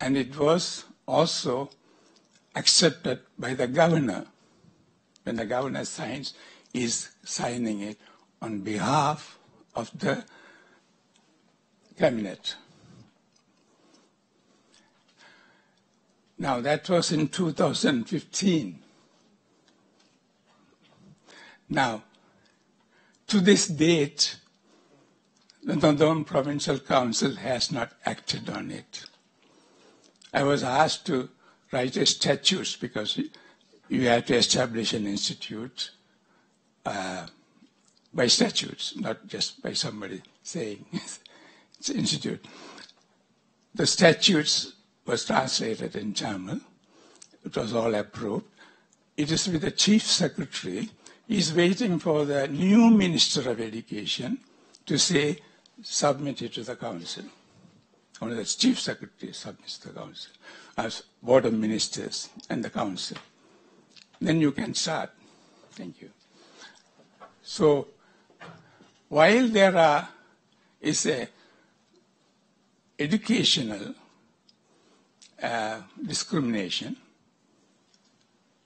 and it was also accepted by the governor. When the governor signs, is signing it on behalf of the cabinet. Now, that was in 2015. Now, to this date, the Northern Provincial Council has not acted on it. I was asked to write a statute because you had to establish an institute by statutes, not just by somebody saying it's an institute. The statutes was translated in Tamil. It was all approved. It is with the Chief Secretary. He's waiting for the new Minister of Education to say, submit it to the Council. Only the Chief Secretary submits to the Council, as Board of Ministers and the Council. Then you can start. Thank you. So, while there is a educational discrimination,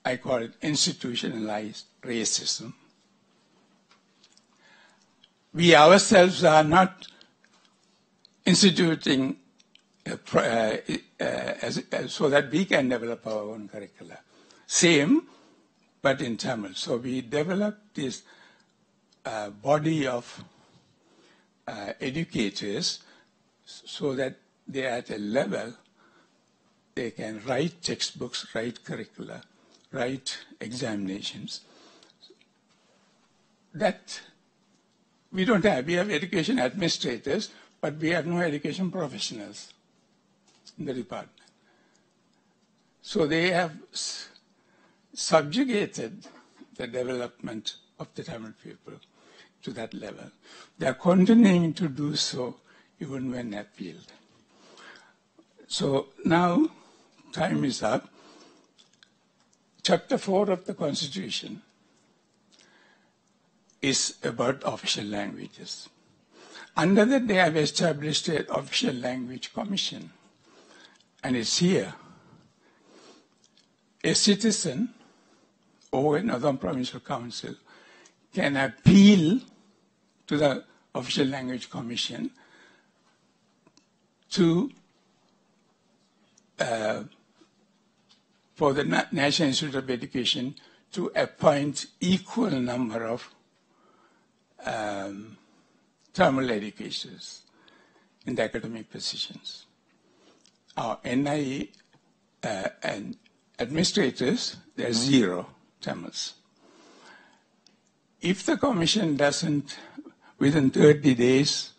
I call it institutionalized racism. We ourselves are not instituting so that we can develop our own curricula. Same, but in Tamil. So we developed this body of educators so that they are at a level they can write textbooks, write curricula, write examinations. That we don't have. We have education administrators, but we have no education professionals in the department. So they have subjugated the development of the Tamil people to that level. They are continuing to do so even when appealed. So now time is up. Chapter 4 of the Constitution is about official languages. Under that, they have established an official language commission, and it's here. A citizen or another provincial council can appeal to the official language commission to for the National Institute of Education to appoint equal number of Tamil educators in the academic positions. Our NIE and administrators, there's 0 Tamils. If the commission doesn't, within 30 days,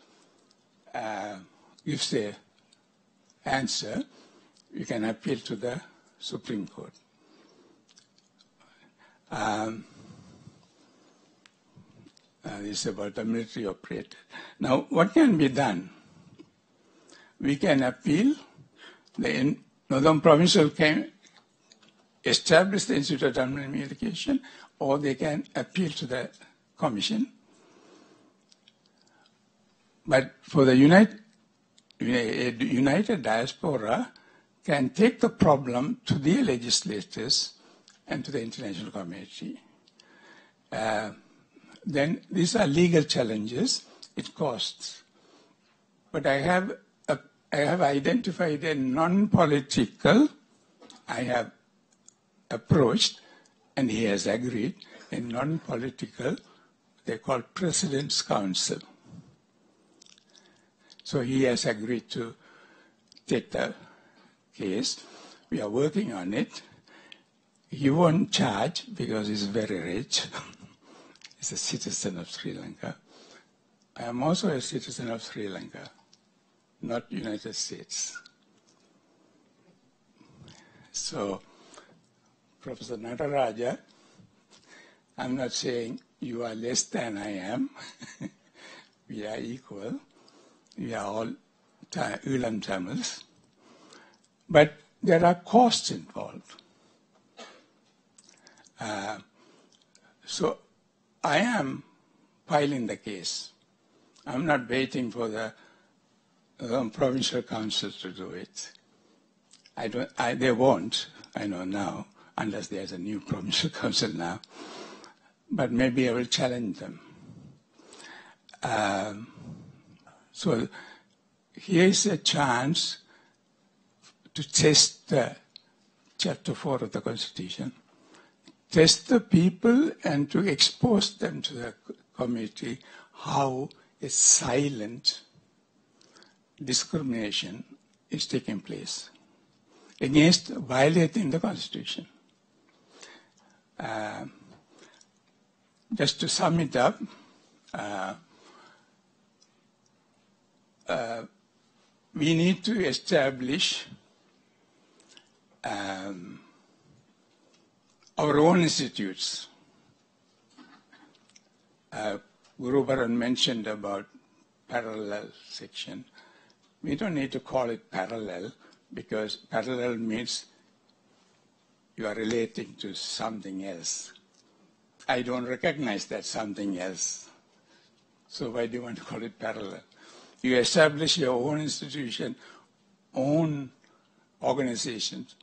gives the answer, you can appeal to the Supreme Court. This is about the military operator. Now, what can be done? We can appeal. The Northern Provincial can establish the Institute of Tamil Education, or they can appeal to the Commission. But for the United Diaspora can take the problem to their legislators and to the international community. Then these are legal challenges. It costs. But I have identified a non-political, I have approached, and he has agreed, a non-political, they call President's Council. So he has agreed to take the case. We are working on it. He won't charge because he's very rich. He's a citizen of Sri Lanka. I am also a citizen of Sri Lanka, not United States. So, Professor Nataraja, I'm not saying you are less than I am. We are equal. We are all Ulam Tamils. But there are costs involved. So I am filing the case. I'm not waiting for the provincial council to do it. They won't, I know now, unless there's a new provincial council now. But maybe I will challenge them. So here is a chance to test the Chapter 4 of the Constitution, test the people and to expose them to the community how a silent discrimination is taking place against violating the Constitution. Just to sum it up, we need to establish our own institutes. Guru Bharan mentioned about parallel section. We don't need to call it parallel because parallel means you are relating to something else. I don't recognize that something else. So why do you want to call it parallel? You establish your own institution, own organizations,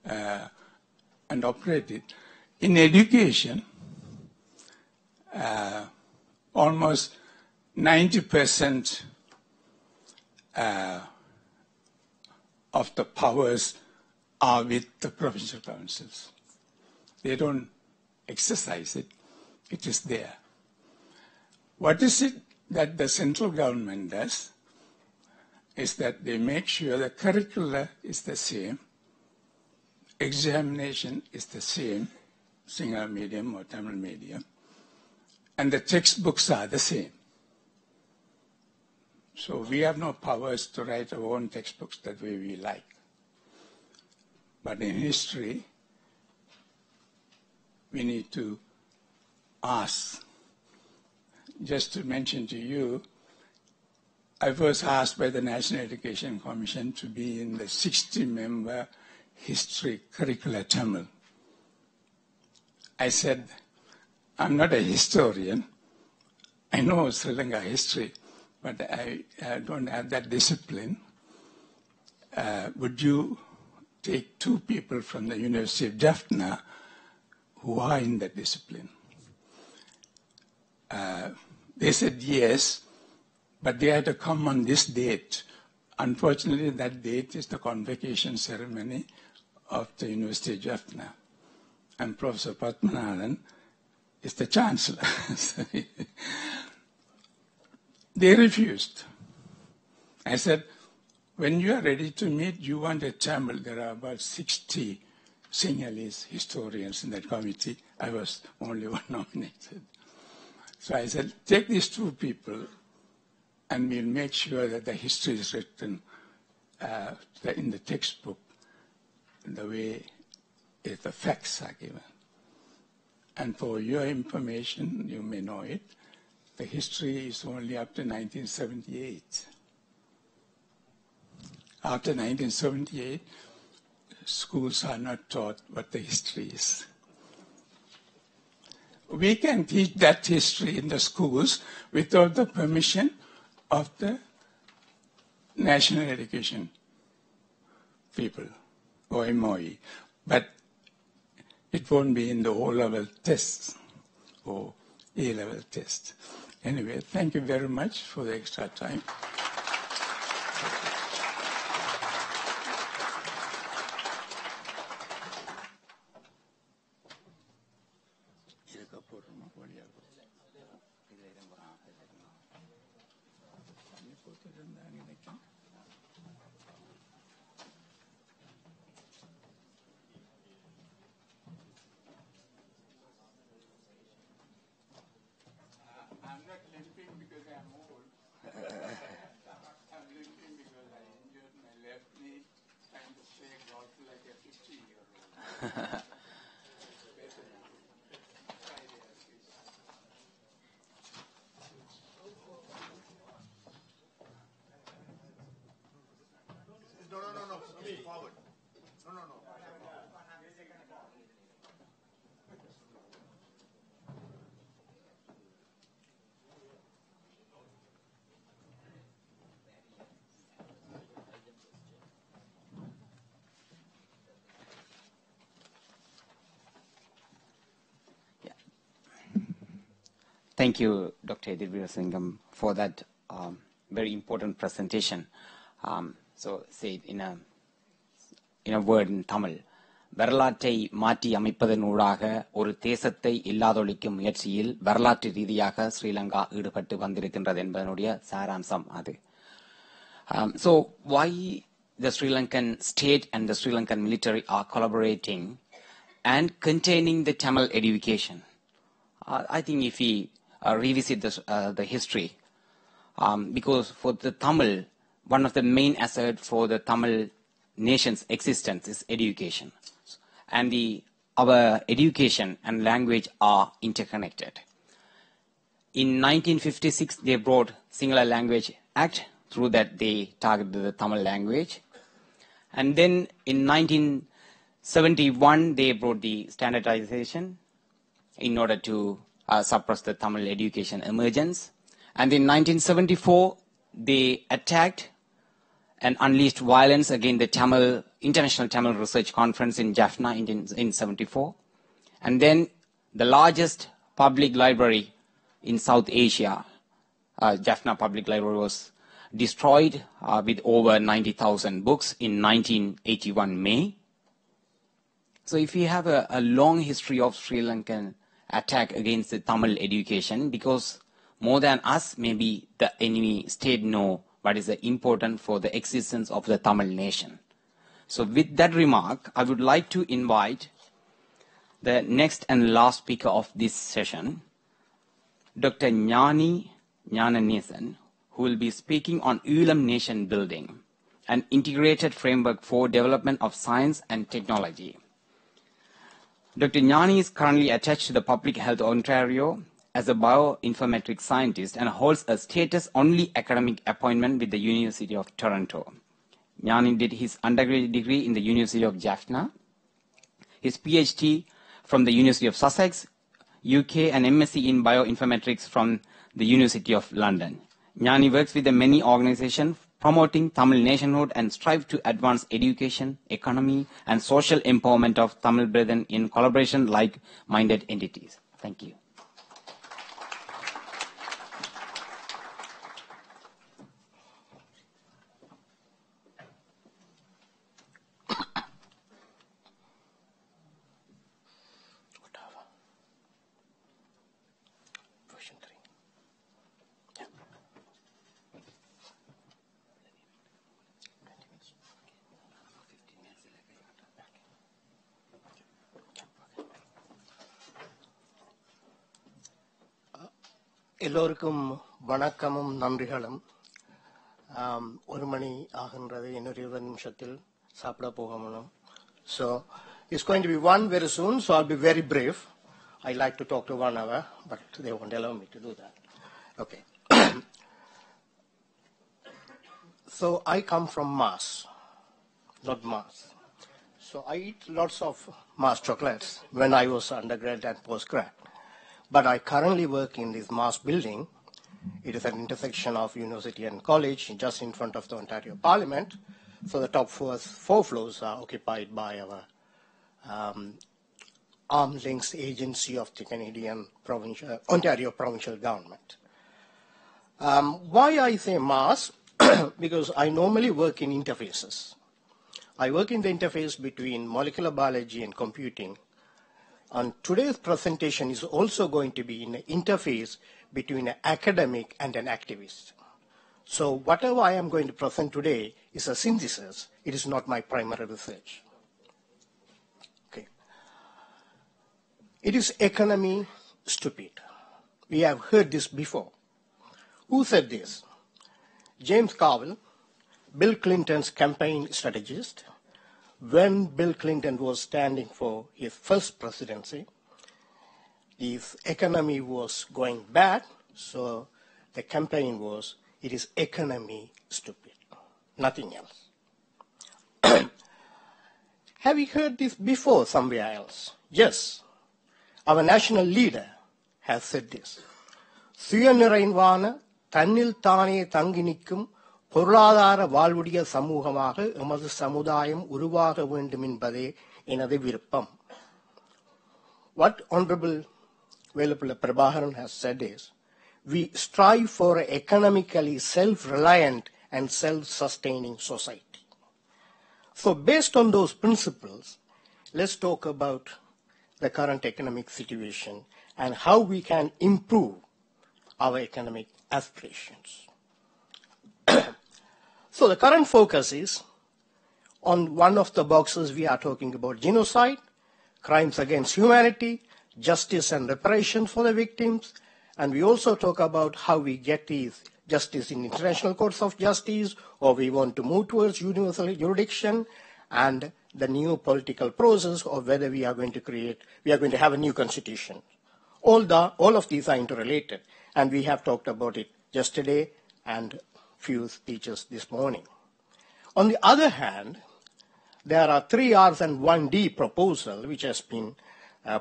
and operate it. In education, almost 90% of the powers are with the provincial councils. They don't exercise it. It is there. What is it that the central government does is that they make sure the curricula is the same, examination is the same, Sinhala medium or Tamil medium, and the textbooks are the same. So we have no powers to write our own textbooks that way we like. But in history, we need to ask. Just to mention to you, I was asked by the National Education Commission to be in the 60-member history curricula Tamil. I said, I'm not a historian. I know Sri Lanka history, but I don't have that discipline. Would you take 2 people from the University of Jaffna who are in that discipline? They said yes, but they had to come on this date. Unfortunately, that date is the convocation ceremony of the University of Jaffna. And Professor Padmanabhan is the chancellor. They refused. I said, when you are ready to meet, you want a channel. There are about 60 Sinhalese historians in that committee. I was only one nominated. So I said, take these two people, and we'll make sure that the history is written in the textbook the way the facts are given. And for your information, you may know it, the history is only up to 1978. After 1978, schools are not taught what the history is. We can teach that history in the schools without the permission of the National Education people, or MOE. But it won't be in the O-level tests or A-level tests. Anyway, thank you very much for the extra time. I'm not limping because I'm old. I'm limping because I injured my left knee trying to play golf like a 50-year-old. No, please, forward. No. Thank you, Dr. Edivirasingham, for that very important presentation. So, say it in a word in Tamil. வரலாற்றை மாற்றி அமைப்பதனூடாக ஒரு தேசத்தை இல்லாதொழிக்கும் முயற்சியில் வரலாற்று ரீதியாக ஸ்ரீலங்கா ஈடுபட்டு வந்திருக்கின்றது என்பதனுடைய சாராம்சம் அது. So why the Sri Lankan state and the Sri Lankan military are collaborating and containing the Tamil education? I think if we revisit the history, because for the Tamil, one of the main assets for the Tamil nation's existence is education. And our education and language are interconnected. In 1956, they brought Sinhala Language Act. Through that, they targeted the Tamil language. And then in 1971, they brought the standardization in order to suppress the Tamil education emergence. And in 1974, they attacked and unleashed violence against the International Tamil Research Conference in Jaffna in 74. And then the largest public library in South Asia, Jaffna Public Library, was destroyed with over 90,000 books in 1981 May. So if we have a long history of Sri Lankan attack against the Tamil education, because more than us, maybe the enemy state know what is important for the existence of the Tamil nation. So with that remark, I would like to invite the next and last speaker of this session, Dr. Gnananesan, who will be speaking on Ulam Nation Building, an integrated framework for development of science and technology. Dr. Gnani is currently attached to the Public Health Ontario as a bioinformatics scientist and holds a status-only academic appointment with the University of Toronto. Gnani did his undergraduate degree in the University of Jaffna, his PhD from the University of Sussex, UK, and MSc in bioinformatics from the University of London. Gnani works with many organizations promoting Tamil nationhood and strive to advance education, economy, and social empowerment of Tamil brethren in collaboration like-minded entities. Thank you. எல்லோருக்கும் வணக்கமும் நன்றிகளும். ஒரு மணி ஆகின்றது, இன்னொரு 20 நிமிஷத்தில் சாப்பிட போகணும். So it's going to be 1 very soon, so I'll be very brief. I like to talk to 1 hour, but they won't allow me to do that. Okay. So I come from Mars, not Mars. So I eat lots of Mars chocolates when I was undergrad and postgrad. But I currently work in this Mars building. It is an intersection of university and college just in front of the Ontario Parliament. So the top 4 floors are occupied by our arm's length agency of the Canadian Ontario provincial government. Why I say Mars? Because I normally work in interfaces. I work in the interface between molecular biology and computing. And today's presentation is also going to be in an interface between an academic and an activist. So whatever I am going to present today is a synthesis. It is not my primary research. Okay. It is economy stupid. We have heard this before. Who said this? James Carville, Bill Clinton's campaign strategist. When Bill Clinton was standing for his first presidency, the economy was going bad, so the campaign was, it is economy stupid, nothing else. Have you heard this before somewhere else? Yes, our national leader has said this. சுயநிறைவான தன்னில் தானே தங்கி நிற்கும் பொருளாதார வாழ்வுடைய சமூகமாக எமது சமுதாயம் உருவாக வேண்டும் என்பதே எனது விருப்பம். What Honorable Velupilla Prabhakaran has said is, we strive for an economically self-reliant and self-sustaining society. So based on those principles, let's talk about the current economic situation and how we can improve our economic aspirations. So the current focus is on one of the boxes we are talking about genocide, crimes against humanity, justice and reparation for the victims, and we also talk about how we get these justice in international courts of justice, or we want to move towards universal jurisdiction, and the new political process, or whether we are going to have a new constitution. All of these are interrelated, and we have talked about it yesterday and few speeches this morning. On the other hand, there are 3 R's and 1 D proposal which has been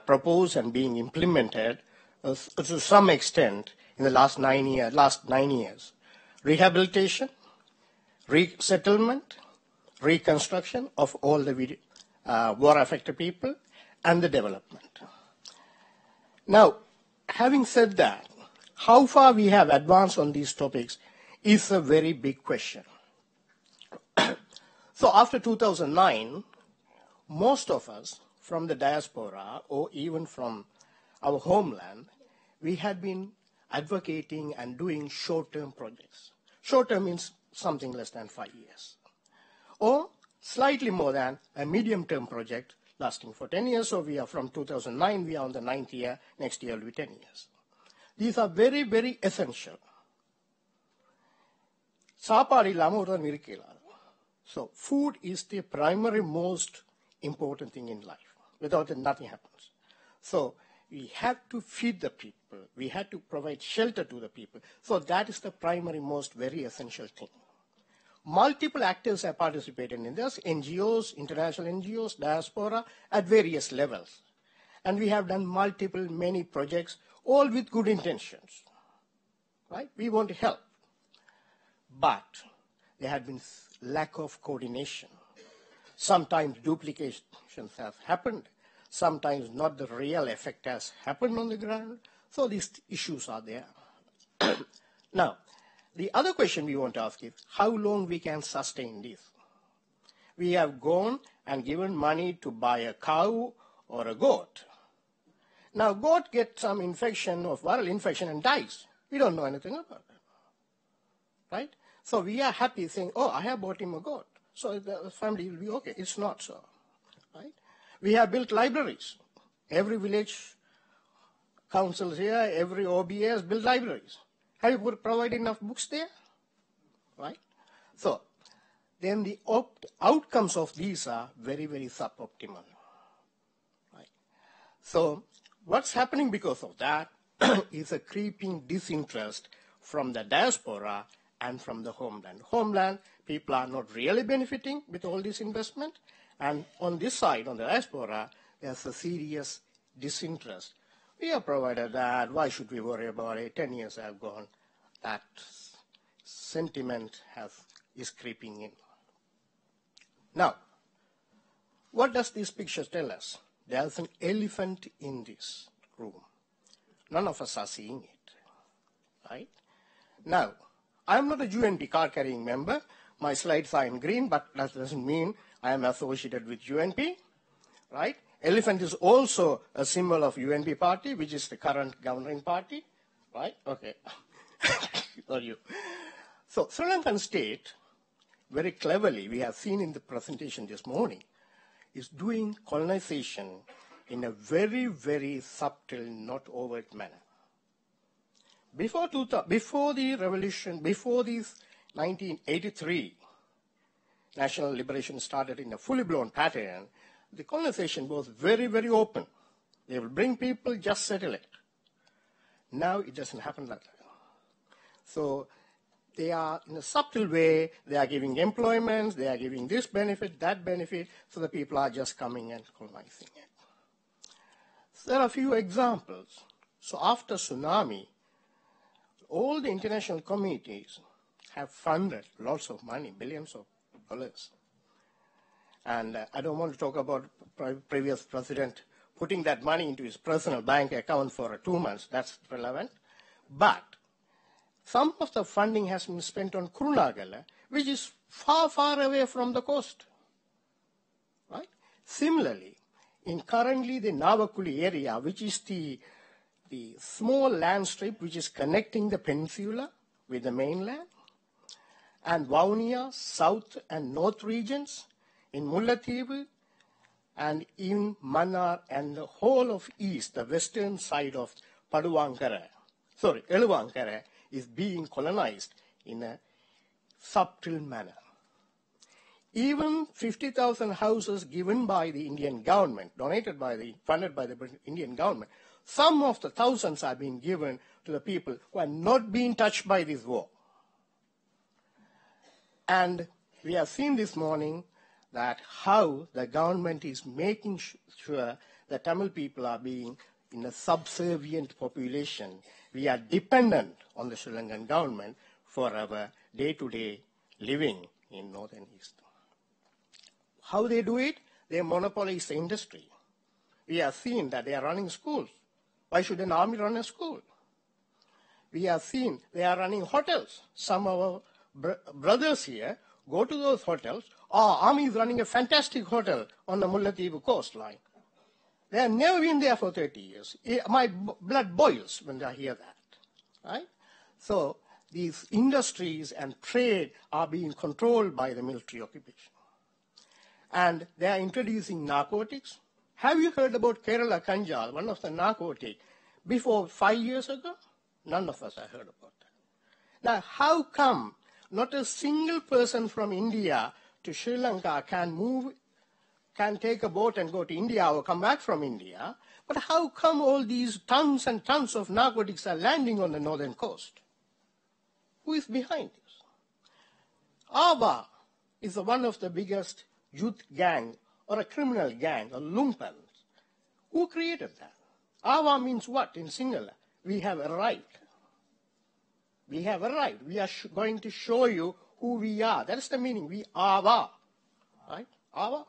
proposed and being implemented to some extent in the last 9 years. Rehabilitation, resettlement, reconstruction of all the war-affected people, and the development. Now, having said that, how far we have advanced on these topics is a very big question. So after 2009, most of us from the diaspora or even from our homeland, we had been advocating and doing short-term projects. Short-term means something less than 5 years, or slightly more than a medium-term project lasting for 10 years. So we are from 2009, we are on the 9th year, next year will be 10 years. These are very, very essential. சாப்பாடு இல்லாம ஒருத்தன் இருக்கலாம். So food is the primary most important thing in life. Without it, nothing happens. So we have to feed the people. We have to provide shelter to the people. So that is the primary most very essential thing. Multiple actors have participated in this, NGOs, international NGOs, diaspora, at various levels. And we have done many projects, all with good intentions. Right? We want to help. But there had been lack of coordination. Sometimes duplications have happened. Sometimes not the real effect has happened on the ground. So these issues are there. Now, the other question we want to ask is how long we can sustain this. We have gone and given money to buy a cow or a goat. Now, goat gets some infection of viral infection and dies. We don't know anything about that. Right? So we are happy saying, oh, I have bought him a goat, so the family will be okay. It's not so. Right? We have built libraries. Every village councils here, every OBS build libraries. Have you provided enough books there? Right? So, then the outcomes of these are very, very suboptimal. Right? So, what's happening because of that is a creeping disinterest from the diaspora and from the homeland. Homeland, people are not really benefiting with all this investment. And on this side, on the diaspora, there's a serious disinterest. We have provided that. Why should we worry about it? 10 years have gone. That sentiment is creeping in. Now, what does this picture tell us? There's an elephant in this room. None of us are seeing it. Right? Now, I'm not a UNP card-carrying member. My slides are in green, but that doesn't mean I am associated with UNP. Right? Elephant is also a symbol of UNP party, which is the current governing party. Right? Okay. Or you. So, Sri Lankan state, very cleverly, we have seen in the presentation this morning, is doing colonization in a very, very subtle, not overt manner. Before the revolution, before this 1983, national liberation started in a fully blown pattern, the colonization was very, very open. They will bring people, just settle it. Now it doesn't happen like that. So they are, in a subtle way, they are giving employment, they are giving this benefit, that benefit, so the people are just coming and colonizing it. So there are a few examples. So after tsunami, all the international communities have funded lots of money, billions of dollars. And I don't want to talk about previous president putting that money into his personal bank account for 2 months. That's relevant. But some of the funding has been spent on Kurunagala, which is far, far away from the coast. Right? Similarly, in currently the Navakuli area, which is the small land strip which is connecting the peninsula with the mainland, and Vaunia, south and north regions, in Mullaitivu, and in Mannar and the whole of east, the western side of Eluvankara, is being colonized in a subtle manner. Even 50,000 houses given by the Indian government, funded by the Indian government, some of the thousands are being given to the people who are not being touched by this war. And we have seen this morning that how the government is making sure that Tamil people are being in a subservient population. We are dependent on the Sri Lankan government for our day-to-day living in northern east. How they do it? They monopolize the industry. We have seen that they are running schools. Why should an army run a school? We have seen they are running hotels. Some of our brothers here go to those hotels. Our army is running a fantastic hotel on the Mullaitivu coastline. They have never been there for 30 years. My blood boils when I hear that. Right? So these industries and trade are being controlled by the military occupation. And they are introducing narcotics. Have you heard about Kerala Kanjal, one of the narcotics, before 5 years ago? None of us have heard about that. Now, how come not a single person from India to Sri Lanka can take a boat and go to India or come back from India, but how come all these tons and tons of narcotics are landing on the northern coast? Who is behind this? Ava is one of the biggest youth gang or a criminal gang, or lumpens. Who created that? Ava means what in singular? We have arrived. We have arrived. We are going to show you who we are. That is the meaning. We are. Right? Ava.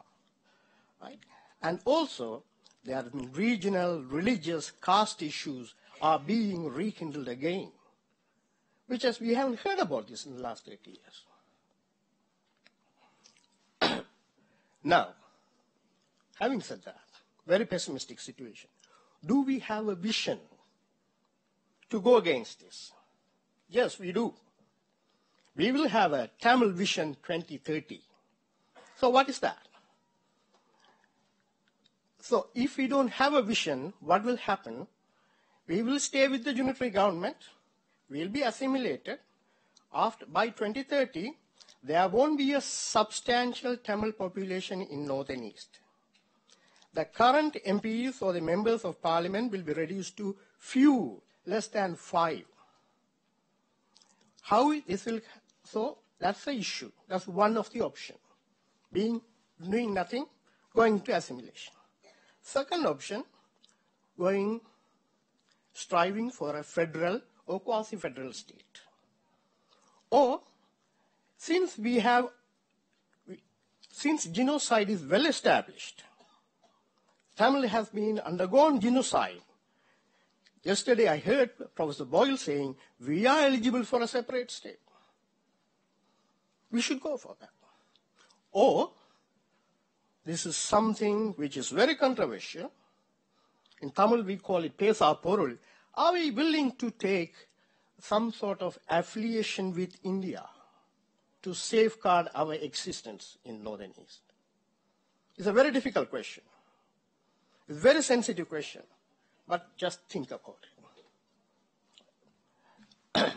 Right? And also, there have been regional, religious, caste issues are being rekindled again, which we haven't heard about this in the last 30 years. Now, having said that, very pessimistic situation. Do we have a vision to go against this? Yes, we do. We will have a Tamil Vision 2030. So what is that? So if we don't have a vision, what will happen? We will stay with the unitary government. We'll be assimilated. By 2030, there won't be a substantial Tamil population in northern east. The current MPs or the members of parliament will be reduced to few, less than 5. How this will, so that's the issue. That's one of the options. Doing nothing, going to assimilation. Second option, striving for a federal or quasi-federal state. Or, since genocide is well established, Tamil has been undergone genocide. Yesterday I heard Professor Boyle saying, we are eligible for a separate state. We should go for that. Or, this is something which is very controversial. In Tamil we call it Pesa Porul. Are we willing to take some sort of affiliation with India to safeguard our existence in northern east? It's a very difficult question. It's a very sensitive question, but just think about it.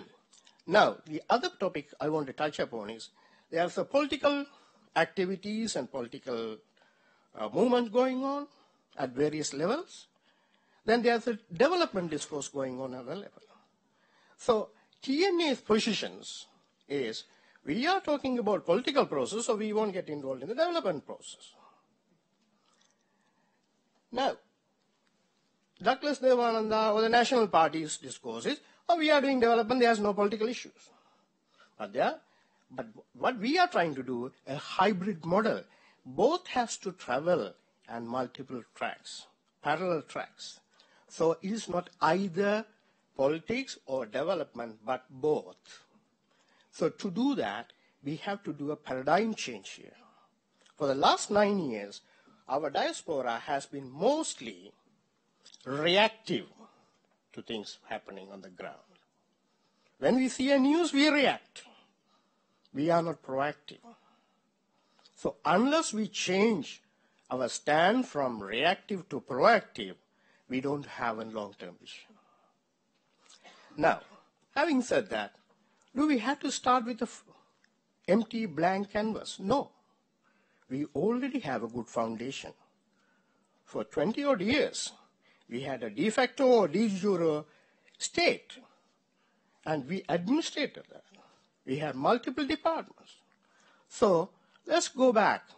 Now, the other topic I want to touch upon is there's a political activities and political movement going on at various levels. Then there's a development discourse going on at a level. So TNA's positions is, we are talking about political process, so we won't get involved in the development process. Now, Douglas Devananda or the National Party's discourse is, we are doing development, there's no political issues. But what we are trying to do, a hybrid model, both has to travel on multiple tracks, parallel tracks. So it is not either politics or development, but both. So to do that, we have to do a paradigm change here. For the last 9 years, our diaspora has been mostly reactive to things happening on the ground. When we see a news, we react. We are not proactive. So unless we change our stand from reactive to proactive, we don't have a long-term vision. Now, having said that, do we have to start with an empty blank canvas? No. We already have a good foundation. For 20-odd years, we had a de facto or de jure state, and we administrated that. We had multiple departments. So let's go back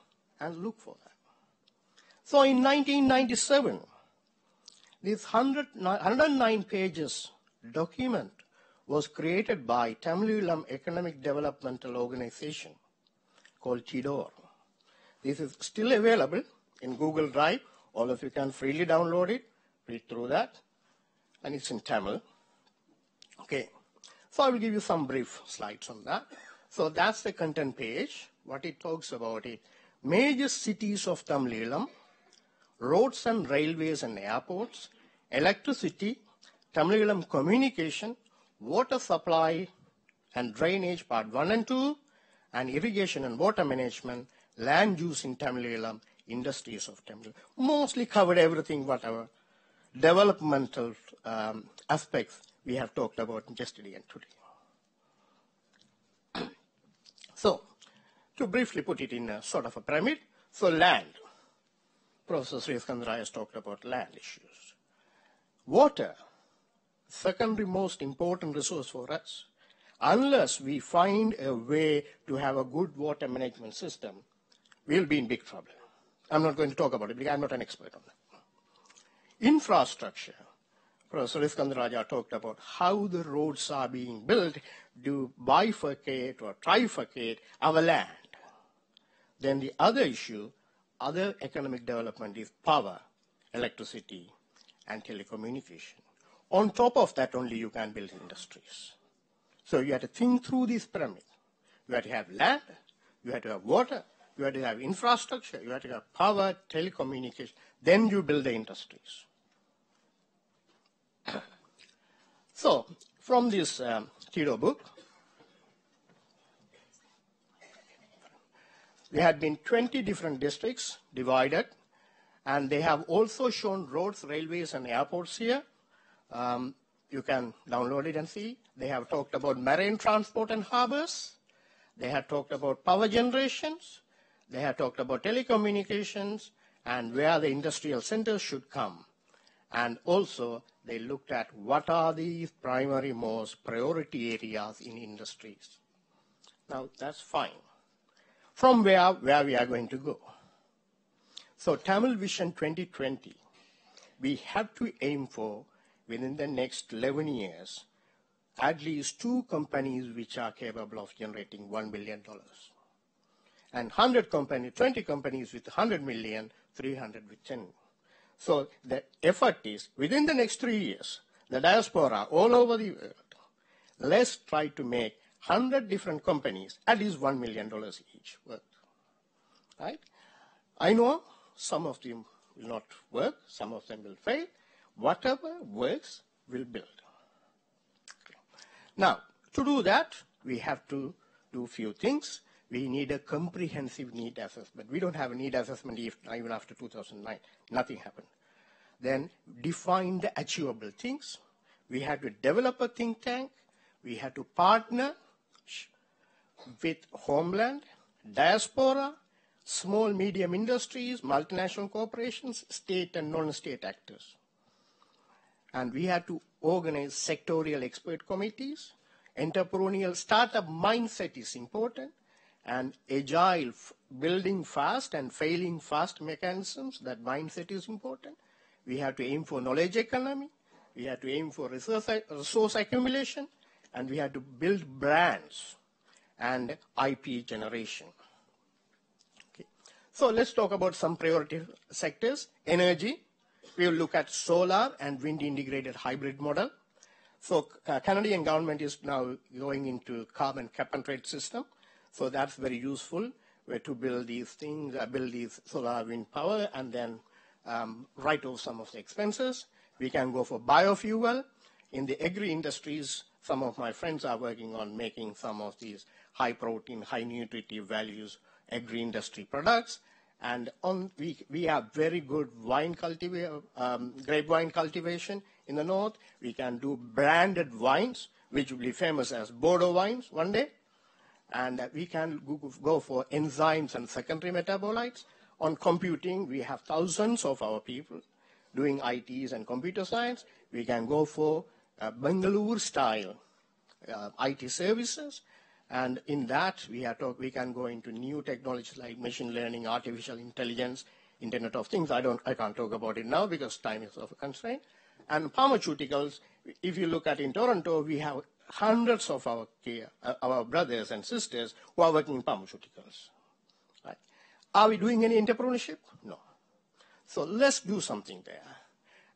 and look for that. So in 1997, this 109 pages document was created by Tamilulam Economic Developmental Organization called TDOR. This is still available in Google Drive. All of you can freely download it, read through that, and it's in Tamil. Okay, so I will give you some brief slides on that. So that's the content page. What it talks about is major cities of Tamilulam, roads and railways and airports, electricity, Tamilulam communication, water supply and drainage part 1 and 2, and irrigation and water management, land use in Tamilulam, industries of Tamilulam. Mostly covered everything, whatever developmental aspects we have talked about yesterday and today. So, to briefly put it in a sort of a pyramid, so land. Professor Sri Skandra has talked about land issues. Water, secondary most important resource for us. Unless we find a way to have a good water management system, we'll be in big trouble. I'm not going to talk about it because I'm not an expert on that. Infrastructure. Professor Iskandaraja talked about how the roads are being built to bifurcate or trifurcate our land. Then the other issue, other economic development is power, electricity, and telecommunication. On top of that only you can build industries. So you have to think through this pyramid. You have to have land, you have to have water, you have to have infrastructure, you have to have power, telecommunication, then you build the industries. So, from this Tito book, there had been 20 different districts divided, and they have also shown roads, railways, and airports here. You can download it and see. They have talked about marine transport and harbors. They have talked about power generations. They have talked about telecommunications and where the industrial centers should come. And also, they looked at what are the primary most priority areas in industries. Now, that's fine. From where we are going to go. So, Tamil Vision 2020, we have to aim for, within the next 11 years, at least 2 companies which are capable of generating $1 billion. And 100 companies, 20 companies with 100 million, 300 with 10. So the effort is, within the next 3 years, the diaspora all over the world, let's try to make 100 different companies, at least $1 million each worth. Right? I know some of them will not work, some of them will fail. Whatever works, we'll build. Okay. Now, to do that, we have to do a few things. We need a comprehensive need assessment. We don't have a need assessment even after 2009. Nothing happened. Then define the achievable things. We had to develop a think tank. We had to partner with Homeland, Diaspora, small, medium industries, multinational corporations, state and non-state actors. And we had to organize sectorial expert committees. Entrepreneurial startup mindset is important. And agile, building fast and failing fast mechanisms, that mindset is important. We have to aim for knowledge economy. We have to aim for resource accumulation. And we have to build brands and IP generation. Okay. So let's talk about some priority sectors. Energy. We will look at solar and wind integrated hybrid model. So Canadian government is now going into carbon cap and trade system. So that's very useful to build these things, build these solar wind power, and then write off some of the expenses. We can go for biofuel. In the agri industries, some of my friends are working on making some of these high protein, high nutritive values agri industry products. And we have very good wine grape wine cultivation in the north. We can do branded wines, which will be famous as Bordeaux wines one day. And we can go for enzymes and secondary metabolites. On computing, we have thousands of our people doing ITs and computer science. We can go for Bangalore-style IT services. And in that, we can go into new technologies like machine learning, artificial intelligence, Internet of Things. I can't talk about it now because time is of a constraint. And pharmaceuticals, if you look at in Toronto, we have hundreds of our brothers and sisters who are working in pharmaceuticals. Right? Are we doing any entrepreneurship? No. So let's do something there.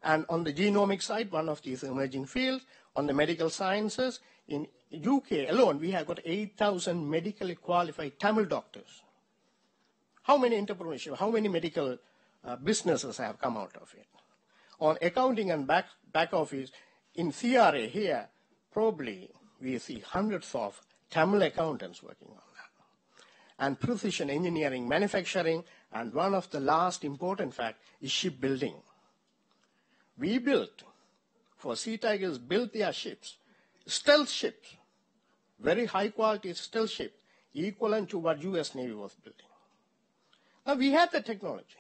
And on the genomic side, one of these emerging fields, on the medical sciences, in UK alone, we have got 8,000 medically qualified Tamil doctors. How many entrepreneurship, how many medical businesses have come out of it? On accounting and back office, in CRA here, probably we see hundreds of Tamil accountants working on that. And precision engineering, manufacturing, and one of the last important fact is shipbuilding. We built, for Sea Tigers, built their ships, stealth ships, very high quality stealth ships, equivalent to what US Navy was building. Now we had the technology.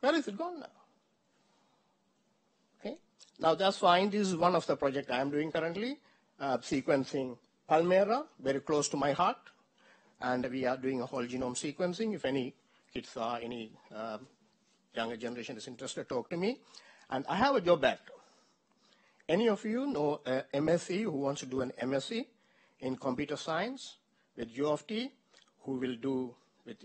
Where is it gone now? Okay. Now that's fine. This is one of the projects I am doing currently, sequencing Palmyra, very close to my heart. And we are doing a whole genome sequencing. If any kids or any younger generation is interested, talk to me. And I have a job ad. Any of you know MSc who wants to do an MSc in computer science with U of T, who will do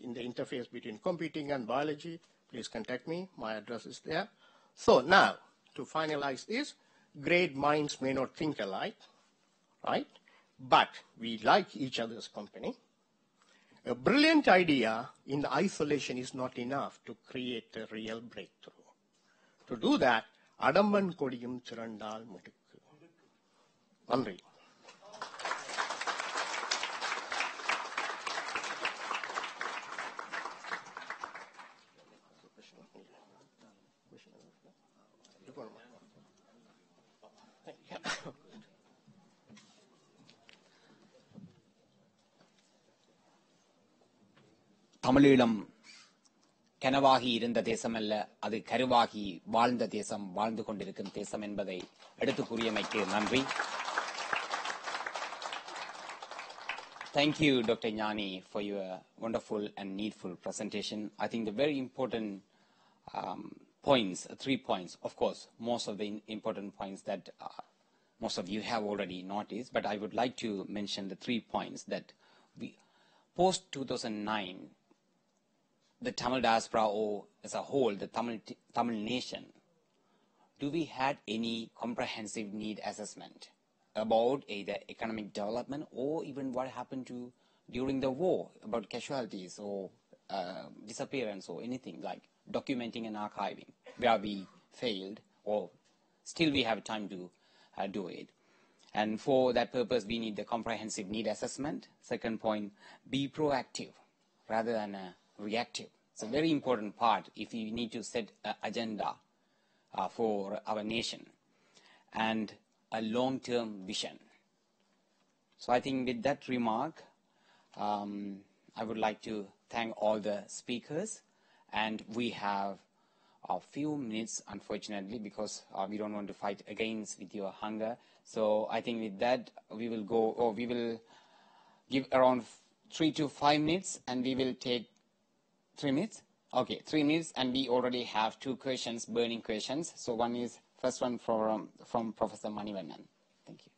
in the interface between computing and biology, please contact me. My address is there. So now, to finalize this, great minds may not think alike, right? But we like each other's company. A brilliant idea in isolation is not enough to create a real breakthrough. To do that, Adamban Kodiyum Chirandal Mudukku. Nandri. தமிழீழம் கனவாகி இருந்த தேசம் அல்ல, அது கருவாகி வாழ்ந்த தேசம், வாழ்ந்து கொண்டிருக்கும் தேசம் என்பதை எடுத்து கூறியமைக்கு நன்றி. Thank you, Dr. Gnani, for your wonderful and needful presentation. I think the very important points, 3 points, of course, most of the important points that most of you have already noticed, but I would like to mention the 3 points that post-2009, the Tamil diaspora, or as a whole, the Tamil nation, do we had any comprehensive need assessment about either economic development or even what happened to during the war, about casualties or disappearance or anything like documenting and archiving, where we failed or still we have time to do it. And for that purpose, we need the comprehensive need assessment. Second point, be proactive rather than reactive. It's a very important part if you need to set an agenda for our nation and a long-term vision. So I think with that remark, I would like to thank all the speakers, and we have a few minutes, unfortunately, because we don't want to fight against with your hunger. So I think with that, we will go, or we will give around 3 to 5 minutes, and we will take 3 minutes. Okay, 3 minutes, and we already have 2 questions, burning questions. So one is, first one from Professor Manivannan. Thank you.